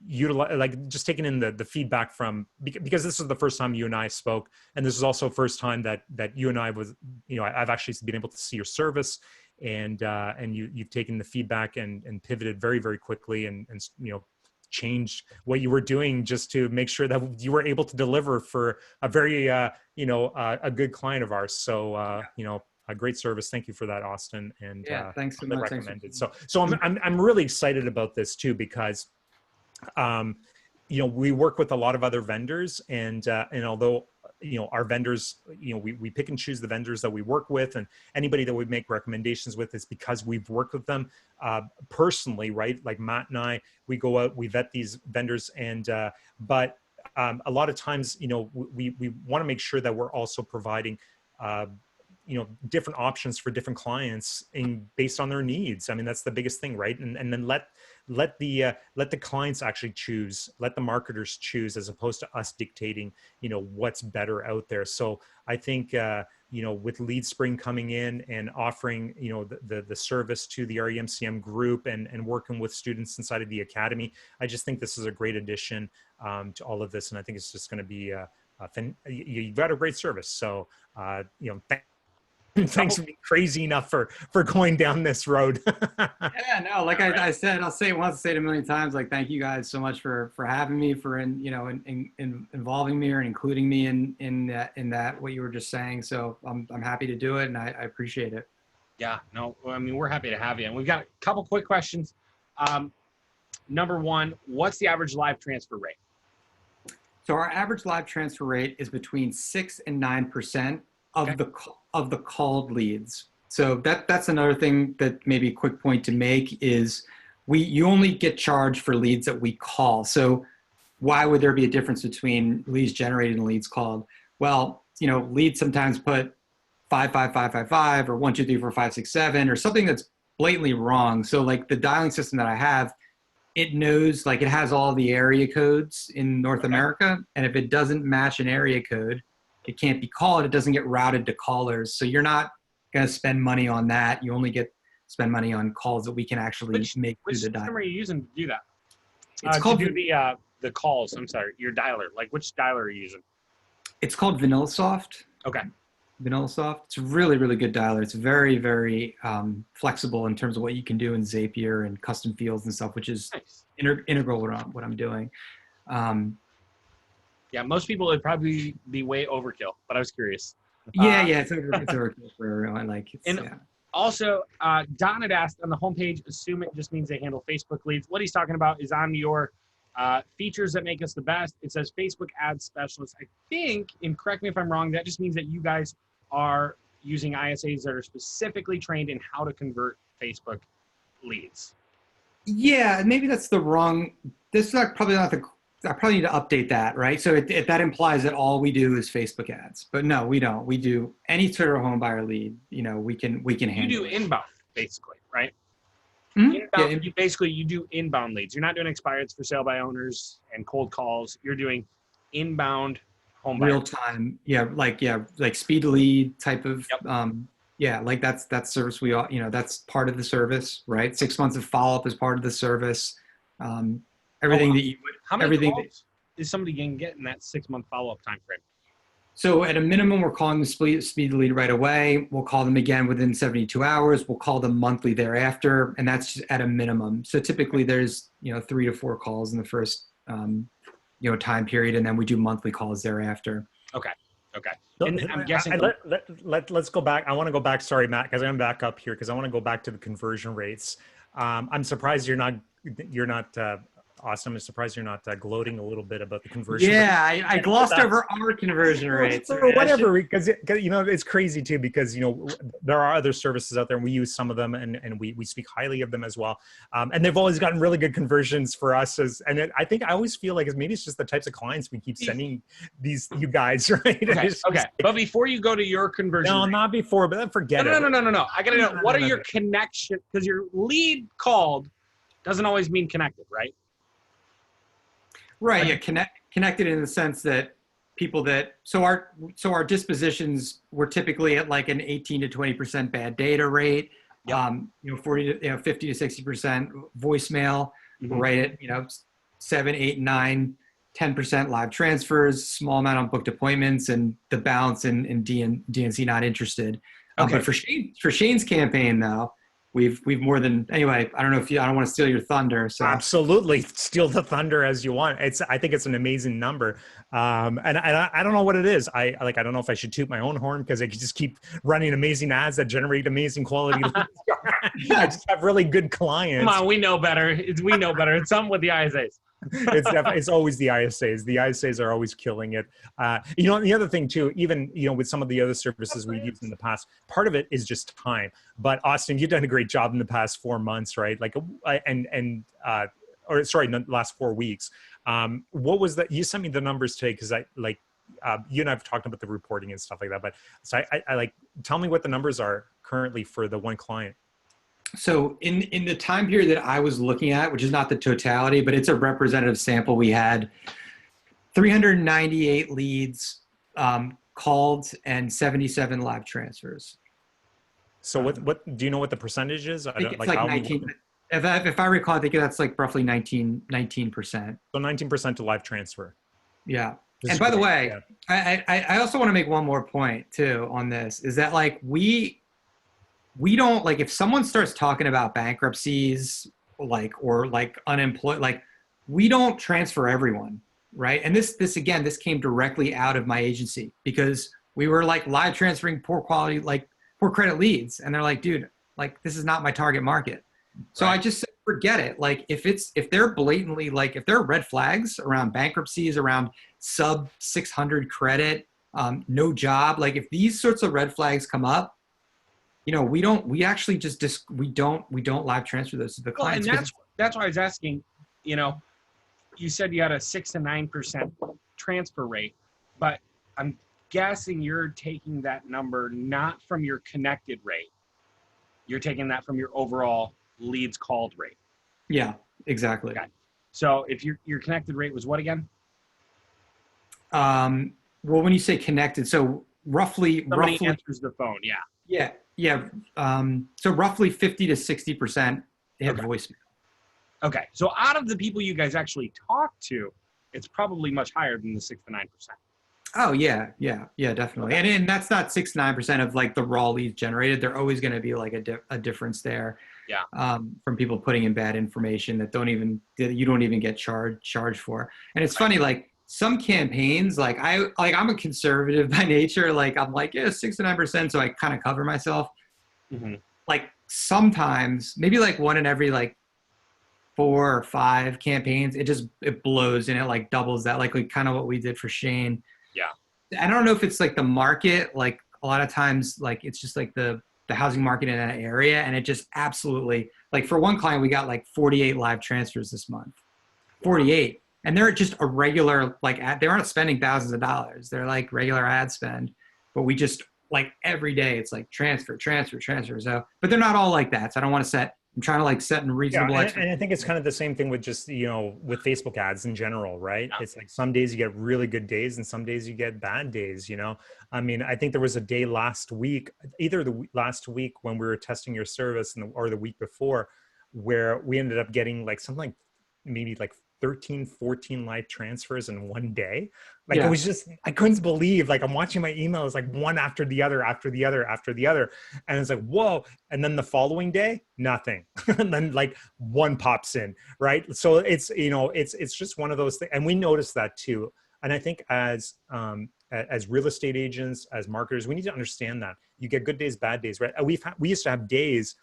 utilize, like just taking in the feedback from, because this is the first time you and I spoke, and this is also the first time that you and I was, I've actually been able to see your service, and you've taken the feedback and pivoted very, very quickly, and changed what you were doing just to make sure that you were able to deliver for a very a good client of ours. So a great service. Thank you for that, Austin. And thanks so much. Recommended. So I'm really excited about this too, because we work with a lot of other vendors, and although our vendors, we pick and choose the vendors that we work with, and anybody that we make recommendations with is because we've worked with them personally, right? Like Matt and I, we go out, we vet these vendors, and but a lot of times, we want to make sure that we're also providing different options for different clients based on their needs. I mean, that's the biggest thing, right? And then let the clients actually choose, let the marketers choose, as opposed to us dictating, what's better out there. So I think, with Lead Spring coming in and offering, the service to the REMCM group, and working with students inside of the academy, I just think this is a great addition to all of this. And I think it's just going to be, you've got a great service. So, thanks for being crazy enough for going down this road. Yeah, no, like I said, I'll say it once, say it a million times. Like, thank you guys so much for having me, for involving me or including me in that what you were just saying. So I'm happy to do it, and I appreciate it. Yeah, no, I mean, we're happy to have you, and we've got a couple quick questions. Number one, what's the average live transfer rate? So our average live transfer rate is between 6 and 9% of the called leads. So that's another thing that maybe a quick point to make is you only get charged for leads that we call. So why would there be a difference between leads generated and leads called? Well, leads sometimes put 55555 or 1 2 3 4 5 6 7 or something that's blatantly wrong. So like the dialing system that I have, it knows, like, it has all the area codes in North America, and if it doesn't match an area code, it can't be called. It doesn't get routed to callers. So you're not going to spend money on that. You only spend money on calls that we can actually make through the dialer. Which system are you using to do that? It's called to do the calls. I'm sorry, your dialer. Like, which dialer are you using? It's called VanillaSoft. Okay. VanillaSoft. It's a really, really good dialer. It's very, very flexible in terms of what you can do in Zapier and custom fields and stuff, which is nice. Integral around what I'm doing. Yeah, most people would probably be way overkill, but I was curious. Yeah, it's overkill for everyone. Also, Don had asked on the homepage, assume it just means they handle Facebook leads. What he's talking about is on your features that make us the best. It says Facebook Ads Specialist. I think, and correct me if I'm wrong, that just means that you guys are using ISAs that are specifically trained in how to convert Facebook leads. Yeah, maybe that's the wrong. This is probably not the. I probably need to update that, right? So that implies that all we do is Facebook ads, but no, we don't. We do any sort of home buyer lead. We can handle. You do inbound, basically, right? Mm-hmm. Inbound, you do inbound leads. You're not doing expireds for sale by owners and cold calls. You're doing inbound home buyer. Real time, like speed lead type of. Yep. Like that's service we all. That's part of the service, right? 6 months of follow up is part of the service. Everything that you would. How many calls is somebody going to get in that 6 month follow up time frame? So at a minimum, we're calling the speed lead right away. We'll call them again within 72 hours. We'll call them monthly thereafter, and that's just at a minimum. So typically, there's 3 to 4 calls in the first time period, and then we do monthly calls thereafter. Okay. So, and I'm guessing. Let's go back. I want to go back. Sorry, Matt, because I'm back up here because I want to go back to the conversion rates. I'm surprised you're not. Awesome. I'm surprised you're not gloating a little bit about the conversion. Yeah, I glossed over our conversion rates. Or whatever, because it's crazy too, because there are other services out there and we use some of them and we speak highly of them as well. And they've always gotten really good conversions for us I think I always feel like maybe it's just the types of clients we keep sending you guys, right? Okay. But before you go to your conversion rate, not before, but then forget it. No. I gotta know, what are your connection, because your lead called doesn't always mean connected, right? Right. Yeah. Connected in the sense that people so our dispositions were typically at like an 18 to 20% bad data rate. Yep. 50 to 60% voicemail. Mm-hmm. Right at 7, 8, 9, 10% live transfers, small amount on booked appointments, and the balance in DNC not interested. Okay. But for Shane's campaign though, we've more than anyway. I don't know if I don't want to steal your thunder. So absolutely steal the thunder as you want. I think it's an amazing number. And I don't know what it is. I don't know if I should toot my own horn because I could just keep running amazing ads that generate amazing quality. I just have really good clients. Come on, we know better. We know better. It's something with the ISAs. It's always the ISAs. The ISAs are always killing it. And the other thing too, even with some of the other services we've used in the past, part of it is just time. But Austin, you've done a great job in the past 4 months, right? The last 4 weeks. What was that? You sent me the numbers today because you and I've talked about the reporting and stuff like that. But so I tell me what the numbers are currently for the one client. So in the time period that I was looking at, which is not the totality, but it's a representative sample, we had 398 leads called and 77 live transfers. So what do you know what the percentage is? I think it's like 19. If I recall, I think that's like roughly 19%. So 19% to live transfer. Yeah. And by the way, yeah. I also want to make one more point too on this, is that we don't, if someone starts talking about bankruptcies, or unemployed, we don't transfer everyone, right? And this came directly out of my agency because we were live transferring poor quality, poor credit leads. And they're like, dude, this is not my target market. So right. I just said, forget it. If they're blatantly, if there are red flags around bankruptcies, around sub 600 credit, no job, if these sorts of red flags come up, we don't live transfer those to the clients. And that's why I was asking, you said you had a 6 to 9% transfer rate, but I'm guessing you're taking that number not from your connected rate. You're taking that from your overall leads called rate. Yeah, exactly. Okay. So if your connected rate was what again? Well, when you say connected, so roughly answers the phone. Yeah. Yeah. So roughly 50 to 60% hit voicemail. Okay. So out of the people you guys actually talk to, it's probably much higher than the 6 to 9%. Oh yeah, definitely. Okay. And that's not 6 to 9% of the raw leads generated. There always going to be a difference there. Yeah. From people putting in bad information that you don't even get charged for. And it's funny, some campaigns, I'm a conservative by nature. I'm 6 to 9%, so I kind of cover myself. Mm-hmm. Sometimes, maybe one in every 4 or 5 campaigns, it blows and it doubles that, kind of what we did for Shane. Yeah. I don't know if it's the market, a lot of times it's just the housing market in that area, and it just absolutely, for one client, we got 48 live transfers this month. 48. And they're just a regular, they aren't spending thousands of dollars. They're regular ad spend, but we just every day it's transfer. So, but they're not all like that. So I don't want to I'm trying to set in reasonable. Yeah, and I think it's kind of the same thing with just, with Facebook ads in general, right? Yeah. It's some days you get really good days and some days you get bad days, I mean, I think there was a day last week, either last week when we were testing your service or the week before, where we ended up getting something maybe 13, 14 live transfers in one day. It was just, I couldn't believe, I'm watching my emails, one after the other, after the other, after the other. And it's whoa. And then the following day, nothing. And then one pops in, right? So it's, it's just one of those things. And we noticed that too. And I think as real estate agents, as marketers, we need to understand that you get good days, bad days, right? We used to have days.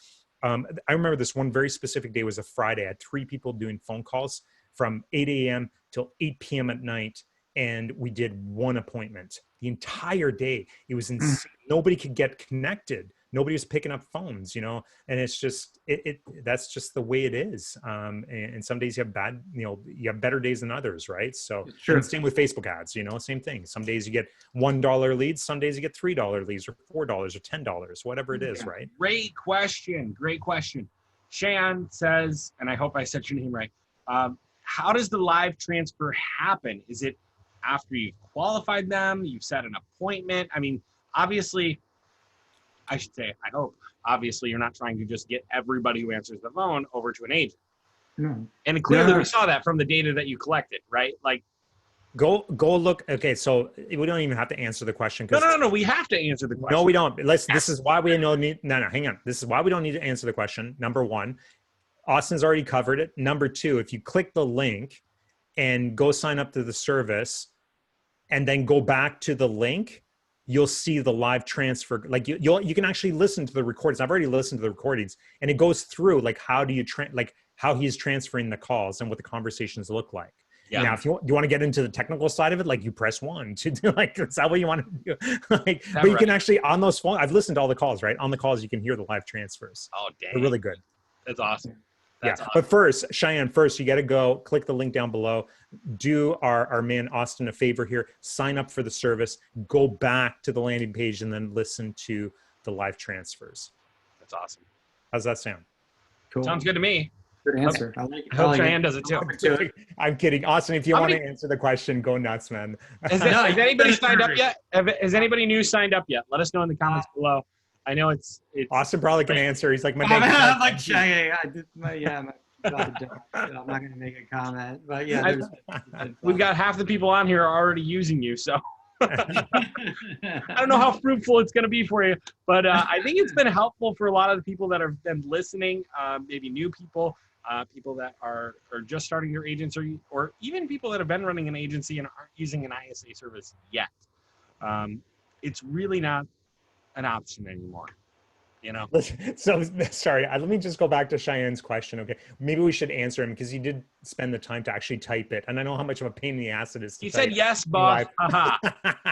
I remember this one very specific day was a Friday. I had 3 people doing phone calls from 8 a.m. till 8 p.m. at night. And we did 1 appointment the entire day. It was insane. Nobody could get connected. Nobody was picking up phones, and it's just, that's just the way it is. And some days you have bad, you have better days than others, right? So sure. Same with Facebook ads, same thing. Some days you get $1 leads. Some days you get $3 leads or $4 or $10, whatever it is, right? Great question. Shan says, and I hope I said your name right. How does the live transfer happen? Is it after you've qualified them, you've set an appointment? I mean, obviously, I hope, obviously you're not trying to just get everybody who answers the phone over to an agent. No. And clearly No. we saw that from the data that you collected, right? Like, Go look. Okay, so we don't even have to answer the question no, because no, no, no. We have to answer the question. no, we don't. This is why we need. No, hang on. This is why we don't need to answer the question. Number one, Austin's already covered it. Number two, if you click the link and go sign up to the service, and then go back to the link, you'll see the live transfer. Like you can actually listen to the recordings. I've already listened to the recordings, and it goes through like how do you how he's transferring the calls and what the conversations look like. Yeah. Now, if you want to get into the technical side of it, like you press 1 to do like, is that what you want to do? Like, but you can actually on those phones, I've listened to all the calls, right? On the calls, you can hear the live transfers. Oh, dang. They're really good. That's awesome. That's awesome. But first, Cheyenne, you got to go click the link down below. Do our man Austin a favor here. Sign up for the service. Go back to the landing page and then listen to the live transfers. That's awesome. How's that sound? Cool. Sounds good to me. Good answer. I like it. I hope Cheyenne does it too. I'm kidding. Austin, if you want to answer the question, go nuts, man. Has anybody signed up yet? Has anybody new signed up yet? Let us know in the comments below. I know it's Austin probably can answer. He's like, I'm like Cheyenne. I'm not going to make a comment, but yeah. We've got half the people on here are already using you, so I don't know how fruitful it's going to be for you, but I think it's been helpful for a lot of the people that have been listening, maybe new people, people that are just starting their agency, or even people that have been running an agency and aren't using an ISA service yet. It's really not an option anymore. You know? So sorry, let me just go back to Cheyenne's question. Okay, maybe we should answer him because he did spend the time to actually type it, and I know how much of a pain in the ass it is. He said yes, boss.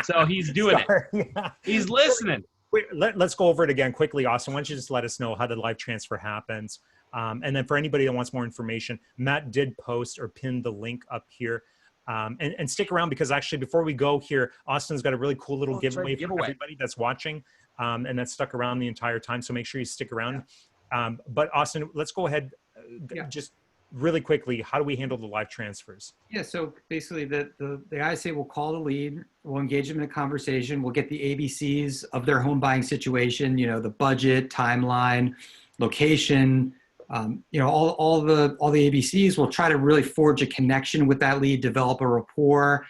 So he's doing it. He's listening. Wait, let's go over it again quickly, Austin. Why don't you just let us know how the live transfer happens, and then for anybody that wants more information, Matt did post or pin the link up here. And stick around because actually before we go here, Austin's got a really cool little giveaway for everybody that's watching and that's stuck around the entire time. So make sure you stick around. But Austin, let's go ahead just really quickly. How do we handle the live transfers? Yeah, so basically the ISA will call the lead, we'll engage them in a conversation, we'll get the ABCs of their home buying situation, you know, the budget, timeline, location, you know, all the ABCs. We'll try to really forge a connection with that lead, develop a rapport,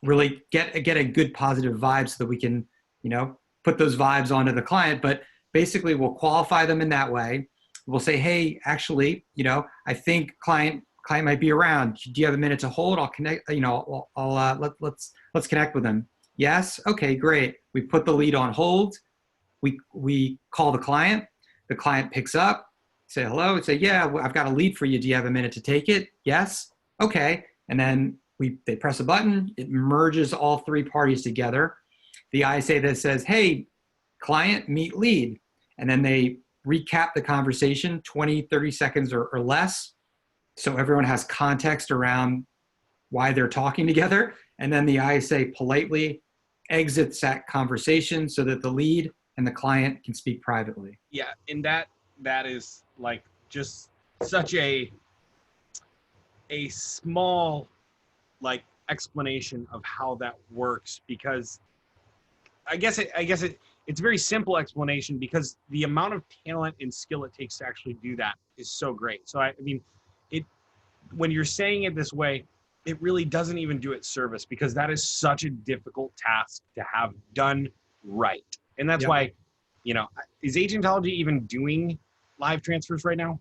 really get a good positive vibe so that we can, you know, put those vibes onto the client. But basically we'll qualify them in that way. We'll say, hey, actually, you know, I think client might be around. Do you have a minute to hold? I'll connect, you know, let's connect with them. Yes. Okay, great. We put the lead on hold. We call the client picks up, say hello, and say, yeah, I've got a lead for you. Do you have a minute to take it? Yes. Okay. And then they press a button. It merges all three parties together. The ISA that says, hey, client, meet lead. And then they recap the conversation 20, 30 seconds or less. So everyone has context around why they're talking together. And then the ISA politely exits that conversation so that the lead and the client can speak privately. Yeah, and that is like just such a small like explanation of how that works, because I guess it's a very simple explanation because the amount of talent and skill it takes to actually do that is so great. So I mean, when you're saying it this way, it really doesn't even do it service, because that is such a difficult task to have done right. And that's why, you know, is Agentology even doing live transfers right now?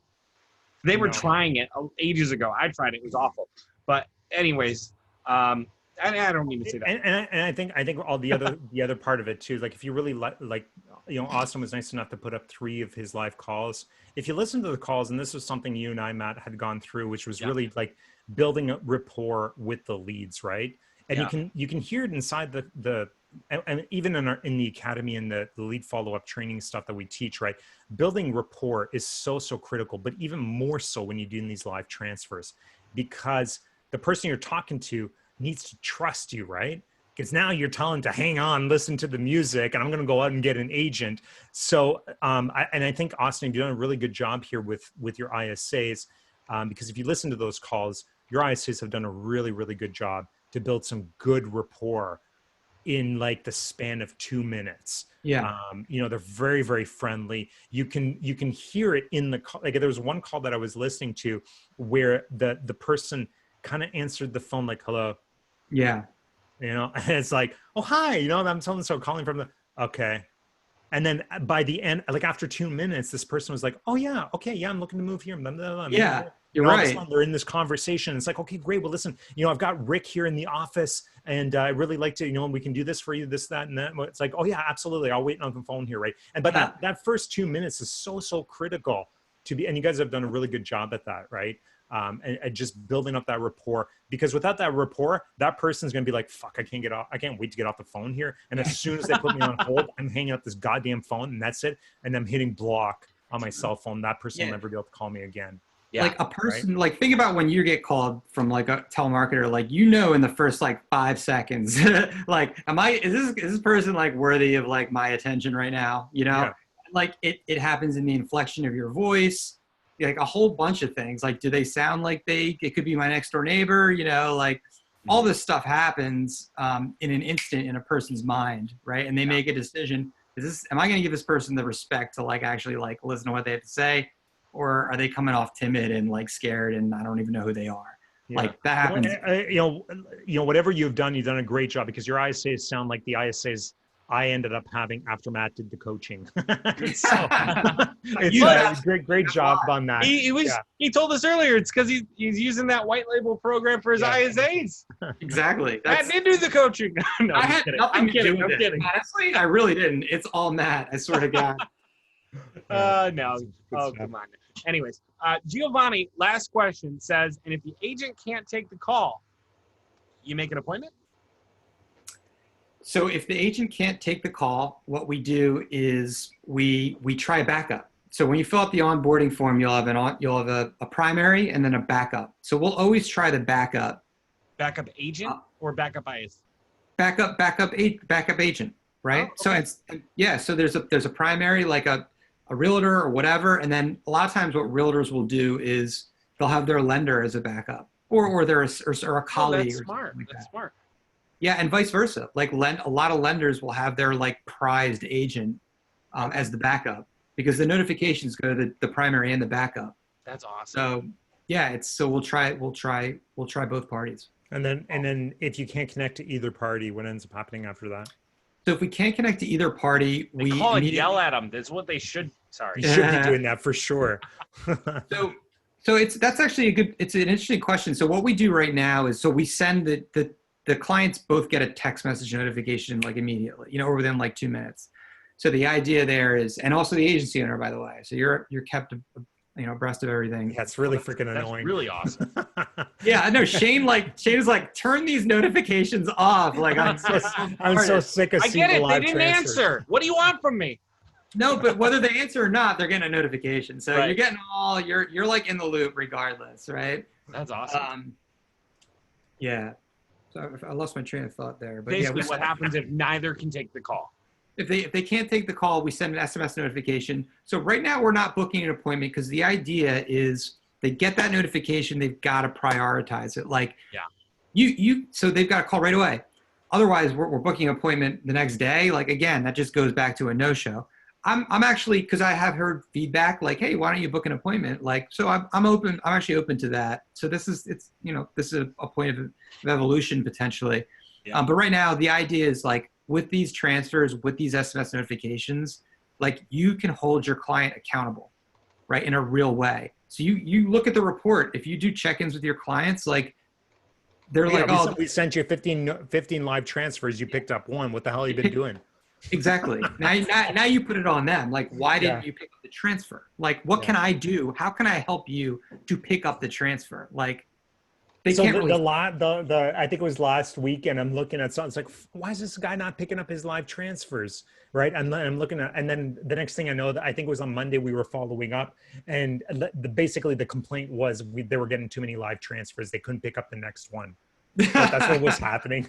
They were trying it ages ago. I tried it. It was awful. But anyways, I don't mean to say that. And I think all the other part of it too, like if you really like, you know, Austin was nice enough to put up 3 of his live calls. If you listen to the calls, and this was something you and I, Matt, had gone through, which was really like building a rapport with the leads, right? And you can hear it inside the and even in the academy and the lead follow-up training stuff that we teach, right? Building rapport is so critical, but even more so when you're doing these live transfers, because the person you're talking to needs to trust you, right? Because now you're telling to hang on, listen to the music, and I'm going to go out and get an agent. So, I think Austin, you've done a really good job here with your ISAs, because if you listen to those calls, your ISAs have done a really good job to build some good rapport in like the span of 2 minutes. Yeah. You know, they're very, very friendly. You can hear it in the call. Like there was one call that I was listening to where the person kind of answered the phone like, hello. Yeah. You know, and it's like, oh, hi, you know, I'm so calling from the, okay. And then by the end, like after 2 minutes, this person was like, oh yeah, okay, yeah, I'm looking to move here. Blah, blah, blah. Yeah, you're all of a right. sudden they're in this conversation. It's like, okay, great. Well, listen, you know, I've got Rick here in the office and I really like to, you know, we can do this for you, this, that, and that. It's like, oh yeah, absolutely. I'll wait on the phone here, right? And but that first 2 minutes is so critical to be, and you guys have done a really good job at that, right? And just building up that rapport, because without that rapport, that person's going to be like, fuck, I can't wait to get off the phone here. And as soon as they put me on hold, I'm hanging up this goddamn phone and that's it. And I'm hitting block on my cell phone. That person will never be able to call me again. Yeah, like a person, right? Like think about when you get called from like a telemarketer, like, you know, in the first like 5 seconds, like, is this person like worthy of like my attention right now? You know, like it happens in the inflection of your voice, like a whole bunch of things. Like, do they sound like it could be my next door neighbor? You know, like all this stuff happens in an instant in a person's mind, right? And they make a decision. Am I going to give this person the respect to like actually like listen to what they have to say? Or are they coming off timid and like scared and I don't even know who they are? Yeah. Like that happens. You know, whatever you've done a great job, because your ISAs sound like the ISAs I ended up having after Matt did the coaching. So it's great job on that. He told us earlier it's because he's using that white label program for his ISAs. Exactly. Matt did do the coaching. No, I had nothing to do with it. Honestly, I really didn't. It's all Matt. I swear to God. No. Oh, come on. Anyways, Giovanni, last question says, and if the agent can't take the call, you make an appointment? So if the agent can't take the call, what we do is we try backup. So when you fill out the onboarding form, you'll have a primary and then a backup. So we'll always try the backup. Backup agent or backup IS? Backup agent, right? Oh, okay. So there's a primary, like a realtor or whatever, and then a lot of times what realtors will do is they'll have their lender as a backup, or a colleague. That's smart. That's smart. Yeah, and vice versa. Like a lot of lenders will have their like prized agent as the backup, because the notifications go to the primary and the backup. That's awesome. So yeah, we'll try both parties. And then if you can't connect to either party, what ends up happening after that? So if we can't connect to either party, we call and yell at them. That's what they should. Sorry, you should be doing that for sure. So that's actually it's an interesting question. So what we do right now is, so we send the clients both get a text message notification like immediately, you know, or within like 2 minutes. So the idea there is, and also the agency owner, by the way. So you're kept, you know, abreast of everything. Yeah, it's really freaking annoying. Really awesome. Yeah, no, Shane is like, turn these notifications off. Like I'm so sick of seeing I get it. They didn't answer. What do you want from me? No, but whether they answer or not, they're getting a notification. So right. You're getting you're like in the loop regardless, right? That's awesome. Yeah. So I lost my train of thought there. But basically, what happens if neither can take the call? If they can't take the call, we send an SMS notification. So right now we're not booking an appointment, because the idea is they get that notification, they've got to prioritize it. Like, so they've got to call right away. Otherwise, we're booking an appointment the next day. Like, again, that just goes back to a no-show. I'm actually, because I have heard feedback like, hey, why don't you book an appointment? Like, so I'm open. I'm actually open to that. So this is a point of evolution potentially. Yeah. But right now the idea is like, with these transfers, with these SMS notifications, like you can hold your client accountable, right? In a real way. So you look at the report. If you do check-ins with your clients, like they're we sent you 15 live transfers. You picked up one. What the hell have you been doing? Exactly. Now you put it on them. Like, why didn't you pick up the transfer? Like, what can I do? How can I help you to pick up the transfer? Like, they can't really. I think it was last week, and I'm looking at something. It's like, why is this guy not picking up his live transfers? Right. I'm looking at, and then the next thing I know, I think it was on Monday, we were following up, and basically the complaint was they were getting too many live transfers. They couldn't pick up the next one. That's what was happening.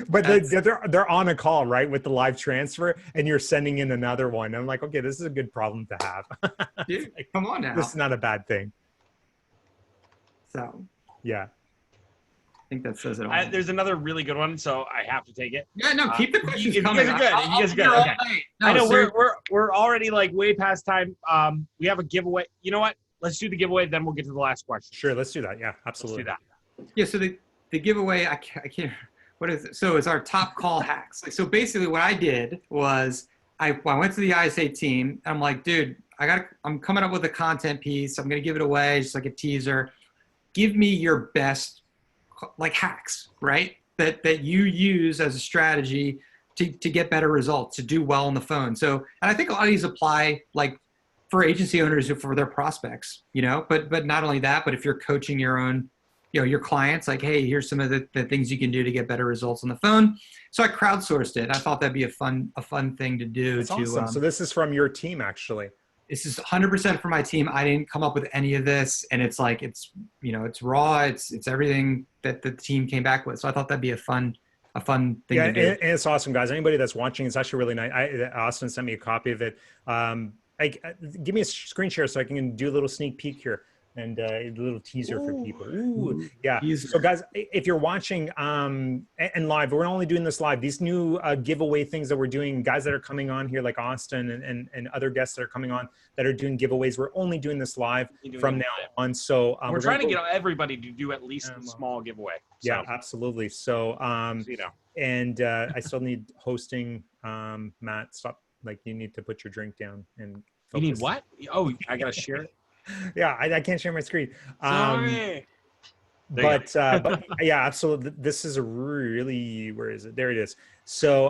But they're on a call, right, with the live transfer, and you're sending in another one. I'm like, okay, this is a good problem to have. Dude, come on now. This is not a bad thing. So yeah. think that says it all. There's another really good one, so I have to take it. Yeah, no, keep the questions if coming. You guys are good. I'll You guys are be good. here all Okay. night. No, I know seriously. we're already like way past time. We have a giveaway. You know what? Let's do the giveaway, then we'll get to the last question. Sure, let's do that. Yeah, absolutely. Let's do that. Yeah, so the giveaway, I can't, what is it? So it's our top call hacks. Like, so basically what I did was I went to the ISA team. And I'm like, dude, I'm coming up with a content piece. I'm going to give it away just like a teaser. Give me your best like hacks, right? That you use as a strategy to get better results, to do well on the phone. So, and I think a lot of these apply like for agency owners or for their prospects, you know, but not only that, but if you're coaching your own, you know, your clients, like, hey, here's some of the things you can do to get better results on the phone. So I crowdsourced it. I thought that'd be a fun thing to do. That's awesome. So this is from your team, actually. This is 100% for my team. I didn't come up with any of this, and it's like it's raw. It's everything that the team came back with. So I thought that'd be a fun thing to do. And it's awesome, guys. Anybody that's watching, it's actually really nice. Austin sent me a copy of it. Give me a screen share so I can do a little sneak peek here and a little teaser for people. Ooh, yeah. So guys, if you're watching and live, we're only doing this live. These new giveaway things that we're doing, guys that are coming on here like Austin and other guests that are coming on that are doing giveaways, we're only doing this live from now on. So we're trying to get everybody to do at least a small giveaway. So. Yeah, absolutely. So, you know. And I still need hosting. Matt, stop. Like, you need to put your drink down and focus. You need what? Oh, I gotta share it. Yeah, I can't share my screen. Sorry. But yeah, absolutely. This is a really, where is it? There it is. So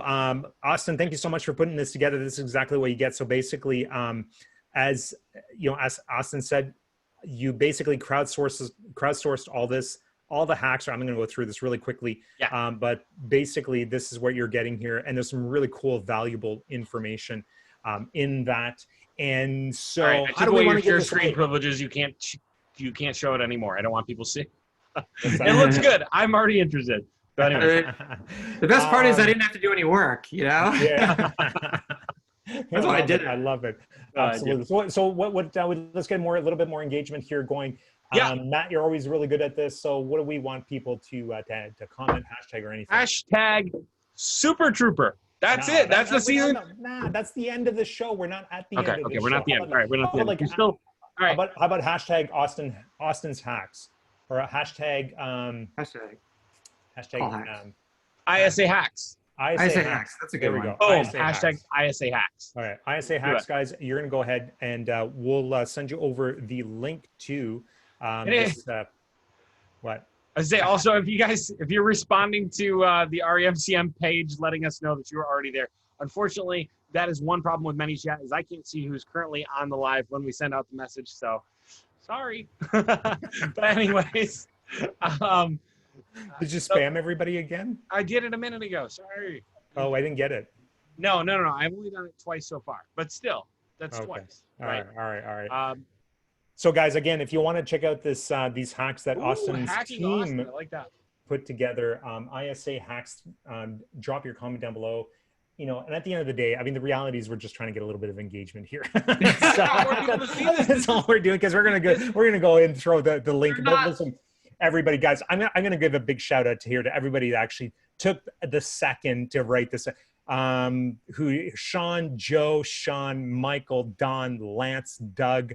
Austin, thank you so much for putting this together. This is exactly what you get. So basically, as you know, as Austin said, you basically crowdsourced all the hacks. I'm going to go through this really quickly. Yeah. But basically, this is what you're getting here, and there's some really cool, valuable information in that. And so, right, how do we want to share screen privileges? You can't show it anymore. I don't want people to see. It looks good. I'm already interested. But anyway, the best part is I didn't have to do any work. You know. Yeah. That's why I did it. I love it. Absolutely. So what let's get a little bit more engagement here going. Yeah. Matt, you're always really good at this. So what do we want people to comment, hashtag or anything? Hashtag Super Trooper. That's it. That's the season. That's the end of the show. We're not at the end of the show. Okay, we're not the end. All right, we're not the end. Like, all right. How about hashtag Austin's hacks or a hashtag Hashtag ISA hacks. ISA hacks. That's a good there we one. go. Oh, ISA hashtag hacks. ISA hacks. All right, ISA hacks, guys. You're gonna go ahead and we'll send you over the link to what? I say also, if you're responding to the REMCM page, letting us know that you are already there. Unfortunately, that is one problem with ManyChat is I can't see who's currently on the live when we send out the message. So, sorry. But anyways, did you spam everybody again? I did it a minute ago. Sorry. Oh, I didn't get it. No. I've only done it twice so far, but still, that's twice. Right. All right. So guys, again, if you want to check out these hacks that Austin's team Austin. I like that. put together, ISA hacks, drop your comment down below. You know, and at the end of the day, I mean, the reality is we're just trying to get a little bit of engagement here. That's all we're doing, because we're gonna go and throw the link. But listen, everybody, guys, I'm gonna give a big shout out to everybody that actually took the second to write this. Sean, Joe, Michael, Don, Lance, Doug.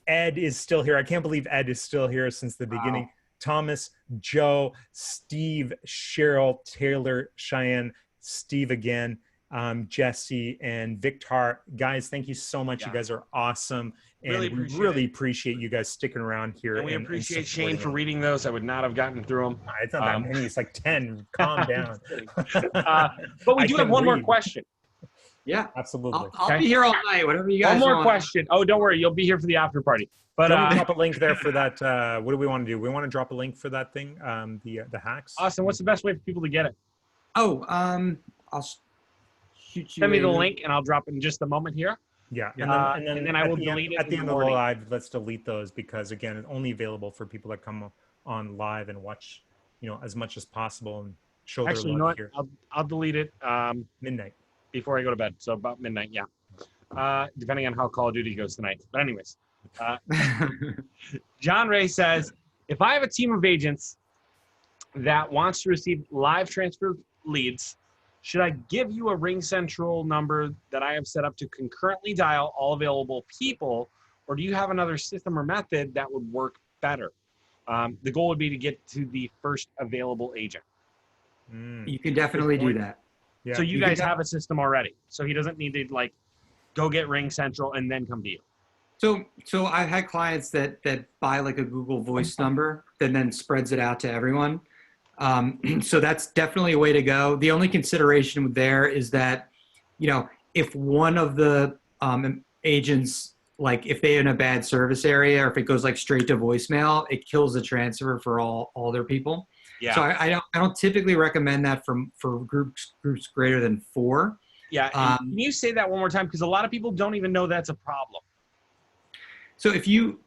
Ed is still here. I can't believe Ed is still here since the beginning. Thomas, Joe, Steve, Cheryl, Taylor, Cheyenne, Steve again, Jesse, and Victor. Guys, thank you so much. Yeah. You guys are awesome. And we really appreciate you guys sticking around here. And we appreciate Shane for reading those. I would not have gotten through them. It's not that many. It's like 10. Calm down. But we do have one more question. Yeah, absolutely. I'll be here all night. Whatever you guys want. One more question. Oh, don't worry. You'll be here for the after party. But drop a link there for that. What do we want to do? We want to drop a link for that thing, the hacks. Austin, what's the best way for people to get it? Oh, I'll shoot you. Send me the link, and I'll drop it in just a moment here. Yeah, and then I will delete it at the end of the live. Let's delete those, because again, it's only available for people that come on live and watch, as much as possible and show their love here. I'll delete it midnight before I go to bed. So about midnight, yeah. Depending on how Call of Duty goes tonight. But anyways, John Ray says, if I have a team of agents that wants to receive live transfer leads, should I give you a Ring Central number that I have set up to concurrently dial all available people, or do you have another system or method that would work better? The goal would be to get to the first available agent. You can definitely do that. Yeah. So you guys have a system already. So he doesn't need to like go get Ring Central and then come to you. So I've had clients that buy like a Google Voice number that then spreads it out to everyone. So that's definitely a way to go. The only consideration there is that, you know, if one of the agents, like if they're in a bad service area or if it goes like straight to voicemail, it kills the transfer for all their people. Yeah. So I don't typically recommend that for groups greater than 4. Yeah. Can you say that one more time? Because a lot of people don't even know that's a problem. So if you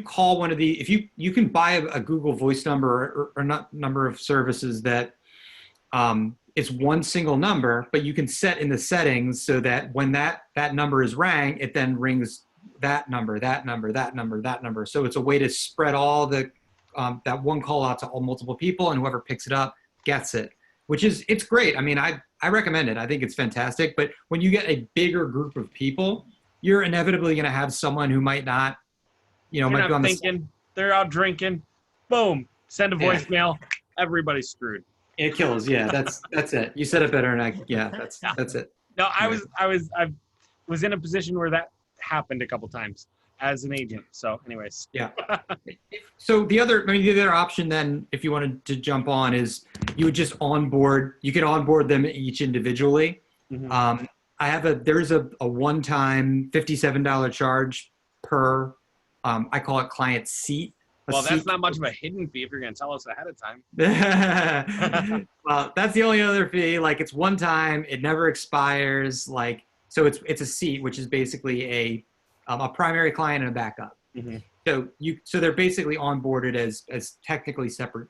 call one of the, if you can buy a Google Voice number or not number of services that it's one single number, but you can set in the settings so that when that number is rang, it then rings that number, that number, that number, that number. So it's a way to spread all the that one call out to all multiple people, and whoever picks it up gets it, which is, it's great. I mean, I recommend it. I think it's fantastic. But when you get a bigger group of people, you're inevitably going to have someone who might not, you know, might be on thinking, they're out drinking. Boom, send a voicemail. Yeah. Everybody's screwed. It kills. Yeah, that's it. You said it better, and that's it. No, I was in a position where that happened a couple times as an agent. So, anyways. Yeah. So the other option then, if you wanted to jump on, is you would just onboard. You could onboard them each individually. Mm-hmm. There's a one-time $57 charge per. I call it client seat. Well, that's not much of a hidden fee if you're going to tell us ahead of time. Well, that's the only other fee. Like, it's one time, it never expires. Like, so it's a seat, which is basically a primary client and a backup. Mm-hmm. So they're basically onboarded as technically separate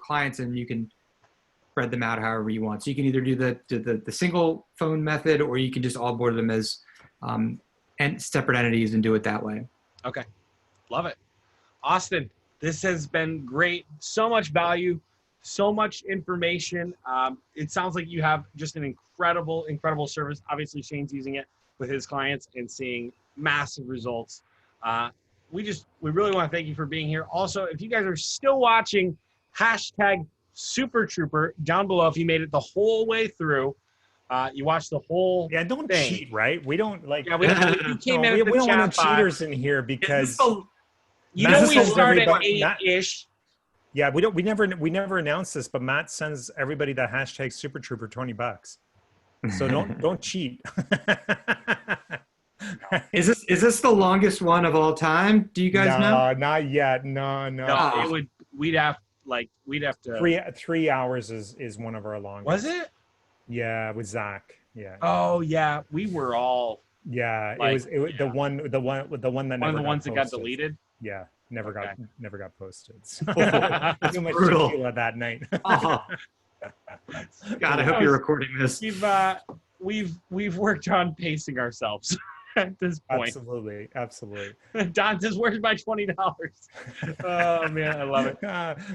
clients, and you can spread them out however you want. So you can either do the single phone method, or you can just onboard them as and separate entities and do it that way. Okay. Love it. Austin, this has been great. So much value, so much information. It sounds like you have just an incredible service. Obviously, Shane's using it with his clients and seeing massive results. We really want to thank you for being here. Also, if you guys are still watching, #SuperTrooper down below if you made it the whole way through. You watched the whole don't thing. Cheat, right? We don't like. Yeah, we don't want no cheaters in here because we start at 8-ish. Yeah, we never announced this, but Matt sends everybody that #SuperTrooper $20. So don't cheat. Is this the longest one of all time? Do you guys know? No, not yet. No. We'd have to. 3 hours is one of our longest. Was it? Yeah, with Zach. Yeah. Oh yeah, we were all. Yeah, like, it was the one that one of the ones that got deleted. Yeah, never got posted. So That's too much brutal. tequila that night. God, I hope you're recording this. We've worked on pacing ourselves at this point. Absolutely. Don says, "Where's my $20?" Oh man, I love it.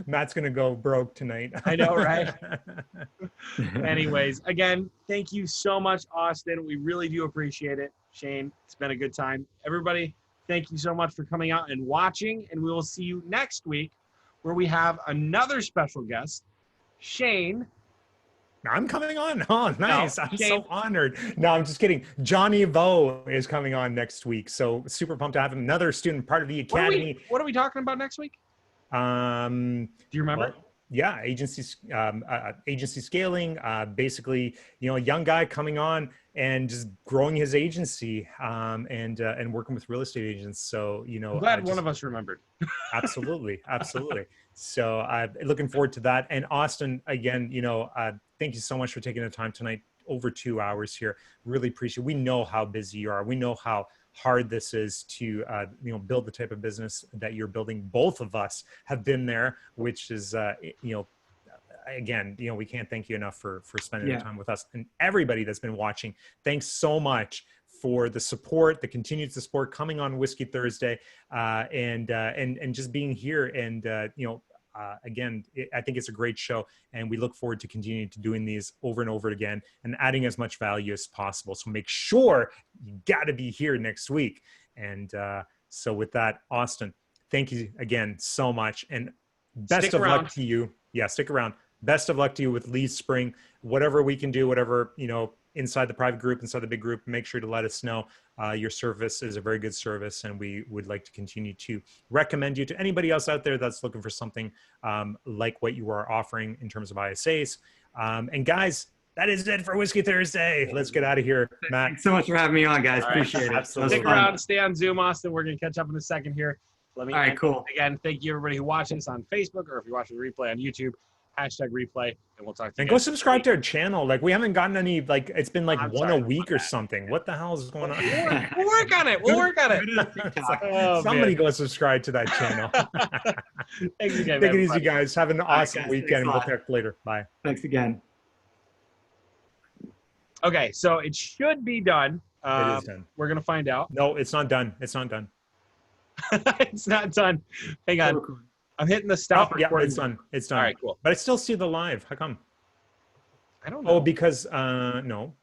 Matt's gonna go broke tonight. I know, right? Anyways, again, thank you so much, Austin. We really do appreciate it. Shane, it's been a good time. Everybody, thank you so much for coming out and watching, and we will see you next week where we have another special guest, Shane. I'm coming on. Oh, nice. I'm so honored. No, I'm just kidding. Johnny Vo is coming on next week. So super pumped to have him. Another student, part of the academy. What are we talking about next week? Do you remember? Well, yeah, agency scaling. Basically, a young guy coming on and just growing his agency and working with real estate agents. So, I'm glad one of us remembered. Absolutely. So I'm looking forward to that. And Austin, again, thank you so much for taking the time tonight, over 2 hours here. Really appreciate it. We know how busy you are. We know how hard this is to, build the type of business that you're building. Both of us have been there, which is, again, we can't thank you enough for spending the time with us, and everybody that's been watching. Thanks so much for the support, the continued support coming on Whiskey Thursday, and just being here. And, again, I think it's a great show, and we look forward to continuing to doing these over and over again and adding as much value as possible. So make sure you got to be here next week. And so with that, Austin, thank you again so much, and best of luck to you. Yeah, stick around. Best of luck to you with Lee's Spring. Whatever we can do, whatever, inside the private group, inside the big group, make sure to let us know. Your service is a very good service, and we would like to continue to recommend you to anybody else out there that's looking for something like what you are offering in terms of ISAs. And guys, that is it for Whiskey Thursday. Let's get out of here, Matt. Thanks so much for having me on, guys. All Appreciate right. it. Stick around, stay on Zoom, Austin. We're going to catch up in a second here. Let me All right, cool. Again, thank you everybody who watched this on Facebook, or if you're watching the replay on YouTube, #replay, and we'll talk to you. And go subscribe to our channel. Like, we haven't gotten any, like, it's been like one a week or something. What the hell is going on? We'll work on it. We'll work on it. Somebody go subscribe to that channel. Thanks again. Take it easy, guys. Have an awesome weekend. We'll talk later. Bye. Thanks again. Okay, so it should be done. It is done. We're gonna find out. No, it's not done. It's not done. It's not done. Hang on. I'm hitting the stop recording. Yeah, it's done. It's done. All right, cool. But I still see the live. How come? I don't know. Oh, because no.